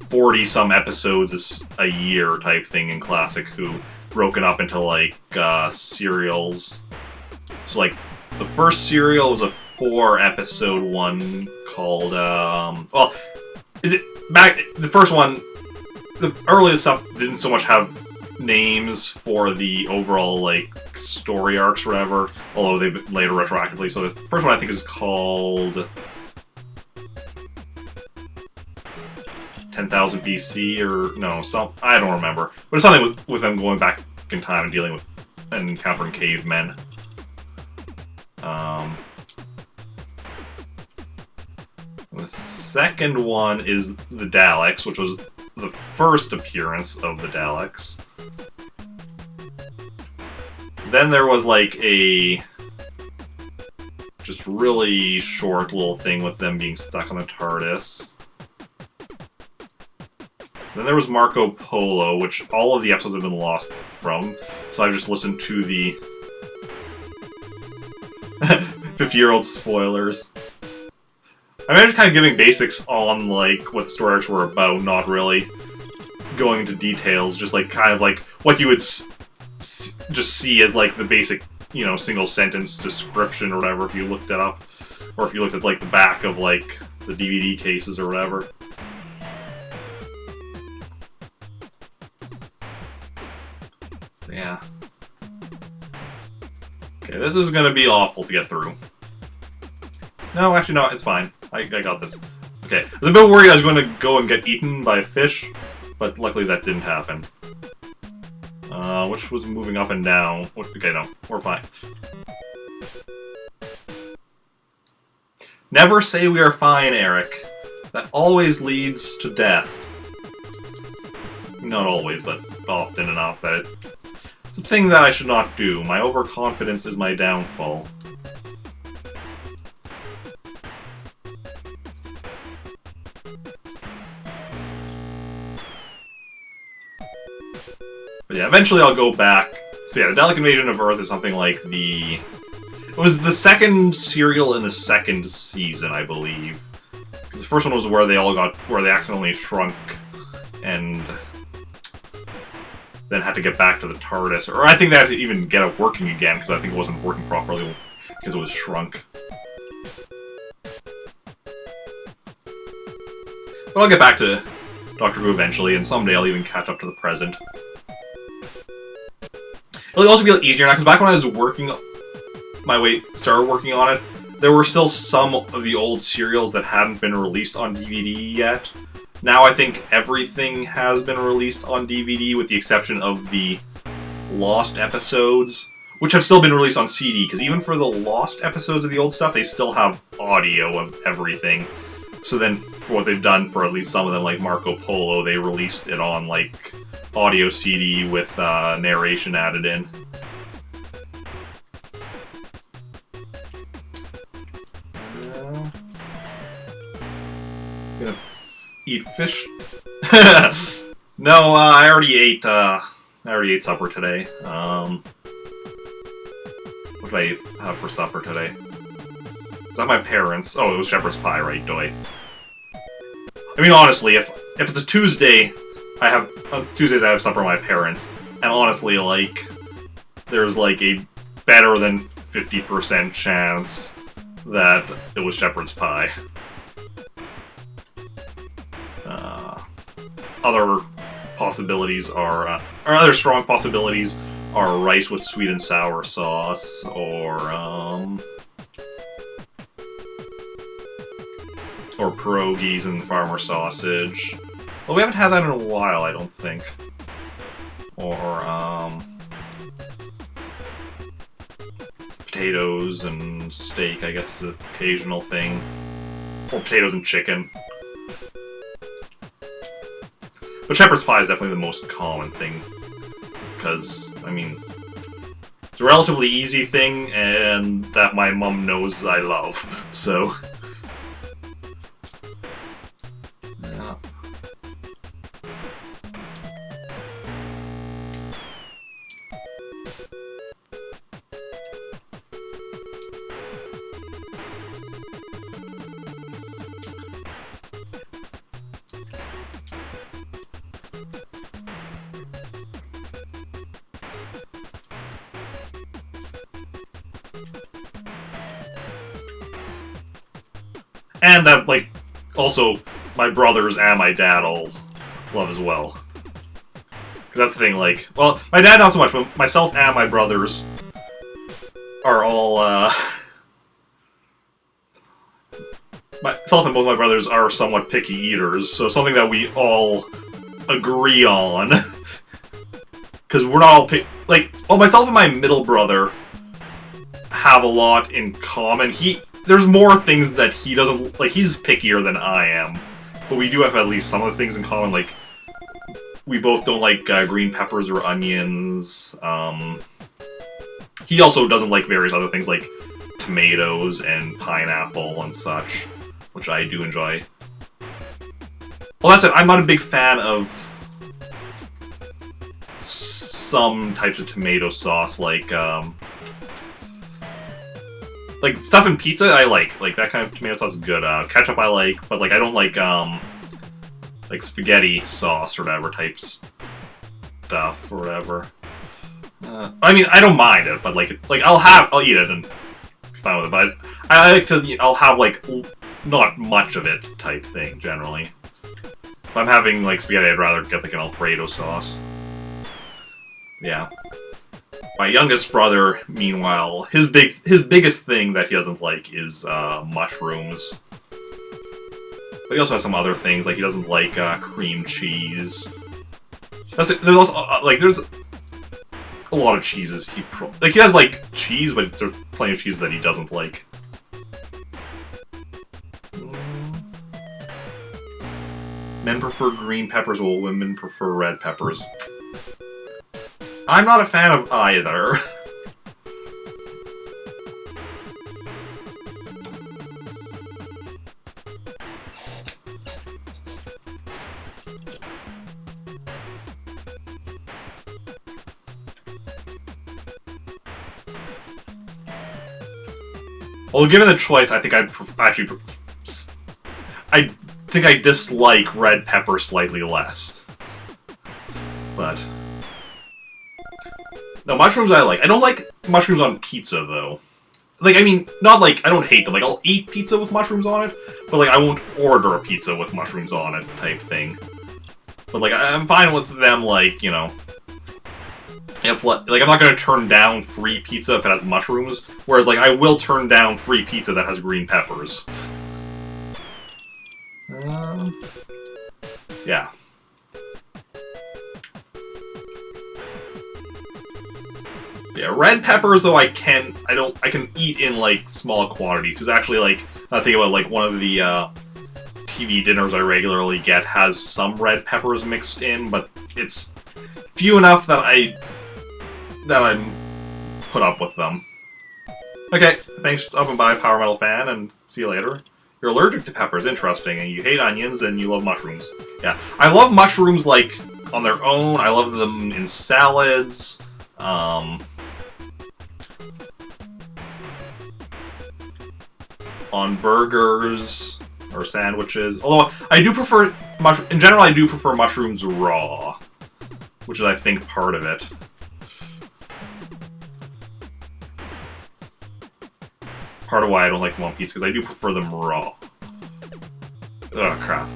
40-some episodes a year type thing in Classic Who, broken up into, like, serials. So, like, the first serial was a 4-episode one called, well, the first one, the earliest stuff didn't so much have names for the overall, like, story arcs or whatever, although they've been later retroactively. So the first one I think is called 10,000 BC, or no, I don't remember. But it's something with them going back in time and dealing with and encountering cavemen. The second one is the Daleks, which was the first appearance of the Daleks. Then there was, like, a just really short little thing with them being stuck on the TARDIS. Then there was Marco Polo, which all of the episodes have been lost from, so I just listened to the 50-year-old spoilers. I mean, I'm just kind of giving basics on, like, what the story arcs were about, not really going into details, just, like, kind of, like, what you would just see as, like, the basic, you know, single-sentence description or whatever if you looked it up. Or if you looked at, like, the back of, like, the DVD cases or whatever. Yeah. Okay, this is gonna be awful to get through. No, actually, no, it's fine. I got this. Okay, I was a bit worried I was going to go and get eaten by a fish, but luckily that didn't happen. Which was moving up and down. Okay, no, we're fine. Never say we are fine, Eric. That always leads to death. Not always, but often enough that it's a thing that I should not do. My overconfidence is my downfall. But yeah, eventually I'll go back. So yeah, the Dalek Invasion of Earth is something like the... It was the second serial in the second season, I believe. Because the first one was where they all got... where they accidentally shrunk and then had to get back to the TARDIS. Or I think they had to even get it working again, because I think it wasn't working properly because it was shrunk. But I'll get back to Doctor Who eventually, and someday I'll even catch up to the present. It'll also be a little easier now, because back when I was started working on it, there were still some of the old serials that hadn't been released on DVD yet. Now I think everything has been released on DVD, with the exception of the lost episodes, which have still been released on CD, because even for the lost episodes of the old stuff, they still have audio of everything. So then, for what they've done for at least some of them, like Marco Polo, they released it on, like, audio CD with narration added in. Gonna eat fish. No, I already ate supper today. What did I have for supper today? Is that my parents? Oh, it was shepherd's pie, right, Doy? I mean, honestly, if it's a Tuesday, Tuesdays I have supper with my parents, and honestly, like, there's like a better than 50% chance that it was shepherd's pie. Other possibilities are, or other strong possibilities are rice with sweet and sour sauce, or pierogies and farmer sausage. Well, we haven't had that in a while, I don't think. Or, potatoes and steak, I guess, is an occasional thing. Or potatoes and chicken. But shepherd's pie is definitely the most common thing. Because, I mean, it's a relatively easy thing, and that my mom knows I love, so... Yeah. And that, like, also, my brothers and my dad all love as well. Because that's the thing, like, well, my dad not so much, but myself and my brothers are all, myself and both my brothers are somewhat picky eaters, so something that we all agree on. Because we're not all well, myself and my middle brother have a lot in common. There's more things that he doesn't... Like, he's pickier than I am. But we do have at least some of the things in common, like... We both don't like green peppers or onions. He also doesn't like various other things, like tomatoes and pineapple and such, which I do enjoy. Well, that's it. I'm not a big fan of some types of tomato sauce, like stuff in pizza. I like that kind of tomato sauce is good. Ketchup I like, but like I don't like spaghetti sauce or whatever type stuff or whatever. I mean, I don't mind it, but like I'll eat it and be fine with it. But I like to, I'll have like not much of it type thing generally. If I'm having like spaghetti, I'd rather get like an Alfredo sauce. Yeah. My youngest brother, meanwhile, his biggest thing that he doesn't like is mushrooms. But he also has some other things, like he doesn't like cream cheese. There's also there's a lot of cheeses he has like cheese, but there's plenty of cheeses that he doesn't like. Men prefer green peppers while women prefer red peppers. I'm not a fan of either. Well, given the choice, I think I think I dislike red pepper slightly less. But no, mushrooms I like. I don't like mushrooms on pizza though. Like, I mean, not like I don't hate them. Like, I'll eat pizza with mushrooms on it, but like I won't order a pizza with mushrooms on it type thing. But like I'm fine with them, like, you know, if like I'm not gonna turn down free pizza if it has mushrooms, whereas like I will turn down free pizza that has green peppers. Yeah. Yeah, red peppers though I can eat in like small quantities, because actually like I think about like one of the TV dinners I regularly get has some red peppers mixed in, but it's few enough that I'm put up with them. Okay, thanks, up and bye, Power Metal Fan, and see you later. You're allergic to peppers, interesting, and you hate onions, and you love mushrooms. Yeah, I love mushrooms, like, on their own. I love them in salads. On burgers or sandwiches. Although, I do prefer, in general, I do prefer mushrooms raw, which is, I think, part of it. Part of why I don't like them on pizza, because I do prefer them raw. Oh, crap.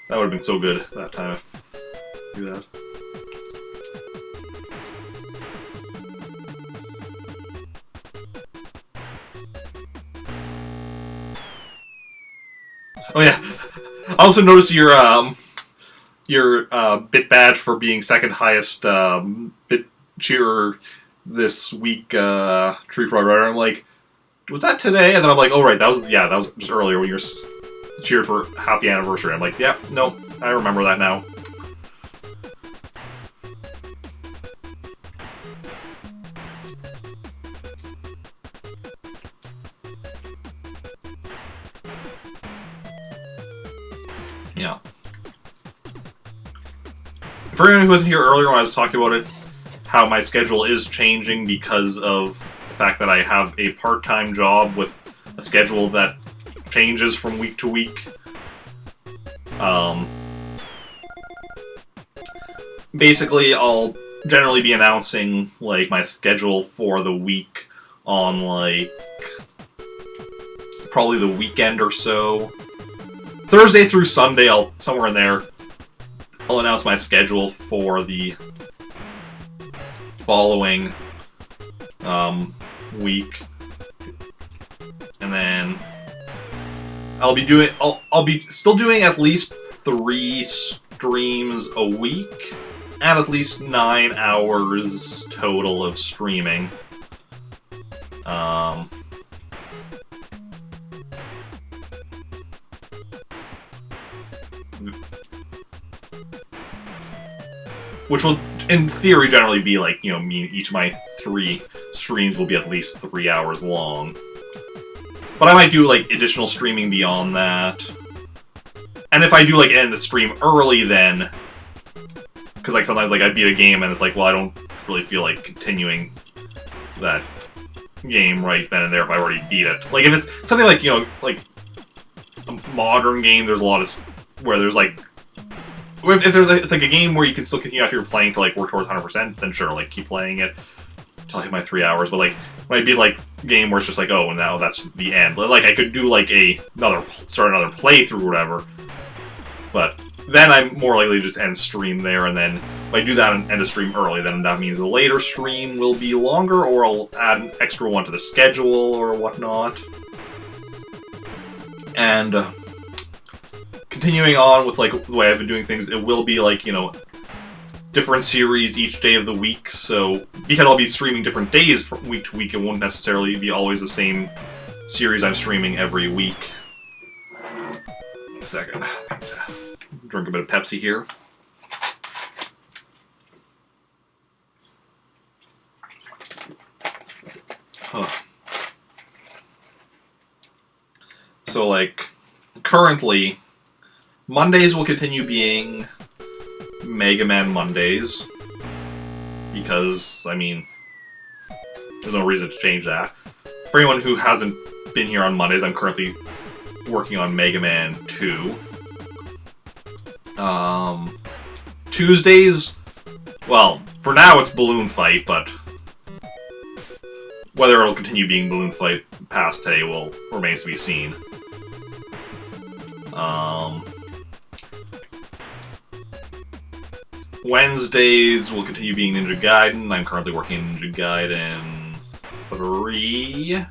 That would have been so good that time if I do that. Oh yeah, I also noticed your bit badge for being second highest bit cheerer this week, Tree Frog Rider. I'm like, was that today? And then I'm like, oh right, that was just earlier when you were cheered for happy anniversary. I'm like, yeah, no, I remember that now. Yeah. For anyone who wasn't here earlier when I was talking about it, how my schedule is changing because of the fact that I have a part-time job with a schedule that changes from week to week. Basically, I'll generally be announcing, like, my schedule for the week on, like, probably the weekend or so. Thursday through Sunday, somewhere in there, I'll announce my schedule for the following week, and then I'll be still doing at least 3 streams a week, and at least 9 hours total of streaming. Which will, in theory, generally be like, you know, me each of my 3 streams will be at least 3 hours long. But I might do, like, additional streaming beyond that. And if I do, like, end the stream early, then... Because, like, sometimes, like, I beat a game and it's like, well, I don't really feel like continuing that game right then and there if I already beat it. Like, if it's something like, you know, like, a modern game, there's a lot of... where there's, like... If there's it's like a game where you can still continue after you're playing to, like, work towards 100%, then sure, like, keep playing it until I hit my 3 hours. But, like, when I beat, like, a game where it's just like, oh, now that's the end. Like, I could do, like, start another playthrough or whatever. But then I'm more likely to just end stream there, and then if I do that and end a stream early, then that means the later stream will be longer, or I'll add an extra one to the schedule or whatnot. And continuing on with, like, the way I've been doing things, it will be, like, you know, different series each day of the week, so because I'll be streaming different days from week to week, it won't necessarily be always the same series I'm streaming every week. A second. Drink a bit of Pepsi here. Huh. So, like, currently, Mondays will continue being Mega Man Mondays. Because, I mean, there's no reason to change that. For anyone who hasn't been here on Mondays, I'm currently working on Mega Man 2. Tuesdays, well, for now it's Balloon Fight, but whether it'll continue being Balloon Fight past today remains to be seen. Wednesdays will continue being Ninja Gaiden. I'm currently working on Ninja Gaiden 3.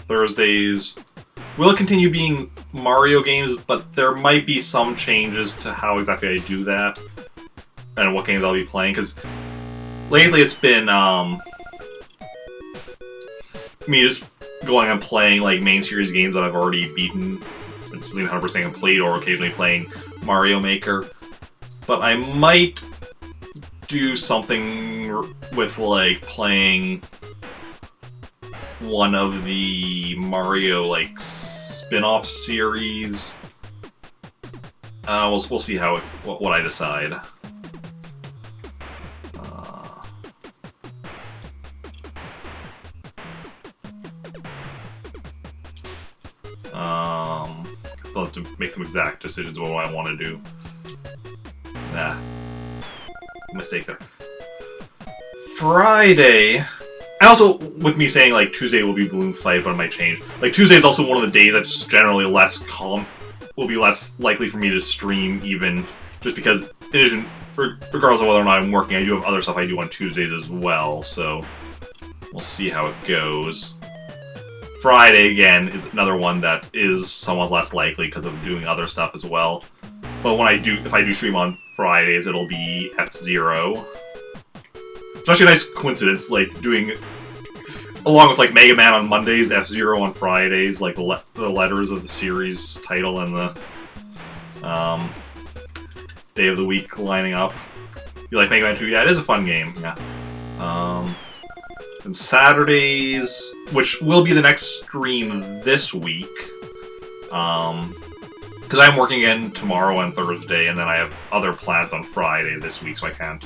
Thursdays will continue being Mario games, but there might be some changes to how exactly I do that and what games I'll be playing, because lately it's been me just going and playing, like, main series games that I've already beaten and still 100% complete, or occasionally playing Mario Maker. But I might do something with, like, playing one of the Mario, like, spin-off series. We'll see how what I decide. Still have to make some exact decisions about what I want to do. Nah. Mistake there. Friday... And also, with me saying, like, Tuesday will be Balloon Fight, but it might change. Like, Tuesday is also one of the days that's generally will be less likely for me to stream, even, just because, in addition, regardless of whether or not I'm working, I do have other stuff I do on Tuesdays as well, so we'll see how it goes. Friday, again, is another one that is somewhat less likely because I'm doing other stuff as well. But if I do stream on Fridays, it'll be F-Zero. It's actually a nice coincidence, like, doing, along with, like, Mega Man on Mondays, F-Zero on Fridays, like, the letters of the series title and the day of the week lining up. You like Mega Man 2? Yeah, it is a fun game, yeah. And Saturdays, which will be the next stream this week, because I'm working again tomorrow and Thursday, and then I have other plans on Friday this week, so I can't.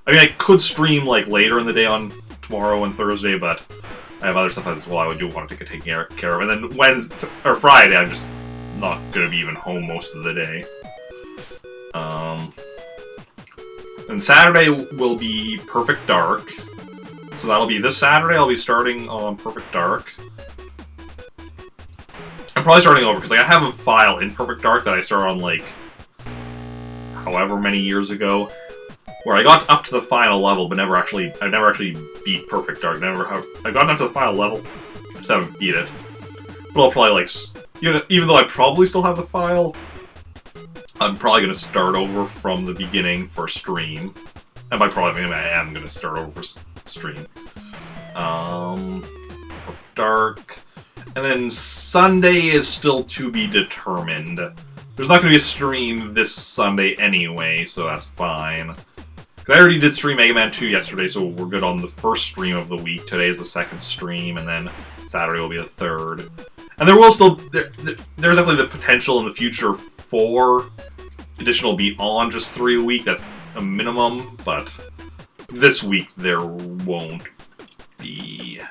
I mean, I could stream, like, later in the day on tomorrow and Thursday, but I have other stuff as well I do want to take care of. And then Wednesday, or Friday, I'm just not going to be even home most of the day. And Saturday will be Perfect Dark. So that'll be this Saturday, I'll be starting on Perfect Dark. I'm probably starting over, because, like, I have a file in Perfect Dark that I started on, like, however many years ago, where I got up to the final level, but I've never actually beat Perfect Dark. I've gotten up to the final level, just haven't beat it. But I'll probably, like, even though I probably still have the file, I'm probably going to start over from the beginning for stream. And by probably, I mean, I am going to start over for stream. Perfect Dark. And then Sunday is still to be determined. There's not going to be a stream this Sunday anyway, so that's fine. I already did stream Mega Man 2 yesterday, so we're good on the first stream of the week. Today is the second stream, and then Saturday will be the third. And there will still... there's definitely the potential in the future for additional beyond just 3 a week. That's a minimum, but this week there won't be.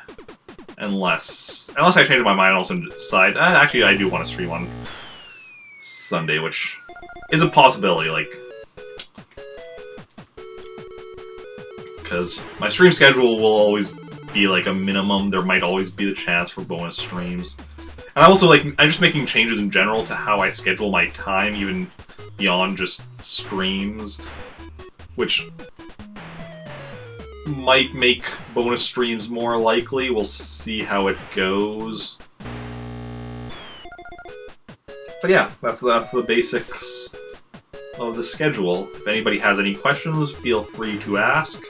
Unless I change my mind and also decide... actually, I do want to stream on Sunday, which is a possibility, like... Because my stream schedule will always be like a minimum. There might always be the chance for bonus streams. And I also like, I'm just making changes in general to how I schedule my time, even beyond just streams, which might make bonus streams more likely. We'll see how it goes. But yeah, that's the basics of the schedule. If anybody has any questions, feel free to ask.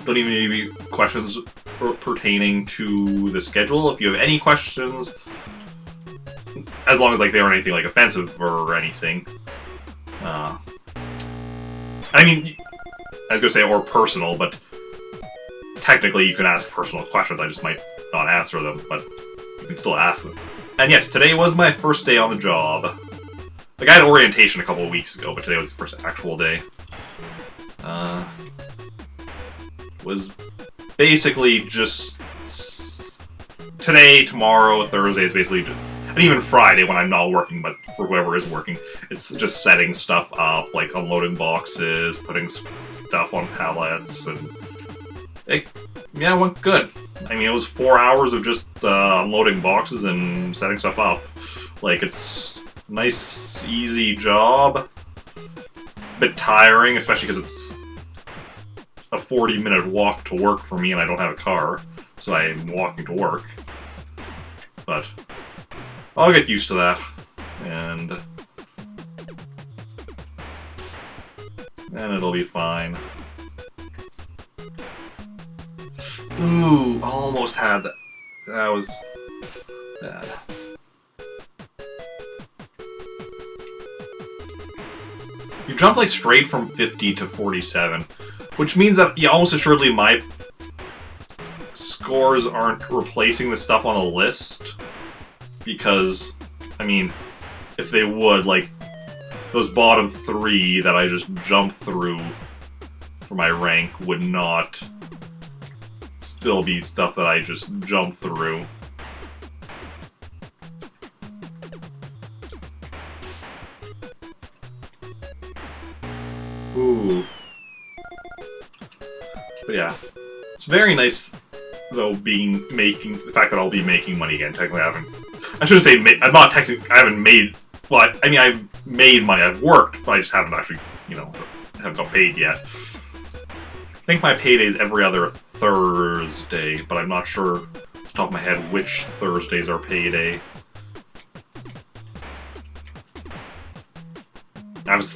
Don't even need to be questions pertaining to the schedule. If you have any questions, as long as like they aren't anything like offensive or anything. I mean, I was gonna say or personal, but technically you can ask personal questions. I just might not answer them, but you can still ask them. And yes, today was my first day on the job. Like, I had orientation a couple of weeks ago, but today was the first actual day. Was basically just... Today, tomorrow, Thursday is basically just... And even Friday when I'm not working, but for whoever is working, it's just setting stuff up, like unloading boxes, putting stuff on pallets, and... It went good. I mean, it was 4 hours of just unloading boxes and setting stuff up. Like, it's... Nice, easy job. Bit tiring, especially because it's a 40-minute walk to work for me and I don't have a car, so I'm walking to work. But I'll get used to that, and it'll be fine. Ooh, almost had that. That was bad. You jump like straight from 50 to 47, which means that almost assuredly my scores aren't replacing the stuff on the list, because, I mean, if they would, like, those bottom 3 that I just jumped through for my rank would not still be stuff that I just jumped through. Ooh. But yeah. It's very nice, though, the fact that I'll be making money again. Technically, I shouldn't say, I haven't made, well, I mean, I've made money, I've worked, but I just haven't actually, haven't got paid yet. I think my payday is every other Thursday, but I'm not sure off the top of my head which Thursdays are payday.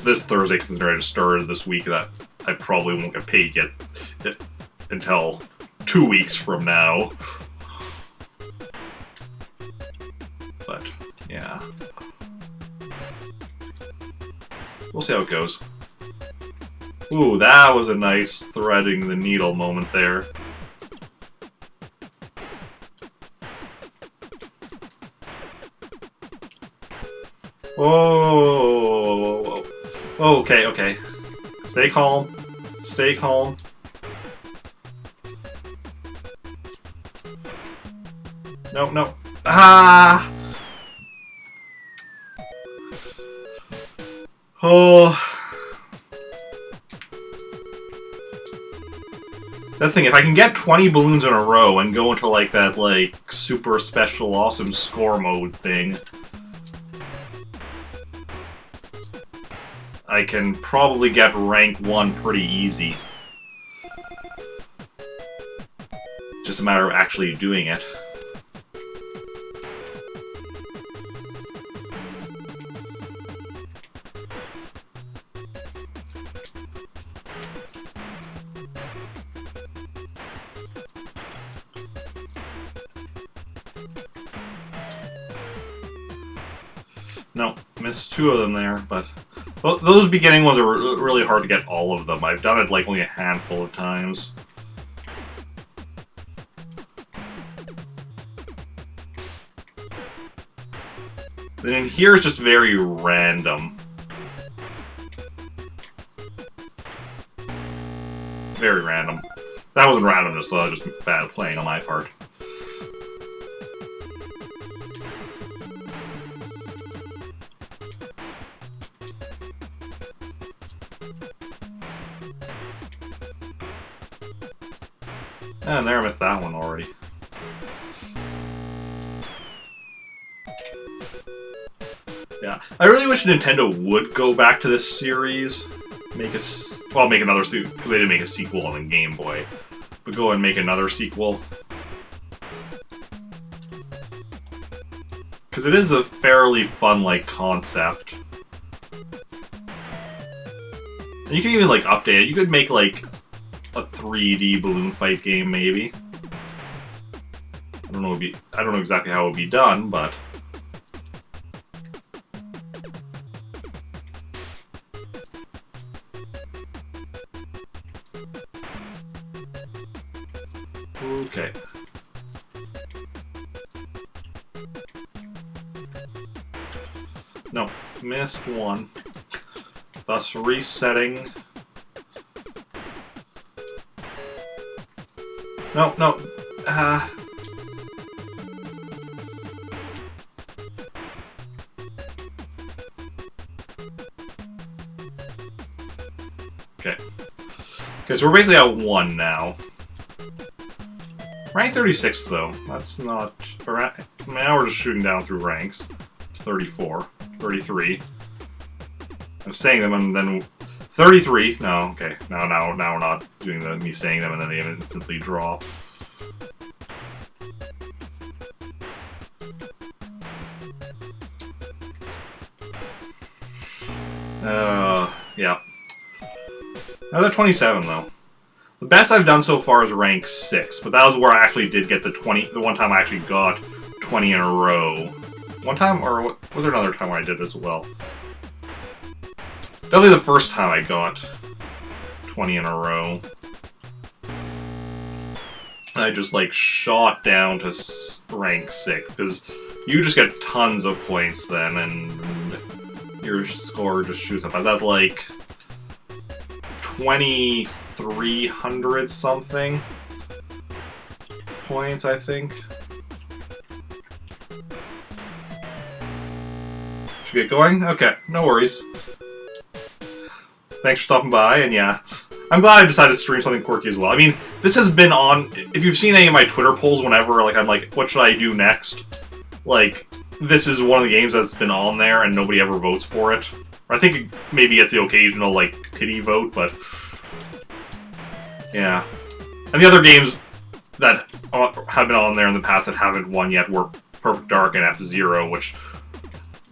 This Thursday, considering I just started this week, that I probably won't get paid yet until 2 weeks from now. But, yeah. We'll see how it goes. Ooh, that was a nice threading the needle moment there. Whoa. Okay, okay. Stay calm. Stay calm. No, no. Ah! Oh. That's the thing, if I can get 20 balloons in a row and go into, like, that, like, super special awesome score mode thing, I can probably get rank 1 pretty easy. Just a matter of actually doing it. No, missed 2 of them there, but those beginning ones are really hard to get all of them. I've done it like only a handful of times. Then in here is just very random. Very random. That wasn't randomness, though. That was just bad playing on my part. And there, I missed that one already. Yeah, I really wish Nintendo would go back to this series. Make another sequel, because they didn't make a sequel on the Game Boy. But go and make another sequel. Because it is a fairly fun, like, concept. And you can even, like, update it. You could make, like, a 3D balloon fight game, maybe. I don't know exactly how it would be done, but... Okay. No, missed one. Thus resetting. No, no. Okay. Okay, so we're basically at 1 now. Rank 36, though. That's not... Now we're just shooting down through ranks. 34. 33. I'm saying them and then... 33! No, okay. Now we're not doing me saying them and then they instantly drop. Yeah. Another 27, though. The best I've done so far is rank 6, but that was where I actually did get the 20... The one time I actually got 20 in a row. One time, or was there another time where I did as well? Definitely the first time I got 20 in a row. I just, like, shot down to rank 6, because you just get tons of points then, and your score just shoots up. I was at, like, 2,300 something points, I think. Should we get going? Okay, no worries. Thanks for stopping by, and yeah. I'm glad I decided to stream something quirky as well. I mean, this has been on... If you've seen any of my Twitter polls whenever, like, I'm like, what should I do next? Like, this is one of the games that's been on there, and nobody ever votes for it. Or I think maybe it's the occasional, like, pity vote, but... Yeah. And the other games that have been on there in the past that haven't won yet were Perfect Dark and F-Zero, which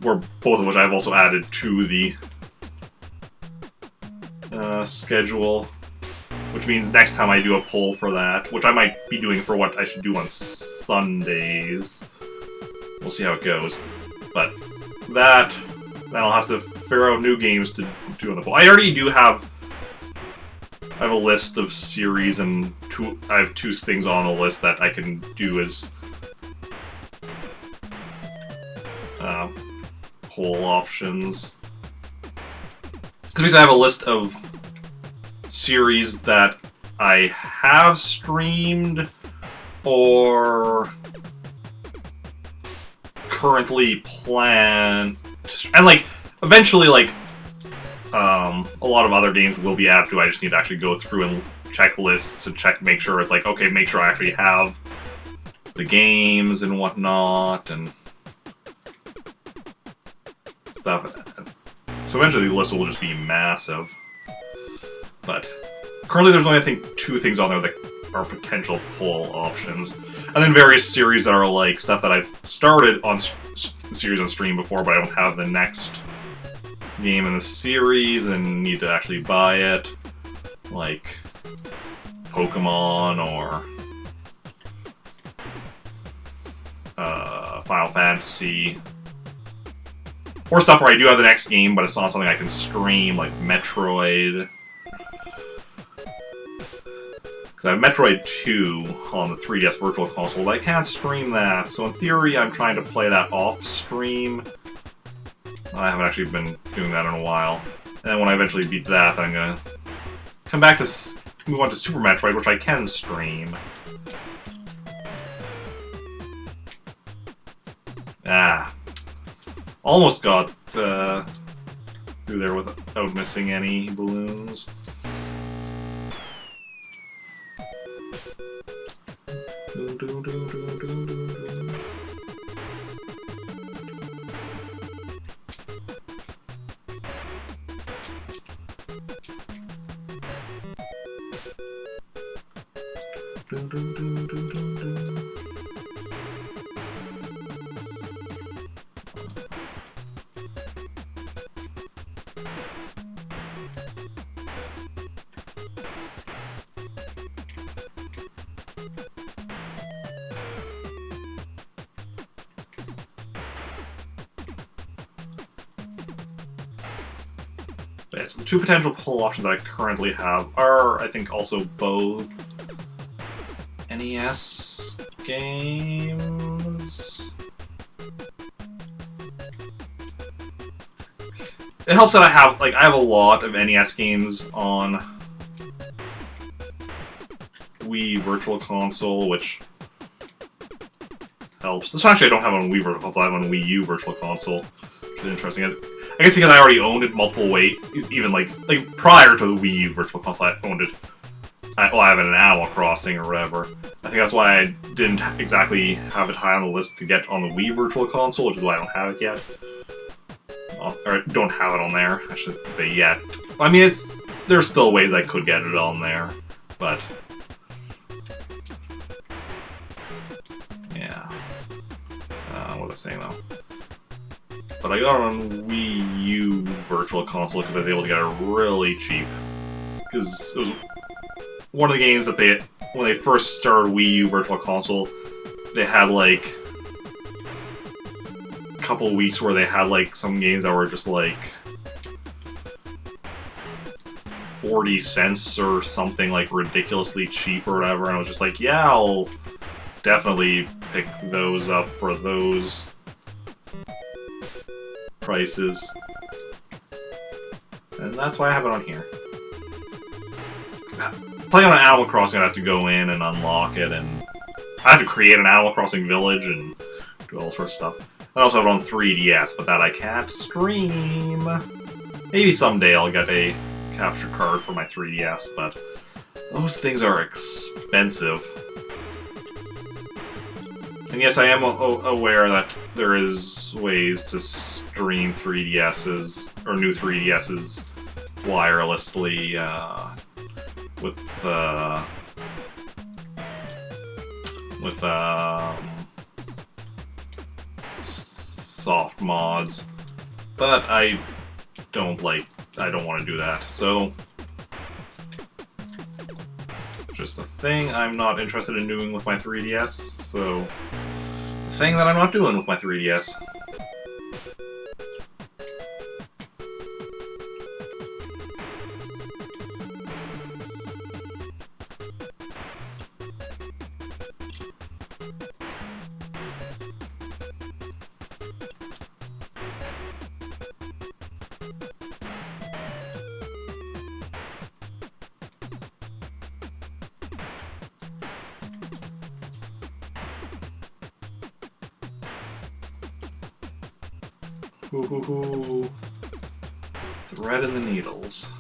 were both of which I've also added to the schedule, which means next time I do a poll for that, which I might be doing for what I should do on Sundays. We'll see how it goes. But then I'll have to figure out new games to do on the poll. I already do have... I have a list of series, and I have 2 things on the list that I can do as poll options. Because I have a list of series that I have streamed or currently plan to, and like eventually, like a lot of other games will be added to. I just need to actually go through and check lists and make sure it's like, okay, make sure I actually have the games and whatnot and stuff. So eventually the list will just be massive. But currently there's only, I think, 2 things on there that are potential poll options. And then various series that are like stuff that I've started on series on stream before, but I don't have the next game in the series and need to actually buy it. Like Pokemon or Final Fantasy. Or stuff where I do have the next game, but it's not something I can stream, like Metroid. Because I have Metroid 2 on the 3DS Virtual Console, but I can't stream that, so in theory I'm trying to play that off-stream. I haven't actually been doing that in a while. And then when I eventually beat that, I'm gonna come back to move on to Super Metroid, which I can stream. Ah. Almost got through there without missing any balloons. Yeah, so the two potential pull options that I currently have are, I think, also both NES games. It helps that I have a lot of NES games on Wii Virtual Console, which helps. This one actually I don't have on Wii Virtual Console, I have on Wii U Virtual Console, which is interesting. I guess because I already owned it multiple ways, even like prior to the Wii U Virtual Console, I owned it. Well, I have it in Animal Crossing or whatever. I think that's why I didn't exactly have it high on the list to get on the Wii Virtual Console, which is why I don't have it yet. Or don't have it on there, I should say yet. I mean, there's still ways I could get it on there, but yeah. What was I saying though? But I got it on Wii U Virtual Console because I was able to get it really cheap. Because it was one of the games that when they first started Wii U Virtual Console, they had like a couple weeks where they had like some games that were just like 40 cents or something like ridiculously cheap or whatever, and I was just like, yeah, I'll definitely pick those up for those prices. And that's why I have it on here. Playing on Animal Crossing, I have to go in and unlock it, and I have to create an Animal Crossing village and do all sorts of stuff. I also have it on 3DS, but that I can't stream. Maybe someday I'll get a capture card for my 3DS, but those things are expensive. And yes, I am aware that there is ways to stream 3DSs, or new 3DSs, wirelessly, with soft mods, but I don't want to do that, so just a thing I'm not interested in doing with my 3DS, so it's a thing that I'm not doing with my 3DS. Ooh, thread in the needles.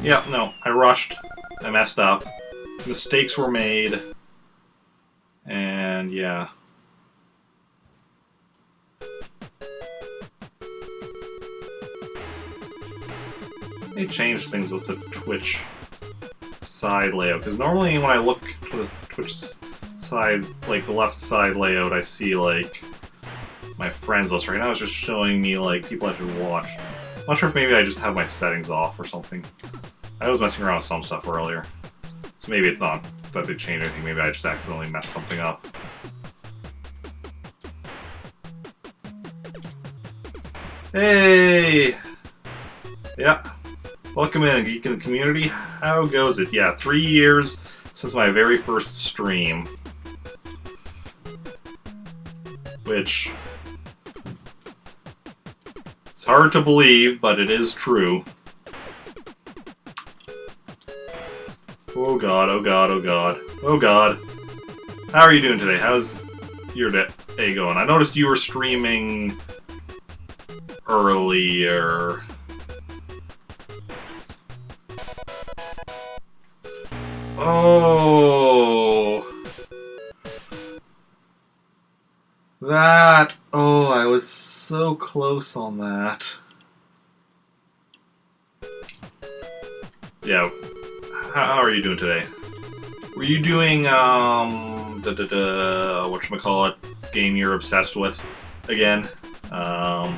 Yeah, no, I rushed. I messed up. Mistakes were made. And yeah. They changed things with the Twitch side layout, because normally when I look to the Twitch side, like the left side layout, I see like my friends list. Right now it's just showing me like people I should watch. I'm not sure if maybe I just have my settings off or something. I was messing around with some stuff earlier. Maybe it's not that they changed anything, maybe I just accidentally messed something up. Hey! Yeah. Welcome in, Geek in the Community. How goes it? Yeah, 3 years since my very first stream. Which... it's hard to believe, but it is true. Oh god, oh god, oh god. Oh god. How are you doing today? How's your day going? I noticed you were streaming earlier. Oh. That. Oh, I was so close on that. Yeah. How are you doing today? Were you doing, whatchamacallit, game you're obsessed with again? I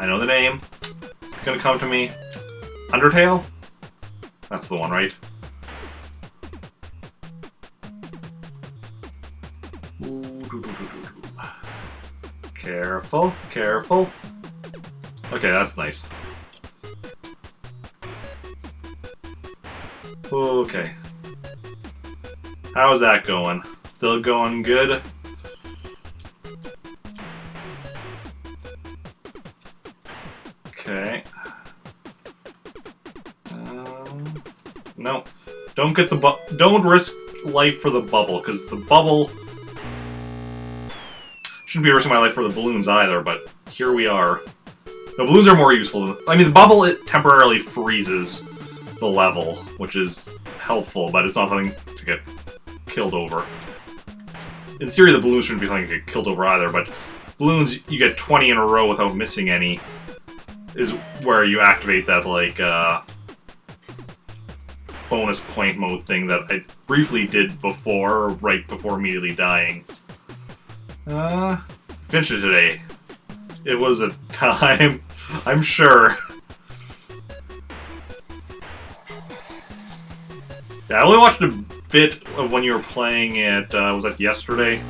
know the name. It's gonna come to me. Undertale? That's the one, right? Careful, careful. Okay, that's nice. Okay. How's that going? Still going good? Okay. No. Don't get the don't risk life for the bubble, because the bubble... shouldn't be risking my life for the balloons either, but here we are. The balloons are more useful than... I mean, the bubble, it temporarily freezes the level, which is helpful, but it's not something to get killed over. In theory, the balloons shouldn't be something to get killed over either, but balloons, you get 20 in a row without missing any, is where you activate that, like, bonus point mode thing that I briefly did before, right before immediately dying. Finished it today. It was a time, I'm sure. Yeah, I only watched a bit of when you were playing it, was that yesterday?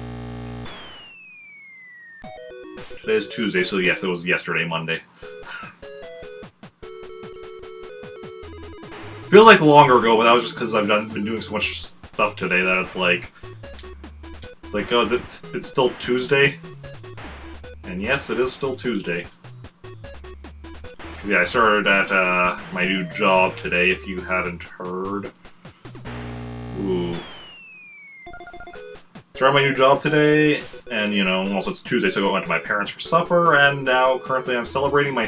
Today is Tuesday, so yes, it was yesterday, Monday. Feels like longer ago, but that was just because I've been doing so much stuff today that it's like, oh, it's still Tuesday? And yes, it is still Tuesday. Because yeah, I started at my new job today, if you hadn't heard. Ooh. Started my new job today, and you know, also it's Tuesday, so I went to my parents for supper, and now currently I'm celebrating my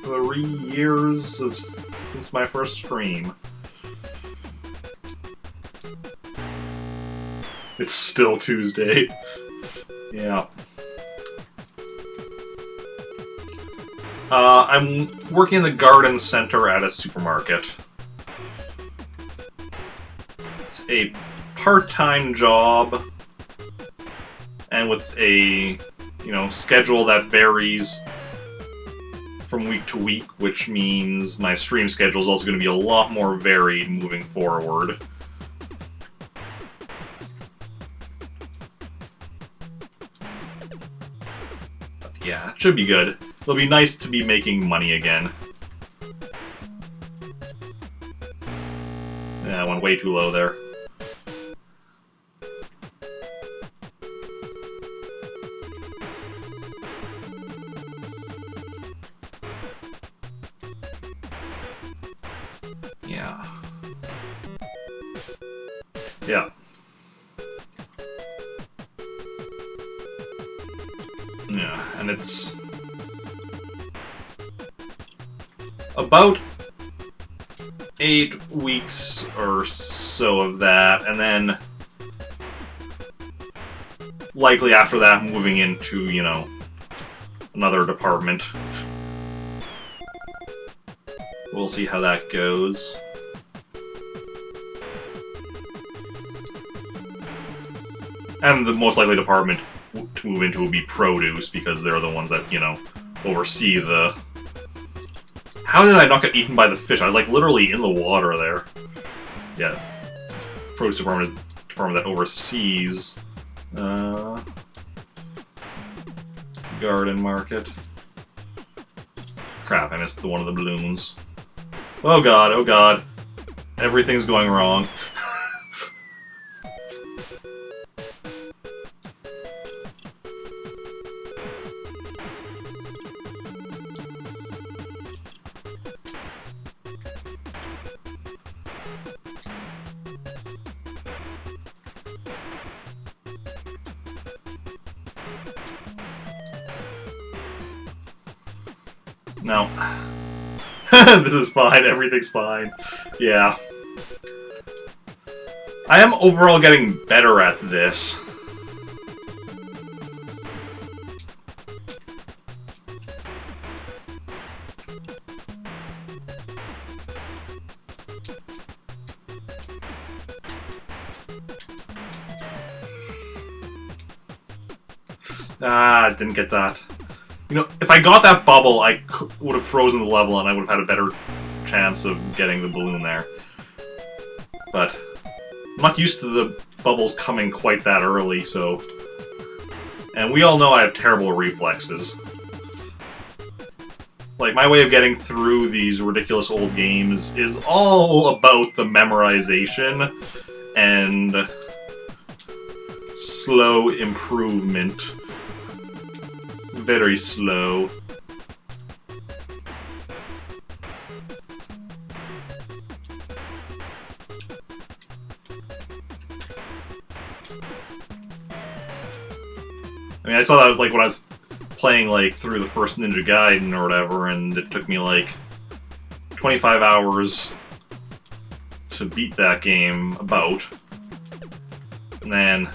3 years since my first stream. It's still Tuesday. Yeah. I'm working in the garden center at a supermarket. It's a part-time job, and with a, you know, schedule that varies from week to week, which means my stream schedule is also going to be a lot more varied moving forward. But yeah, it should be good. It'll be nice to be making money again. Yeah, I went way too low there. Yeah. Yeah. Yeah, and it's about 8 weeks or so of that, and then likely after that moving into, you know, another department. We'll see how that goes. And the most likely department to move into would be produce, because they're the ones that, you know, oversee the How did I not get eaten by the fish? I was like literally in the water there. Yeah. Produce department is the department that oversees garden market. Crap, I missed one of the balloons. Oh god, oh god. Everything's going wrong. No. This is fine, everything's fine. Yeah. I am overall getting better at this. Ah, didn't get that. You know, if I got that bubble, I would have frozen the level and I would have had a better chance of getting the balloon there. But I'm not used to the bubbles coming quite that early, so... And we all know I have terrible reflexes. Like, my way of getting through these ridiculous old games is all about the memorization and slow improvement. Very slow. I mean, I saw that like when I was playing like through the first Ninja Gaiden or whatever, and it took me like 25 hours to beat that game, about. And then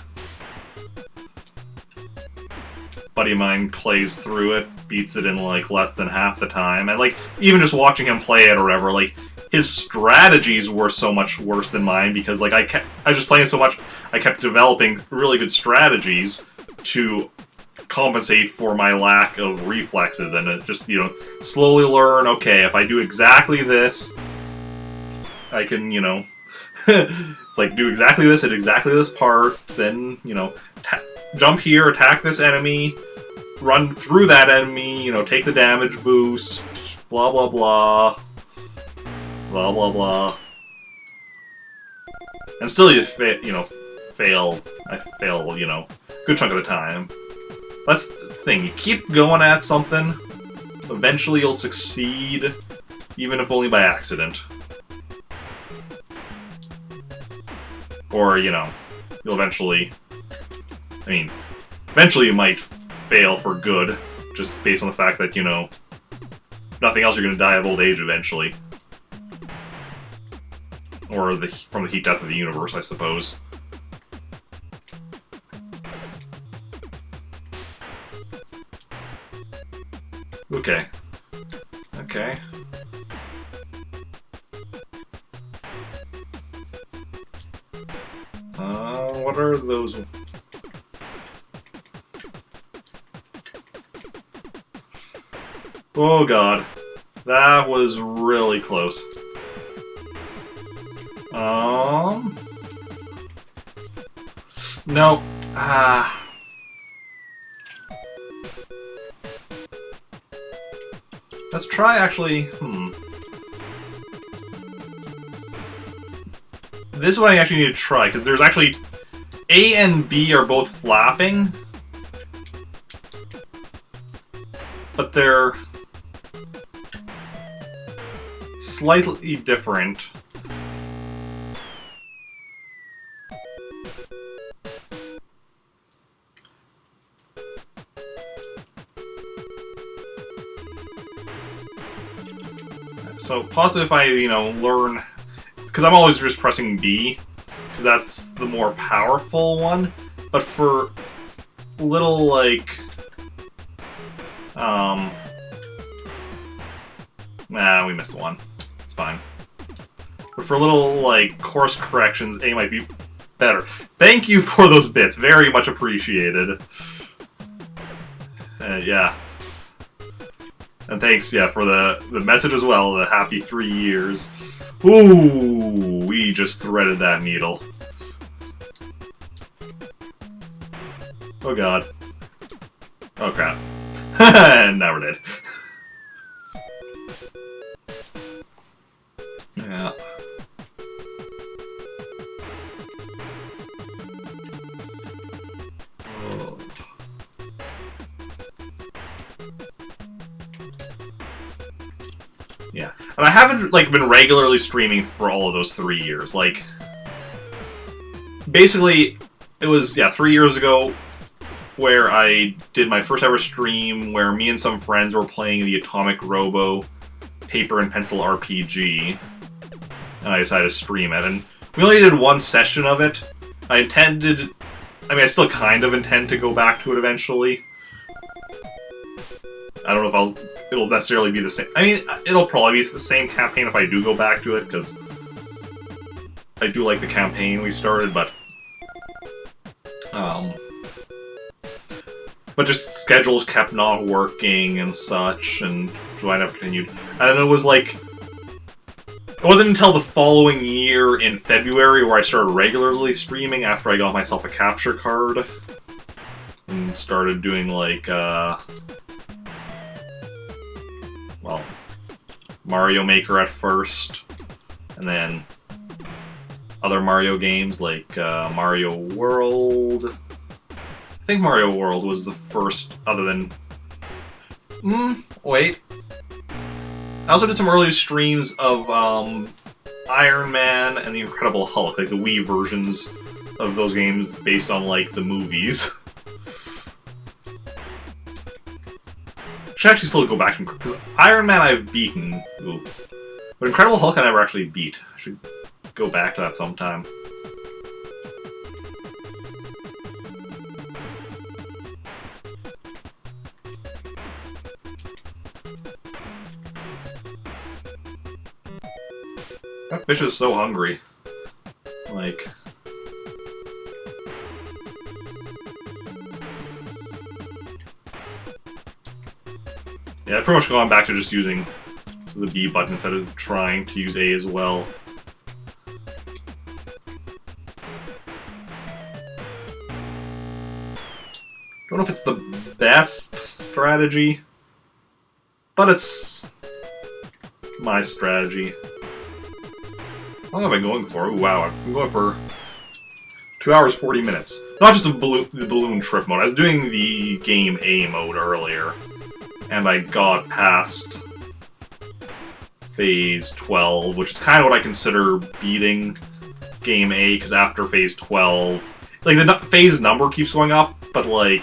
a buddy of mine plays through it, beats it in like less than half the time, and like even just watching him play it or whatever, like his strategies were so much worse than mine because like I was just playing so much, I kept developing really good strategies to compensate for my lack of reflexes, and it just, you know, slowly learn, okay, if I do exactly this, I can, you know, it's like do exactly this at exactly this part, then, you know, jump here, attack this enemy, run through that enemy, you know, take the damage boost, blah blah blah, blah blah blah, and still you fail. I fail, you know, a good chunk of the time. That's the thing, you keep going at something, eventually you'll succeed, even if only by accident. Or, you know, you'll eventually... I mean, eventually you might fail for good, just based on the fact that, you know, nothing else, you're going to die of old age eventually. Or from the heat death of the universe, I suppose. Okay. Okay. What are those? Oh god. That was really close. No. Let's try, actually, This is what I actually need to try, because there's actually... A and B are both flapping. But they're... slightly different. So, possibly if I, you know, learn... Because I'm always just pressing B, because that's the more powerful one. But for little, like... Nah, we missed one. It's fine. But for little, like, course corrections, A might be better. Thank you for those bits. Very much appreciated. Yeah. And thanks, yeah, for the message as well, the happy 3 years. Ooh, we just threaded that needle. Oh god. Oh crap. And now we're dead. Yeah. Oh. Yeah. And I haven't, like, been regularly streaming for all of those 3 years. Like, basically, it was, yeah, 3 years ago where I did my first ever stream where me and some friends were playing the Atomic Robo paper and pencil RPG. And I decided to stream it. And we only did one session of it. I still kind of intend to go back to it eventually. I don't know if it'll necessarily be the same. I mean, it'll probably be the same campaign if I do go back to it, because I do like the campaign we started, but just schedules kept not working and such, and so I never continued. And it was like, it wasn't until the following year in February where I started regularly streaming after I got myself a capture card. And started doing, like, well, Mario Maker at first. And then other Mario games like Mario World. I think Mario World was the first, other than... wait. I also did some early streams of Iron Man and the Incredible Hulk, like the Wii versions of those games based on, like, the movies. Should actually still go back to, because Iron Man I've beaten, but Incredible Hulk I never actually beat. I should go back to that sometime. That fish is so hungry. Like... yeah, I've pretty much gone back to just using the B button instead of trying to use A as well. Don't know if it's the best strategy, but it's my strategy. How long am I going for? Ooh, wow, I'm going for 2 hours 40 minutes. Not just the balloon trip mode. I was doing the game A mode earlier, and I got past phase 12, which is kind of what I consider beating game A, because after phase 12, like, the phase number keeps going up, but, like,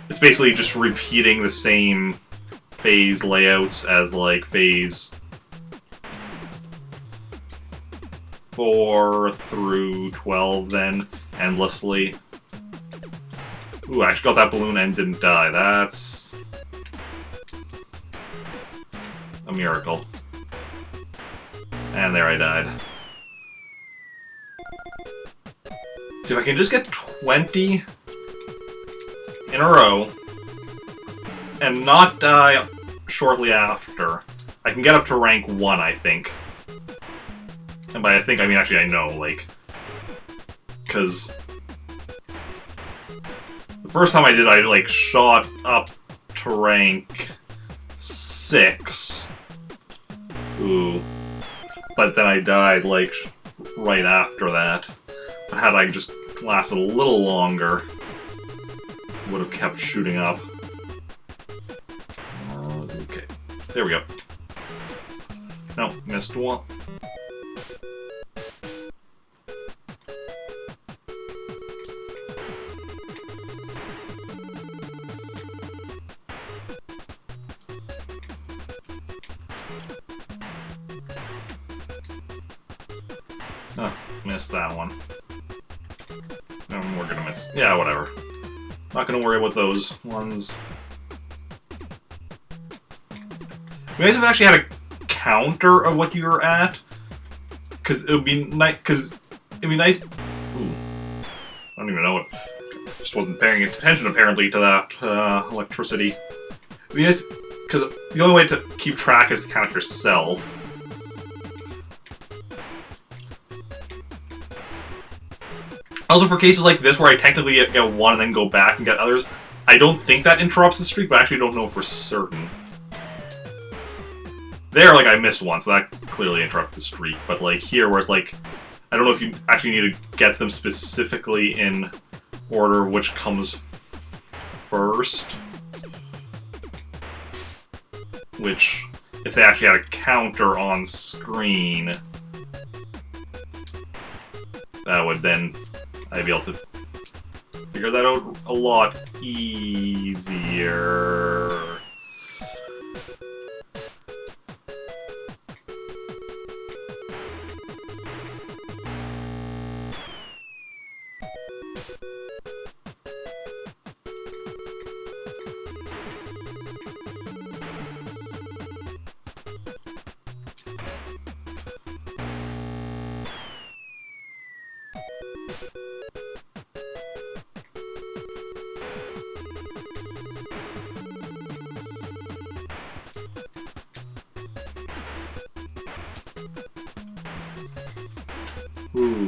it's basically just repeating the same phase layouts as, like, phase 4 through 12, then, endlessly. Ooh, I actually got that balloon and didn't die. That's a miracle. And there I died. See, if I can just get 20 in a row, and not die shortly after, I can get up to rank 1, I think. And by I think, I mean actually I know, like, because the first time I did, I, like, shot up to rank 6. Ooh. But then I died, like, right after that. But had I just lasted a little longer, it would have kept shooting up. Okay. There we go. No, missed one. Oh, missed that one. No, we're gonna miss. Yeah, whatever. Not gonna worry about those ones. You guys have actually had a counter of what you were at, because it would be nice. Because it'd be nice. Ooh, I don't even know what. Just wasn't paying attention apparently to that electricity. It'd be nice because the only way to keep track is to count yourself. Also, for cases like this where I technically get one and then go back and get others, I don't think that interrupts the streak, but I actually don't know for certain. There, like, I missed one, so that clearly interrupted the streak. But, like, here, where it's like, I don't know if you actually need to get them specifically in order of which comes first. Which, if they actually had a counter on screen, that would then, I'd be able to figure that out a lot easier.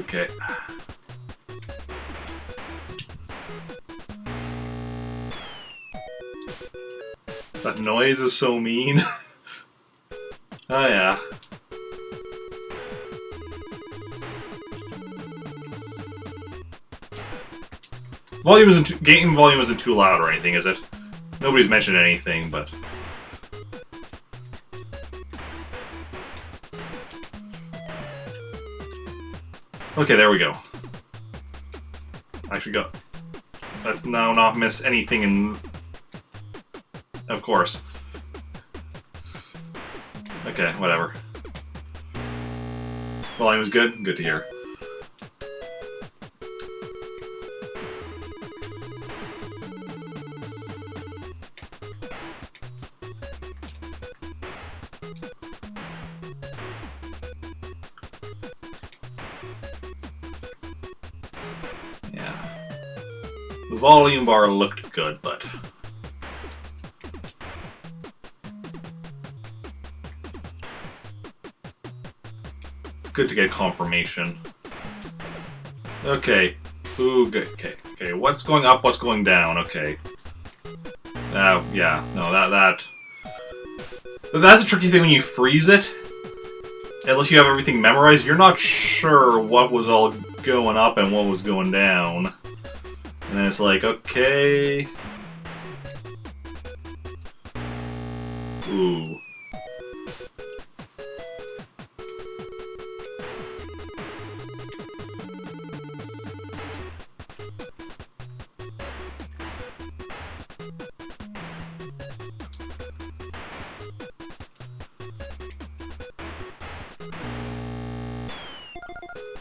Okay. That noise is so mean. Oh yeah. Game volume isn't too loud or anything, is it? Nobody's mentioned anything, but... Okay, there we go. Actually go. Let's now not miss anything in... Of course. Okay, whatever. Volume was good? Good to hear. The volume bar looked good, but... It's good to get confirmation. Okay. Ooh, good. Okay. Okay, what's going up, what's going down? Okay. Yeah. No, that's a tricky thing when you freeze it. Unless you have everything memorized, you're not sure what was all going up and what was going down. And then it's like, okay... Ooh.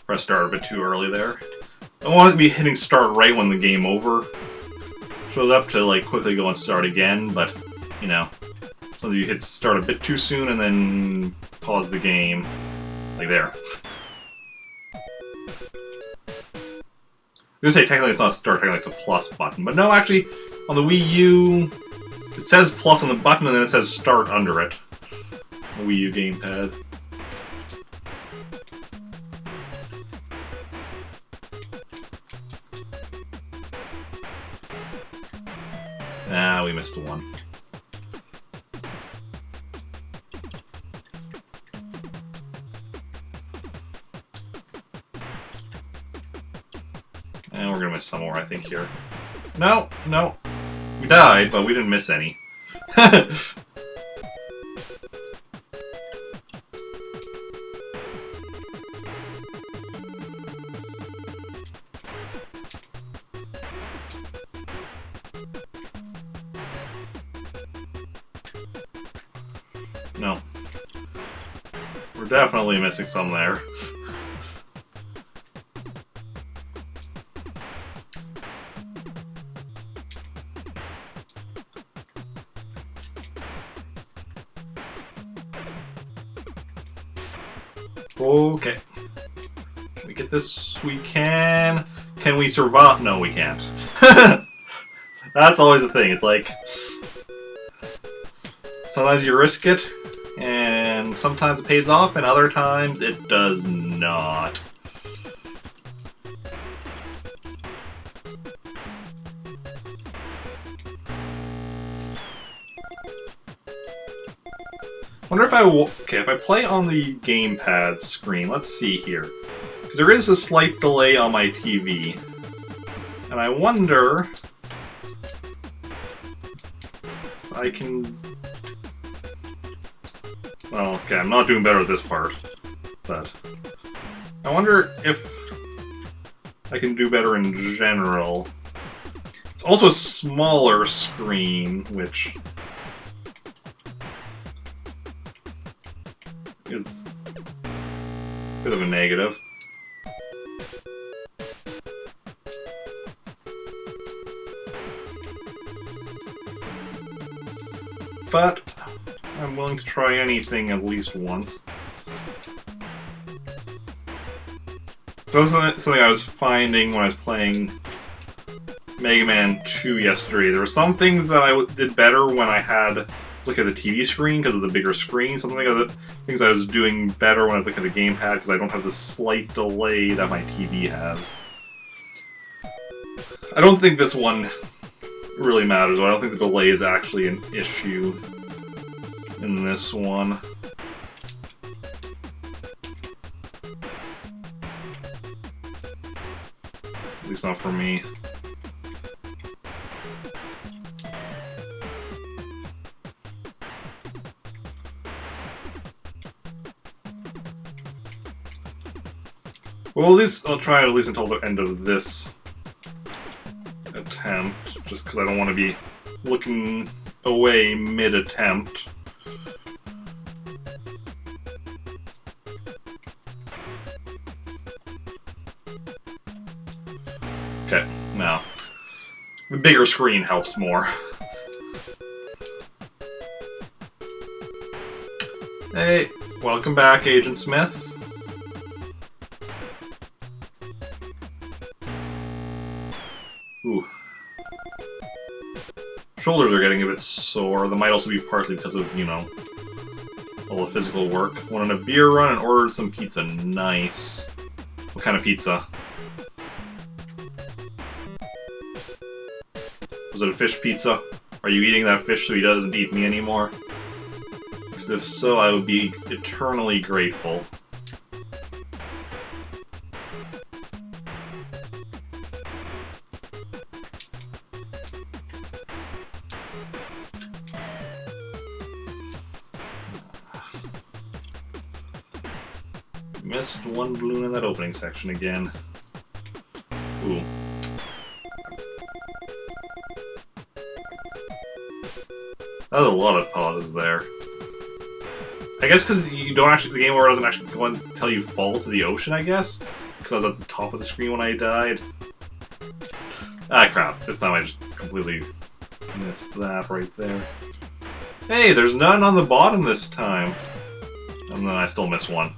Press start a bit too early there. I want it to be hitting start right when the game over shows up to like quickly go and start again, but you know, sometimes you hit start a bit too soon and then pause the game, like there. I was gonna say technically it's not start, technically it's a plus button, but no, actually on the Wii U it says plus on the button and then it says start under it. The Wii U gamepad. Ah, we missed one. And we're gonna miss some more, I think, here. No, no. We died, but we didn't miss any. No. We're definitely missing some there. Okay. Can we get this? We can. Can we survive? No, we can't. That's always the thing. It's like... Sometimes you risk it, and sometimes it pays off, and other times it does not. Wonder if if I play on the gamepad screen, let's see here. Because there is a slight delay on my TV. And I wonder if I can... Well, okay, I'm not doing better at this part. But I wonder if I can do better in general. It's also a smaller screen, which is a bit of a negative. But I'm willing to try anything at least once. That's something I was finding when I was playing Mega Man 2 yesterday. There were some things that I did better when I had look at the TV screen because of the bigger screen. Some things I was doing better when I was looking at the gamepad because I don't have the slight delay that my TV has. I don't think this one really matters. I don't think the delay is actually an issue in this one. At least not for me. Well, at least I'll try it at least until the end of this attempt, just because I don't want to be looking away mid-attempt. Okay, now, the bigger screen helps more. Hey, welcome back, Agent Smith. Ooh. Shoulders are getting a bit sore. That might also be partly because of, you know, all the physical work. Went on a beer run and ordered some pizza. Nice. What kind of pizza? Was it a fish pizza? Are you eating that fish so he doesn't eat me anymore? Because if so, I would be eternally grateful. Missed one balloon in that opening section again. Ooh. That was a lot of pauses there. I guess because you don't actually, the game over doesn't actually go and tell you fall to the ocean, I guess? Because I was at the top of the screen when I died. Ah, crap. This time I just completely missed that right there. Hey, there's none on the bottom this time. And then I still miss one.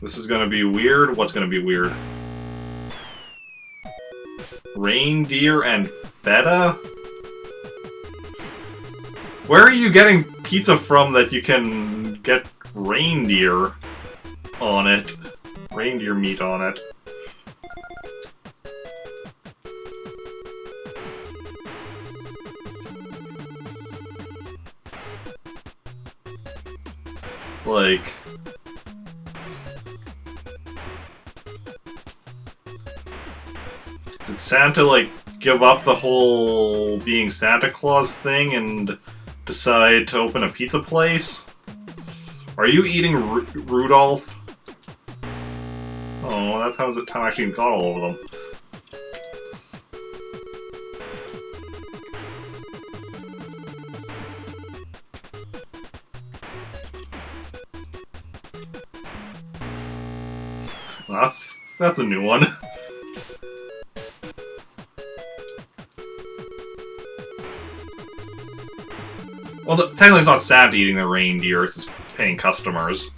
This is gonna be weird. What's gonna be weird? Reindeer and feta? Where are you getting pizza from that you can get reindeer on it? Reindeer meat on it. Like... Did Santa, like, give up the whole being Santa Claus thing and decide to open a pizza place? Are you eating Rudolph? Oh, that's how Tom actually got all of them. That's a new one. Well, technically it's not Santa eating the reindeer, it's just paying customers.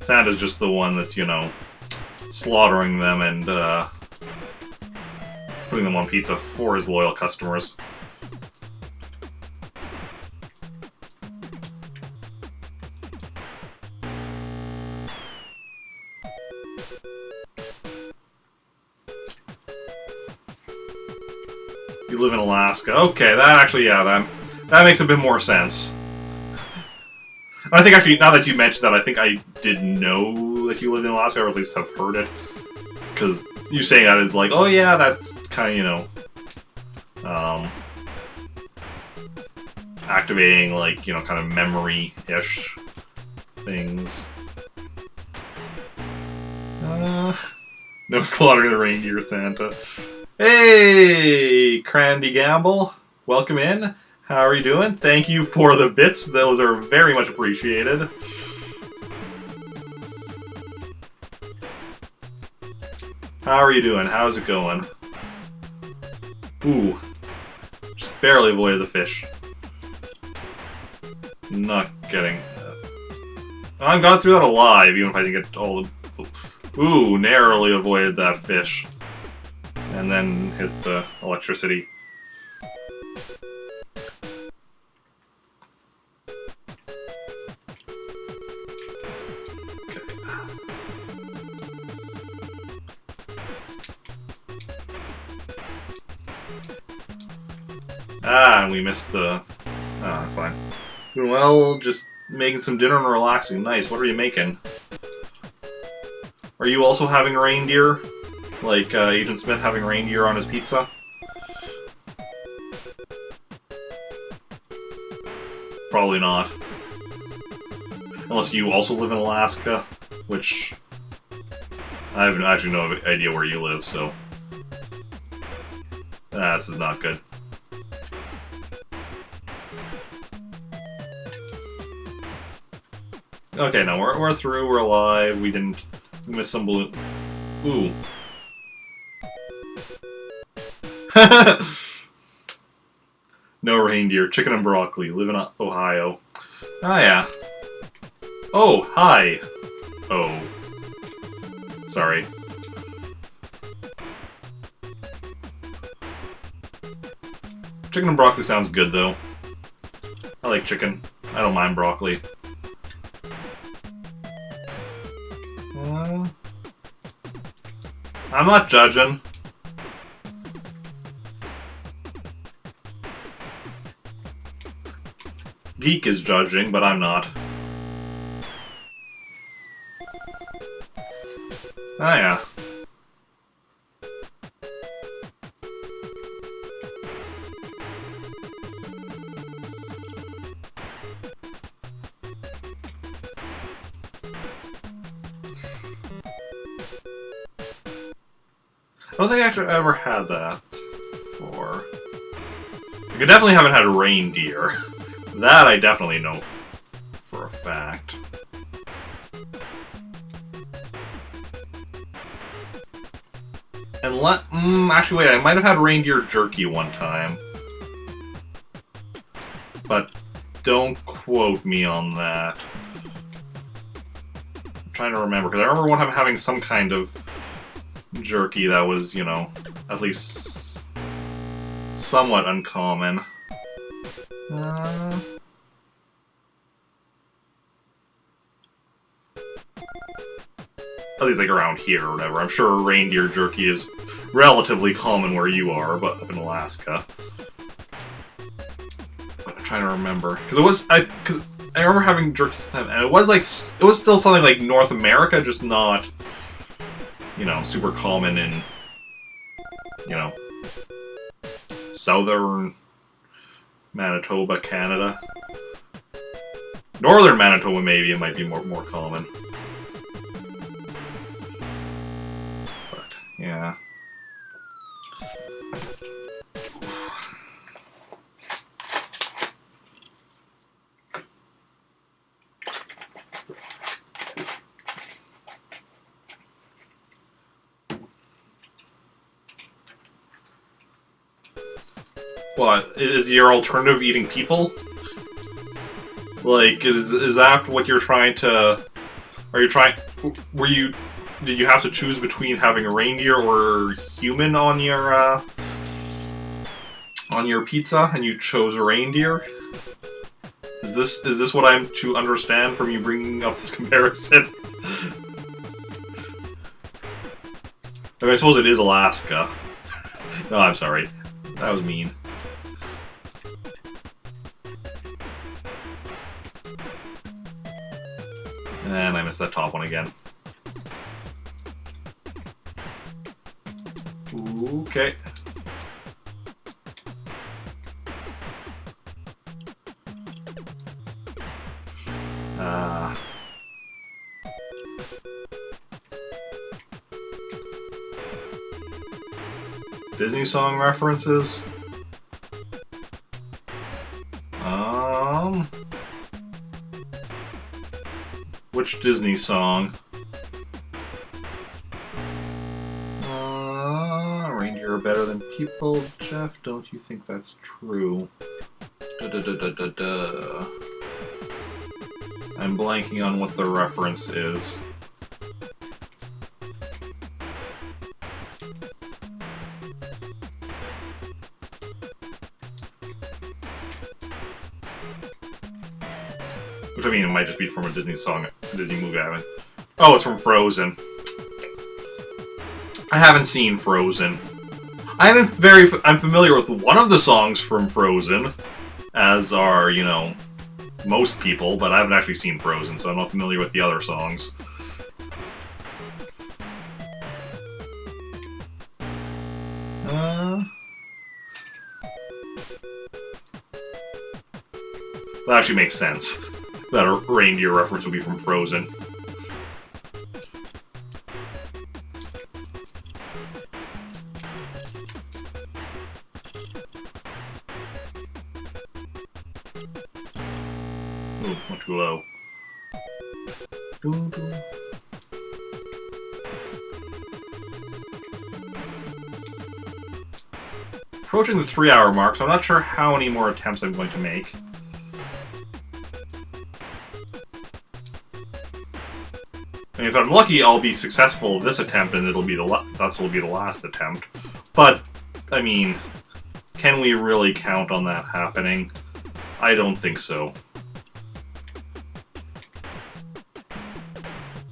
Santa's just the one that's, you know, slaughtering them and, putting them on pizza for his loyal customers. You live in Alaska. Okay, that actually, yeah, that makes a bit more sense. I think actually, now that you mentioned that, I think I did know that you lived in Alaska, or at least have heard it. Because you saying that is like, oh yeah, that's kind of, you know, activating, like, you know, kind of memory-ish things. No slaughtering the reindeer, Santa. Hey, Crandy Gamble. Welcome in. How are you doing? Thank you for the bits. Those are very much appreciated. How are you doing? How's it going? Ooh. Just barely avoided the fish. Not getting... I got through that alive, even if I didn't get all the... Ooh, narrowly avoided that fish. And then hit the electricity. Ah, and we missed the... Oh, that's fine. Doing well, just making some dinner and relaxing. Nice, what are you making? Are you also having reindeer? Like, Agent Smith having reindeer on his pizza? Probably not. Unless you also live in Alaska, which... I have actually no idea where you live, so... Ah, this is not good. Okay, no, we're through, we're alive, we missed some balloon. Ooh. No reindeer, chicken and broccoli, live in Ohio. Ah, yeah. Oh, hi. Oh. Sorry. Chicken and broccoli sounds good, though. I like chicken. I don't mind broccoli. I'm not judging. Geek is judging, but I'm not. Ah, yeah. I don't think I actually ever had that before. I definitely haven't had a reindeer. That I definitely know for a fact. And actually wait, I might have had reindeer jerky one time. But don't quote me on that. I'm trying to remember, because I remember one time having some kind of jerky that was, you know, at least somewhat uncommon. At least like around here or whatever. I'm sure reindeer jerky is relatively common where you are, but up in Alaska. I'm trying to remember. Because I remember having jerky sometime, and it was still something like North America, just not, you know, super common in, you know, southern Manitoba, Canada. Northern Manitoba, maybe it might be more common. But yeah. What, is your alternative eating people? Like, is that what you're trying to... Were you did you have to choose between having a reindeer or human on your pizza, and you chose a reindeer? Is this what I'm to understand from you bringing up this comparison? I mean, I suppose it is Alaska. No, I'm sorry. That was mean. And I missed that top one again. Okay. Disney song references? Which Disney song? Reindeer are better than people, Jeff? Don't you think that's true? I'm blanking on what the reference is. Which, I mean, it might just be from a Disney song, a Disney movie I haven't... Oh, it's from Frozen. I haven't seen Frozen. I'm familiar with one of the songs from Frozen, as are, you know, most people, but I haven't actually seen Frozen, so I'm not familiar with the other songs. That actually makes sense. That a reindeer reference would be from Frozen. Ooh, went too low. Approaching the 3-hour mark, so I'm not sure how many more attempts I'm going to make. I mean, if I'm lucky, I'll be successful this attempt, and it'll be the last attempt. But, I mean, can we really count on that happening? I don't think so.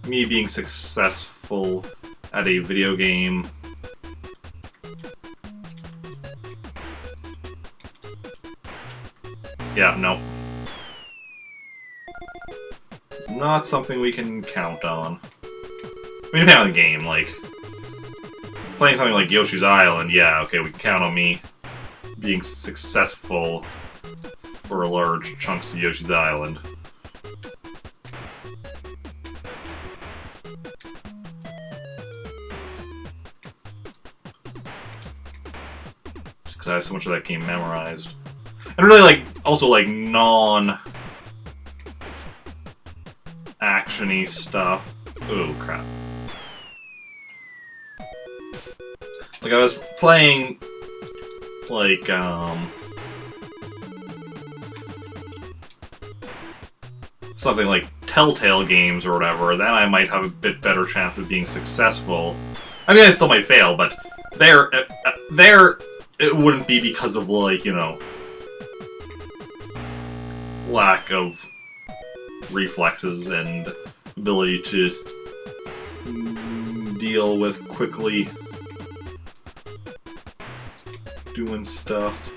Me being successful at a video game... Yeah, no. It's not something we can count on. I mean, depending on the game, like... Playing something like Yoshi's Island, yeah, okay, we can count on me being successful for large chunks of Yoshi's Island. Just because I have so much of that game memorized. And really, like, also, like, non-action-y stuff. Oh, crap. Like, I was playing, like, something like Telltale games or whatever, then I might have a bit better chance of being successful. I mean, I still might fail, but there, it wouldn't be because of, like, you know, lack of reflexes and ability to deal with quickly doing stuff.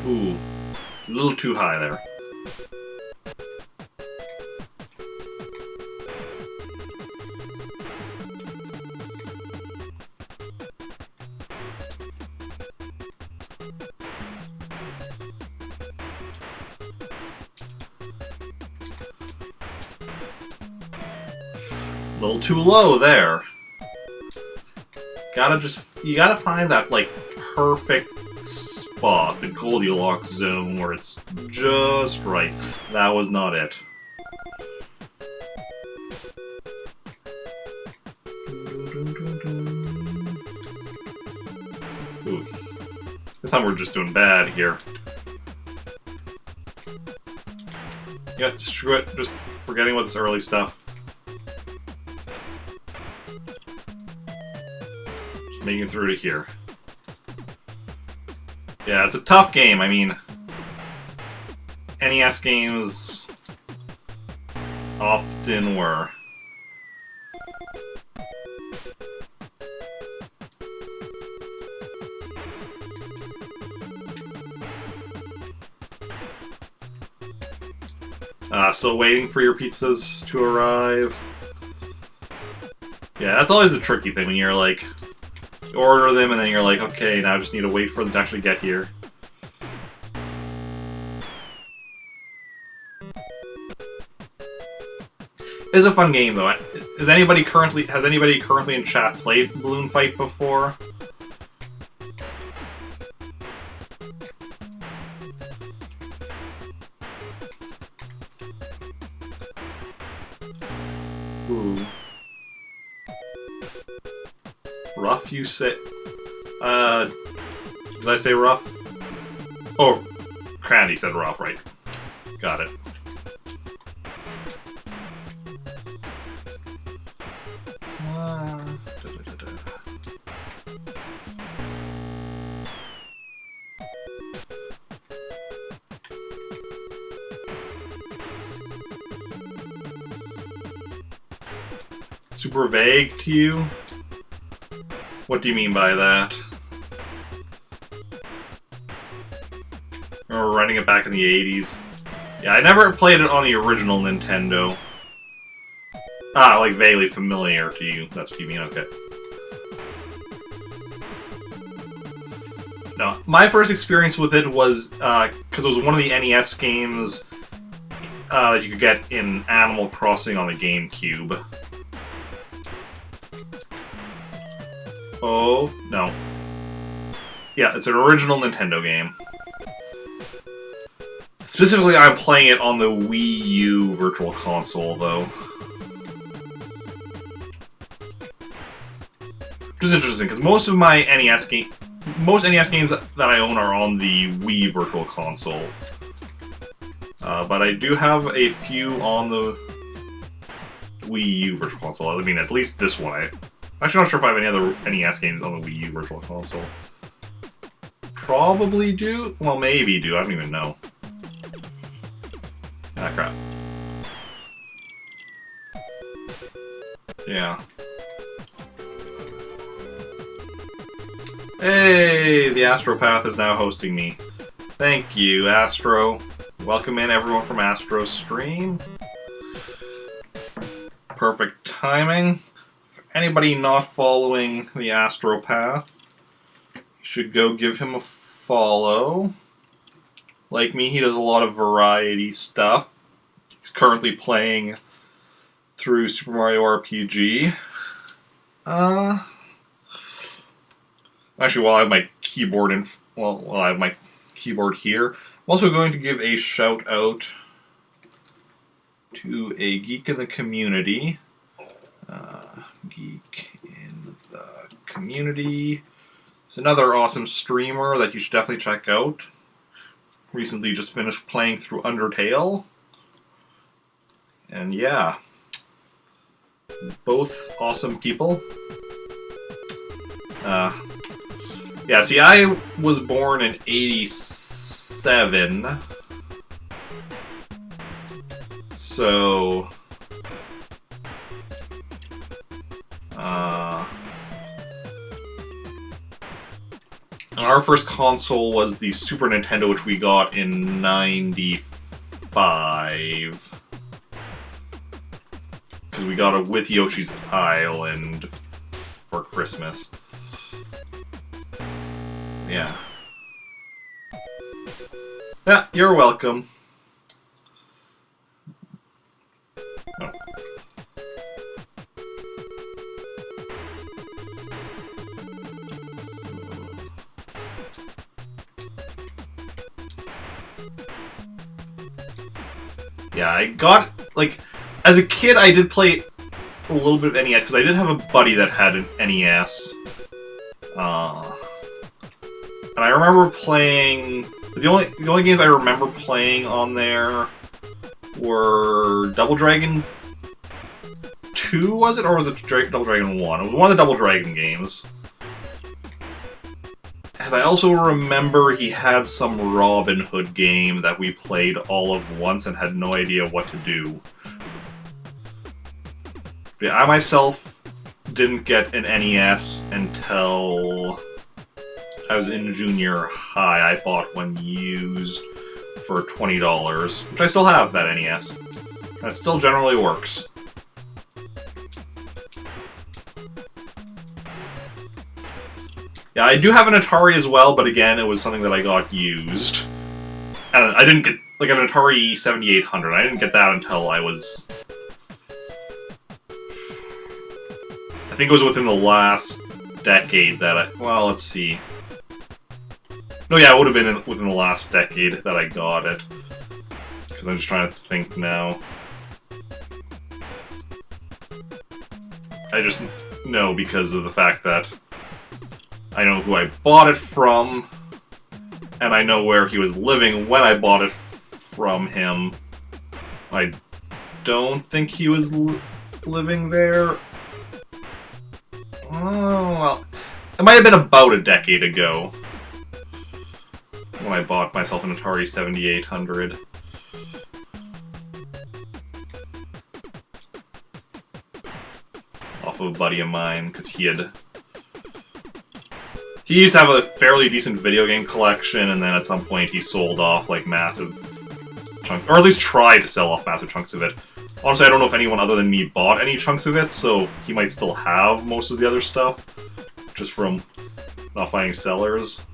Ooh, a little too high there. A little too low there. You gotta find that, like, perfect spot, the Goldilocks zone, where it's just right. That was not it. Ooh. This time we're just doing bad here. Yeah, screw it. Just forgetting about this early stuff. Just making it through to here. Yeah, it's a tough game. I mean, NES games often were. Still waiting for your pizzas to arrive. Yeah, that's always the tricky thing when you're like, order them and then you're like, okay, now I just need to wait for them to actually get here. It's a fun game though. Has anybody currently in chat played Balloon Fight before? Ooh. Rough, you say? Did I say rough? Oh, Crandy said rough, right? Got it. Super vague to you? What do you mean by that? Remember running it back in the 80s? Yeah, I never played it on the original Nintendo. Ah, like vaguely familiar to you. That's what you mean, okay. No, my first experience with it was, because it was one of the NES games that you could get in Animal Crossing on the GameCube. Oh, no. Yeah, it's an original Nintendo game. Specifically, I'm playing it on the Wii U Virtual Console, though. Which is interesting, because most of my NES games that I own are on the Wii Virtual Console. But I do have a few on the Wii U Virtual Console. I mean, at least this one. I'm actually not sure if I have any other NES games on the Wii U Virtual Console. Probably do? Well, maybe do. I don't even know. Ah, crap. Yeah. Hey, the Astropath is now hosting me. Thank you, Astro. Welcome in everyone from Astro's stream. Perfect timing. For anybody not following the Astropath, you should go give him a follow. Like me, he does a lot of variety stuff. He's currently playing through Super Mario RPG. Actually, while I have my keyboard while I have my keyboard here, I'm also going to give a shout out to a geek in the community. Geek in the community. It's another awesome streamer that you should definitely check out. Recently just finished playing through Undertale. And yeah. Both awesome people. Yeah, see, I was born in 87. So... our first console was the Super Nintendo, which we got in 95. Because we got it with Yoshi's Island for Christmas. Yeah. Yeah, you're welcome. Oh. Yeah, I got, like, as a kid I did play a little bit of NES, because I did have a buddy that had an NES. And I remember playing... The only games I remember playing on there were Double Dragon 2, was it? Or was it Double Dragon 1? It was one of the Double Dragon games. And I also remember he had some Robin Hood game that we played all of once and had no idea what to do. Yeah, I myself didn't get an NES until I was in junior high. I bought one used for $20, which I still have, that NES. That still generally works. Yeah, I do have an Atari as well, but again, it was something that I got used. And I didn't get, like, an Atari 7800. I didn't get that until I was... I think it was within the last decade that I... Well, let's see. No, yeah, it would have been within the last decade that I got it. Because I'm just trying to think now. I just know because of the fact that I know who I bought it from, and I know where he was living when I bought it from him. I don't think he was living there. Oh, well, it might have been about a decade ago when I bought myself an Atari 7800. Off of a buddy of mine, because he used to have a fairly decent video game collection, and then at some point he sold off, like, massive chunks, or at least tried to sell off massive chunks of it. Honestly, I don't know if anyone other than me bought any chunks of it, so he might still have most of the other stuff, just from not finding sellers.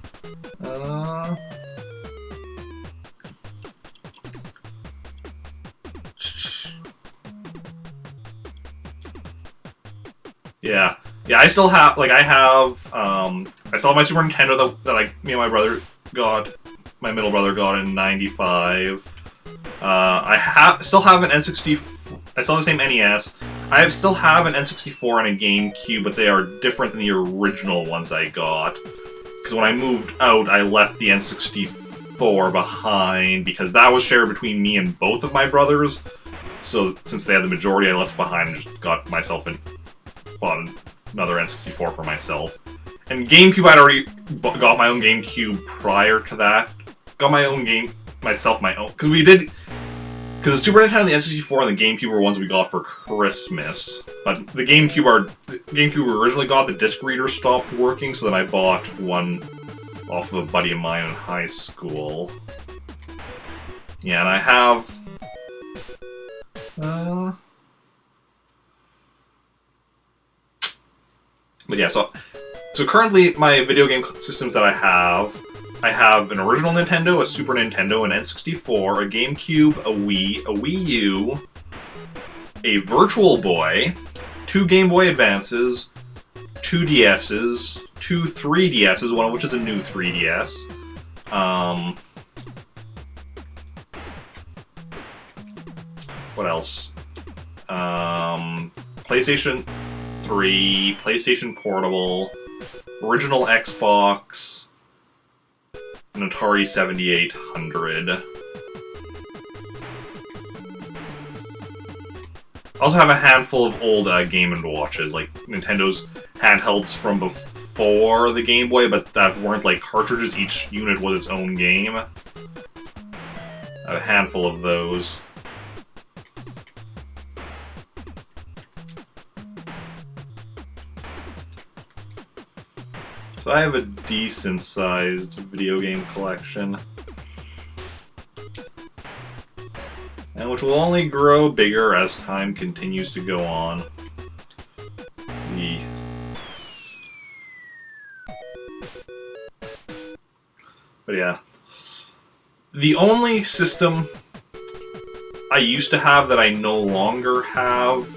Yeah. Yeah, I still have, like, I still have my Super Nintendo that me and my brother got, my middle brother got in '95. I still have an N64, I still have the same NES. Still have an N64 and a GameCube, but they are different than the original ones I got. Because when I moved out, I left the N64 behind, because that was shared between me and both of my brothers. So, since they had the majority, I left behind and just got myself and bought another N64 for myself. And GameCube, I'd already got my own GameCube prior to that. Got my own game, my own. Because the Super Nintendo and the N64 and the GameCube were ones we got for Christmas. But the GameCube we originally got, the disc reader stopped working, so then I bought one off of a buddy of mine in high school. Yeah, and I have... But yeah, so currently my video game systems that I have an original Nintendo, a Super Nintendo, an N64, a GameCube, a Wii, a Wii U, a Virtual Boy, 2 Game Boy Advances, 2 DSs, 2 3DSs, one of which is a new 3DS. What else? PlayStation 3, PlayStation Portable, original Xbox, an Atari 7800. I also have a handful of old Game & Watches, like Nintendo's handhelds from before the Game Boy, but that weren't like cartridges, each unit was its own game. I have a handful of those. So I have a decent-sized video game collection. And which will only grow bigger as time continues to go on. But yeah. The only system I used to have that I no longer have,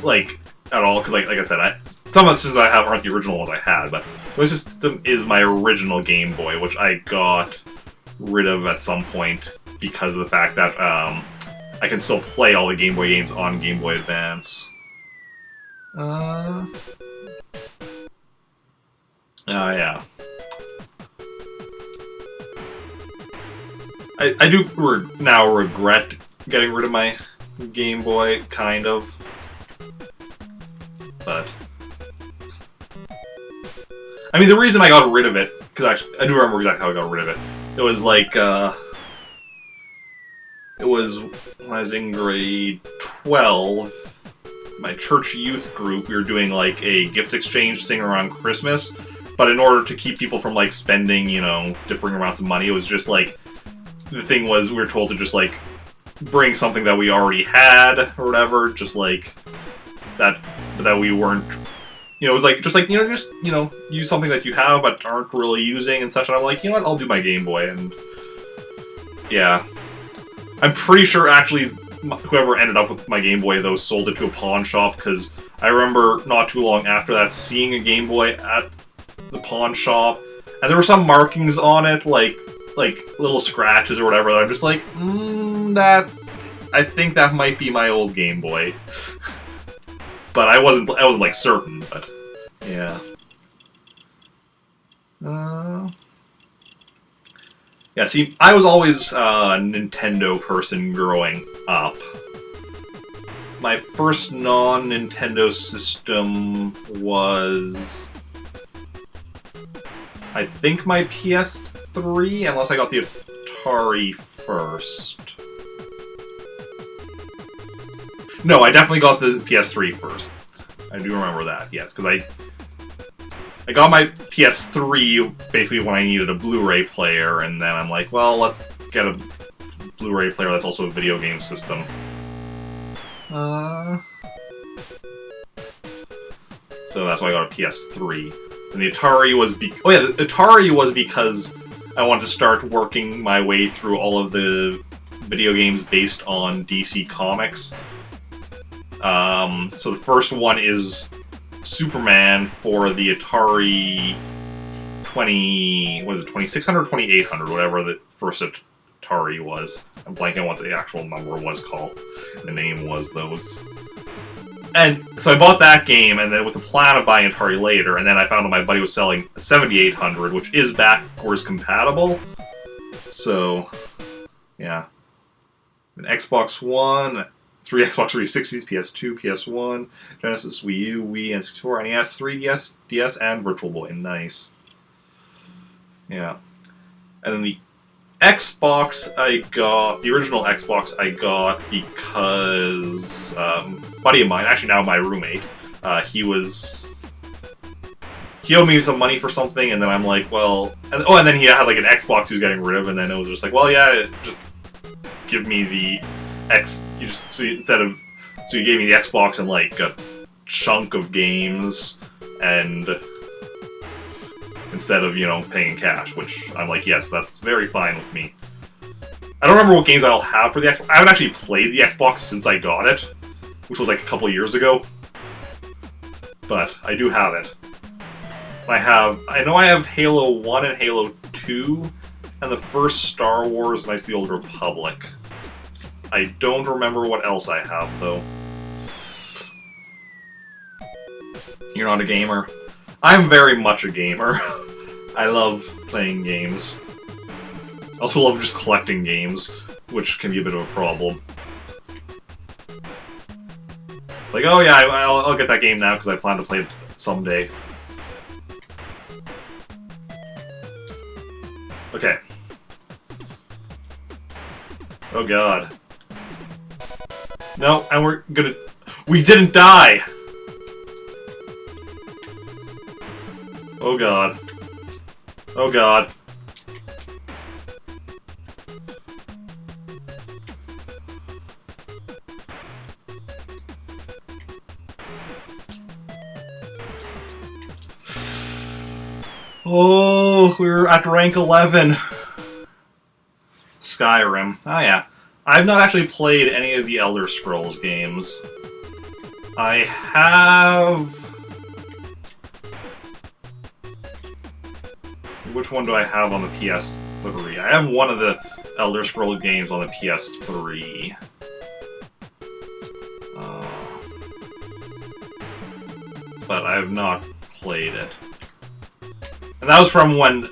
like, at all, because like I said, some of the systems I have aren't the original ones I had, but my system is my original Game Boy, which I got rid of at some point because of the fact that I can still play all the Game Boy games on Game Boy Advance. Yeah. I do now regret getting rid of my Game Boy, kind of. But I mean, the reason I got rid of it, because actually, I do remember exactly how I got rid of it. It was like, it was when I was in grade 12, my church youth group, we were doing like a gift exchange thing around Christmas, but in order to keep people from like spending, you know, differing amounts of money, it was just like, the thing was, we were told to just like, bring something that we already had, or whatever, just like, that we weren't, you know, it was like, just like, you know, just, you know, use something that you have but aren't really using and such, and I'm like, you know what, I'll do my Game Boy, and yeah. I'm pretty sure, actually, whoever ended up with my Game Boy, though, sold it to a pawn shop, because I remember not too long after that seeing a Game Boy at the pawn shop, and there were some markings on it, like little scratches or whatever, that I'm just like, I think that might be my old Game Boy. But I wasn't like certain, but yeah. Yeah, see, I was always a Nintendo person growing up. My first non-Nintendo system was, I think, my PS3, unless I got the Atari first. No, I definitely got the PS3 first. I do remember that, yes, because I got my PS3 basically when I needed a Blu-ray player, and then I'm like, well, let's get a Blu-ray player that's also a video game system. So that's why I got a PS3. And the Atari was the Atari was because I wanted to start working my way through all of the video games based on DC Comics. So the first one is Superman for the Atari 2600 or 2800, whatever the first Atari was. I'm blanking on what the actual number was called. The name was those. And so I bought that game, and then with the plan of buying Atari later, and then I found out my buddy was selling a 7800, which is backwards compatible. So, yeah. An Xbox One, 3 Xbox 360s, PS2, PS1, Genesis, Wii U, Wii, N64, NES, 3DS, DS, and Virtual Boy. Nice. Yeah. And then the Xbox the original Xbox I got because a buddy of mine, actually now my roommate, he owed me some money for something, and then I'm like, well, and then he had like an Xbox he was getting rid of, and then it was just like, well, yeah, just give me the so he gave me the Xbox and like a chunk of games, and instead of, you know, paying cash, which I'm like, yes, that's very fine with me. I don't remember what games I'll have for the Xbox. I haven't actually played the Xbox since I got it, which was like a couple years ago, but I do have it. I know I have Halo 1 and Halo 2, and the first Star Wars Knights of the Old Republic. I don't remember what else I have, though. You're not a gamer? I'm very much a gamer. I love playing games. I also love just collecting games, which can be a bit of a problem. It's like, oh yeah, I'll get that game now because I plan to play it someday. Okay. Oh god. No, and we didn't die! Oh god. Oh god. Oh, we're at rank 11. Skyrim. Oh yeah. I've not actually played any of the Elder Scrolls games. I have... Which one do I have on the PS3? I have one of the Elder Scrolls games on the PS3. But I have not played it. And that was from when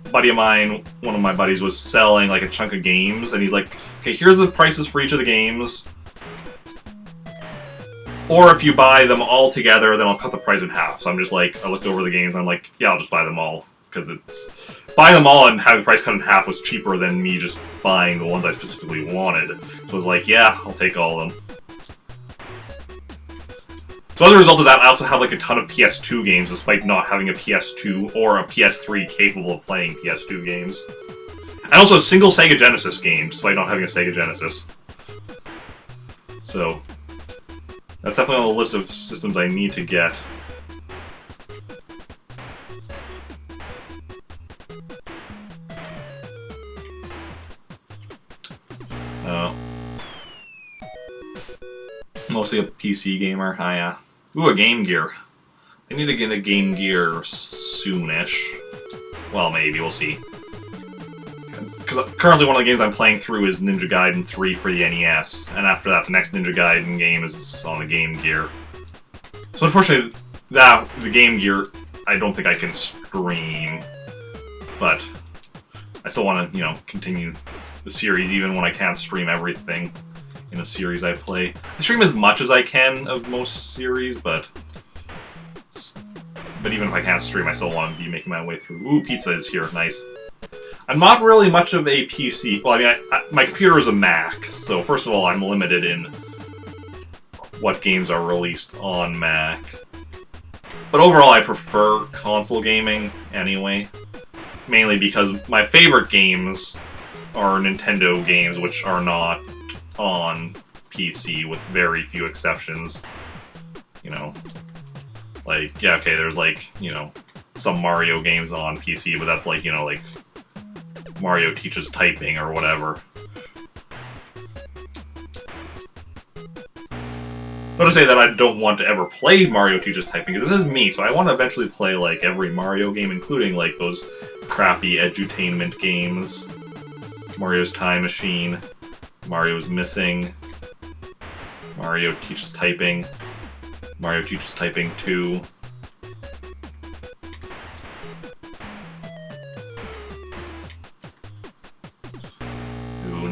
a buddy of mine, one of my buddies, was selling like a chunk of games, and he's like, okay, here's the prices for each of the games. Or if you buy them all together, then I'll cut the price in half. So I'm just like, I looked over the games, I'm like, yeah, I'll just buy them all. Because it's... Buying them all and having the price cut in half was cheaper than me just buying the ones I specifically wanted. So I was like, yeah, I'll take all of them. So as a result of that, I also have like a ton of PS2 games, despite not having a PS2 or a PS3 capable of playing PS2 games. And also a single Sega Genesis game, despite not having a Sega Genesis. So... that's definitely on the list of systems I need to get. Mostly a PC gamer. Yeah. Ooh, a Game Gear. I need to get a Game Gear soonish. Well, maybe. We'll see. Because currently one of the games I'm playing through is Ninja Gaiden 3 for the NES, and after that the next Ninja Gaiden game is on the Game Gear. So unfortunately, the Game Gear, I don't think I can stream, but I still want to, you know, continue the series even when I can't stream everything in a series I play. I stream as much as I can of most series, but even if I can't stream, I still want to be making my way through. Ooh, pizza is here. Nice. I'm not really much of a PC... Well, I mean, my computer is a Mac, so first of all, I'm limited in what games are released on Mac. But overall, I prefer console gaming anyway. Mainly because my favorite games are Nintendo games, which are not on PC, with very few exceptions. You know, like, yeah, okay, there's like, you know, some Mario games on PC, but that's like, you know, like Mario Teaches Typing or whatever. Not to say that I don't want to ever play Mario Teaches Typing, because this is me, so I want to eventually play like every Mario game, including like those crappy edutainment games. Mario's Time Machine, Mario's Missing, Mario Teaches Typing, Mario Teaches Typing 2.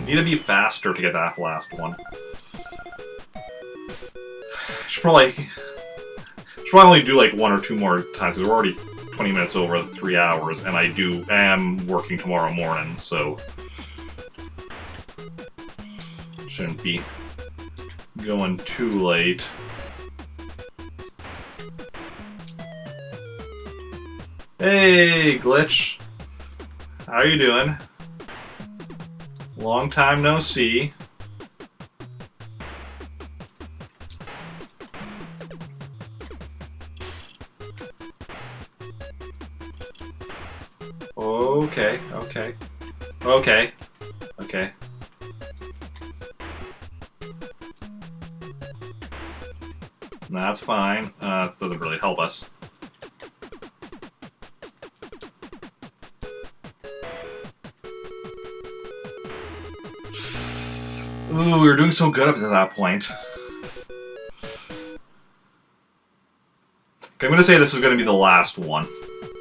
Need to be faster to get that last one. Should probably only do like 1 or 2 more times, because we're already 20 minutes over the 3 hours, and I am working tomorrow morning, so shouldn't be going too late. Hey, Glitch. How are you doing? Long time no see. Okay, okay. Okay. Okay. That's fine. It doesn't really help us. Ooh, we were doing so good up to that point. Okay, I'm gonna say this is gonna be the last one.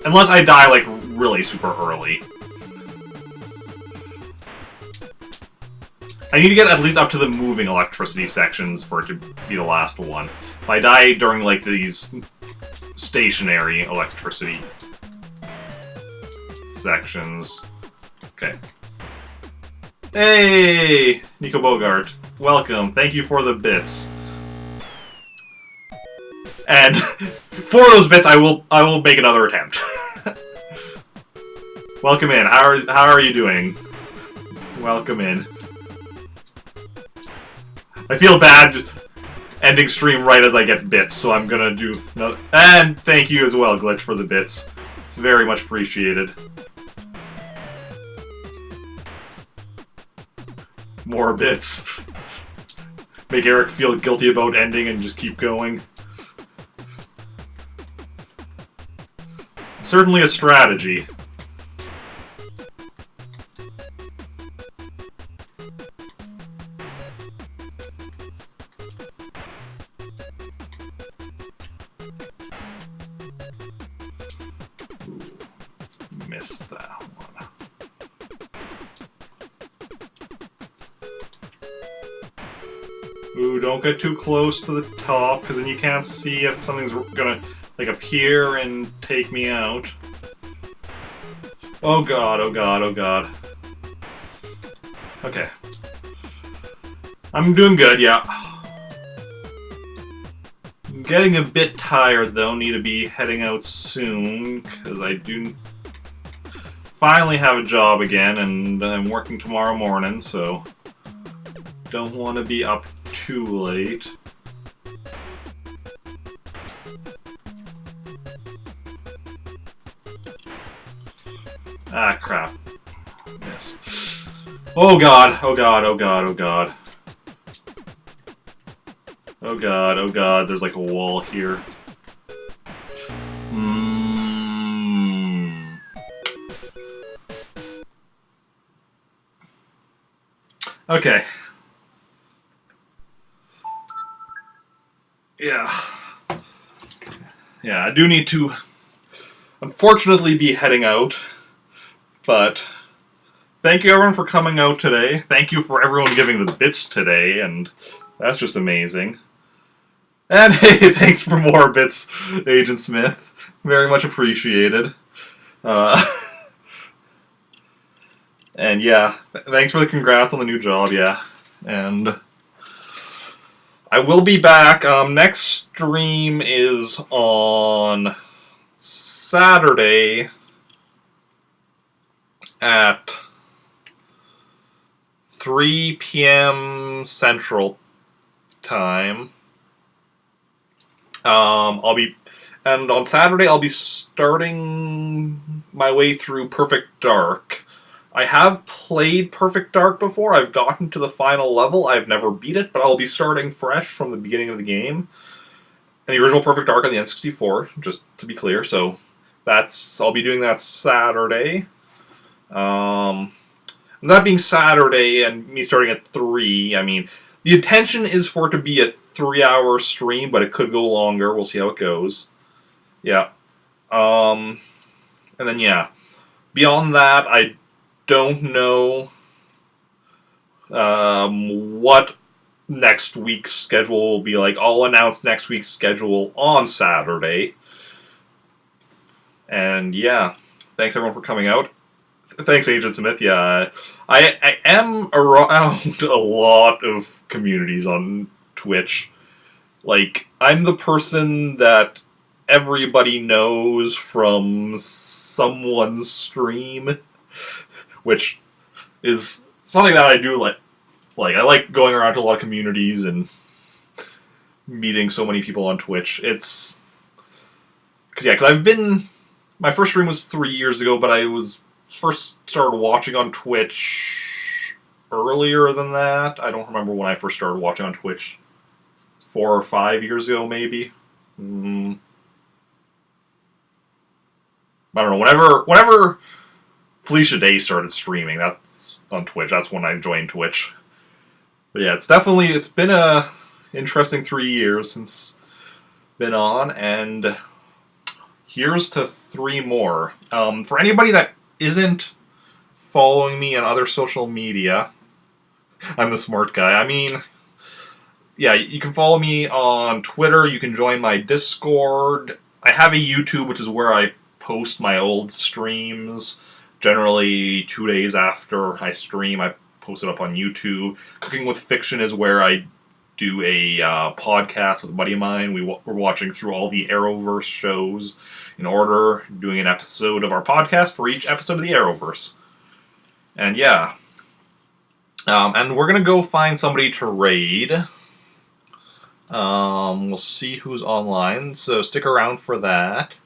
Unless I die, like, really super early. I need to get at least up to the moving electricity sections for it to be the last one. If I die during, like, these stationary electricity sections... Okay. Hey, Nico Bogart. Welcome. Thank you for the bits. And for those bits, I will make another attempt. Welcome in. How are you doing? Welcome in. I feel bad ending stream right as I get bits, so I'm gonna do another. And thank you as well, Glitch, for the bits. It's very much appreciated. More bits. Make Eric feel guilty about ending and just keep going. Certainly a strategy. Ooh, missed that one. Ooh, don't get too close to the top, because then you can't see if something's gonna, like, appear and take me out. Oh god, oh god, oh god. Okay. I'm doing good, yeah. I'm getting a bit tired, though. Need to be heading out soon, because I do finally have a job again, and I'm working tomorrow morning, so don't want to be up too late. Ah, crap. Missed. Oh god, oh god, oh god, oh god. Oh god, oh god, there's like a wall here. Okay. Yeah. Yeah, I do need to, unfortunately, be heading out. But thank you, everyone, for coming out today. Thank you for everyone giving the bits today, and that's just amazing. And hey, thanks for more bits, Agent Smith. Very much appreciated. And yeah, thanks for the congrats on the new job, yeah. And I will be back. Next stream is on Saturday at 3 p.m. Central Time. And on Saturday I'll be starting my way through Perfect Dark. I have played Perfect Dark before. I've gotten to the final level. I've never beat it, but I'll be starting fresh from the beginning of the game. And the original Perfect Dark on the N64, just to be clear. So I'll be doing that Saturday. That being Saturday and me starting at 3, I mean, the intention is for it to be a 3-hour stream, but it could go longer. We'll see how it goes. Yeah. And then, yeah. Beyond that, I don't know what next week's schedule will be like. I'll announce next week's schedule on Saturday. And, yeah. Thanks, everyone, for coming out. Thanks, Agent Smith. Yeah, I am around a lot of communities on Twitch. Like, I'm the person that everybody knows from someone's stream, which is something that I do like. I like going around to a lot of communities and meeting so many people on Twitch. Because I've been... My first stream was 3 years ago, but I was first started watching on Twitch earlier than that. I don't remember when I first started watching on Twitch. 4 or 5 years ago, maybe. I don't know. Whenever Felicia Day started streaming, that's on Twitch. That's when I joined Twitch. But yeah, it's been a interesting 3 years since been on, and here's to 3 more. For anybody that isn't following me on other social media, I'm the smart guy. I mean, yeah, you can follow me on Twitter. You can join my Discord. I have a YouTube, which is where I post my old streams. Generally, 2 days after I stream, I post it up on YouTube. Cooking with Fiction is where I do a podcast with a buddy of mine. We're watching through all the Arrowverse shows in order, doing an episode of our podcast for each episode of the Arrowverse. And yeah. And we're going to go find somebody to raid. We'll see who's online, so stick around for that.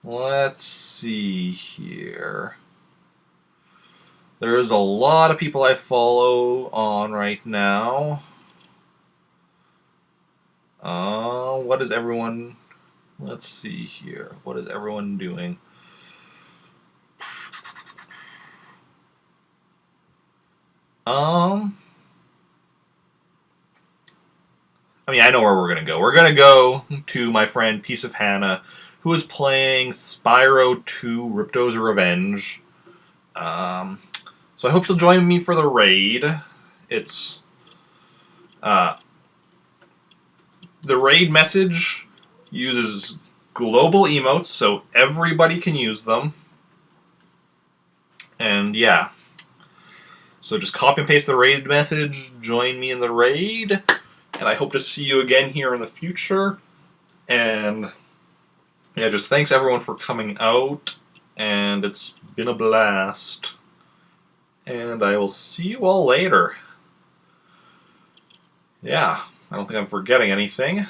Let's see here. There's a lot of people I follow on right now. What is everyone... Let's see here. What is everyone doing? I mean, I know where we're going to go. We're going to go to my friend Piece of Hannah, who is playing Spyro 2 Ripto's Revenge. So I hope you'll join me for the raid. It's the raid message uses global emotes, so everybody can use them. And yeah. So just copy and paste the raid message, join me in the raid, and I hope to see you again here in the future. And yeah, just thanks everyone for coming out, and it's been a blast. And I will see you all later. Yeah, I don't think I'm forgetting anything.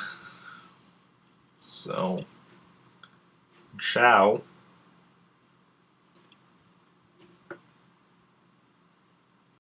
So, ciao.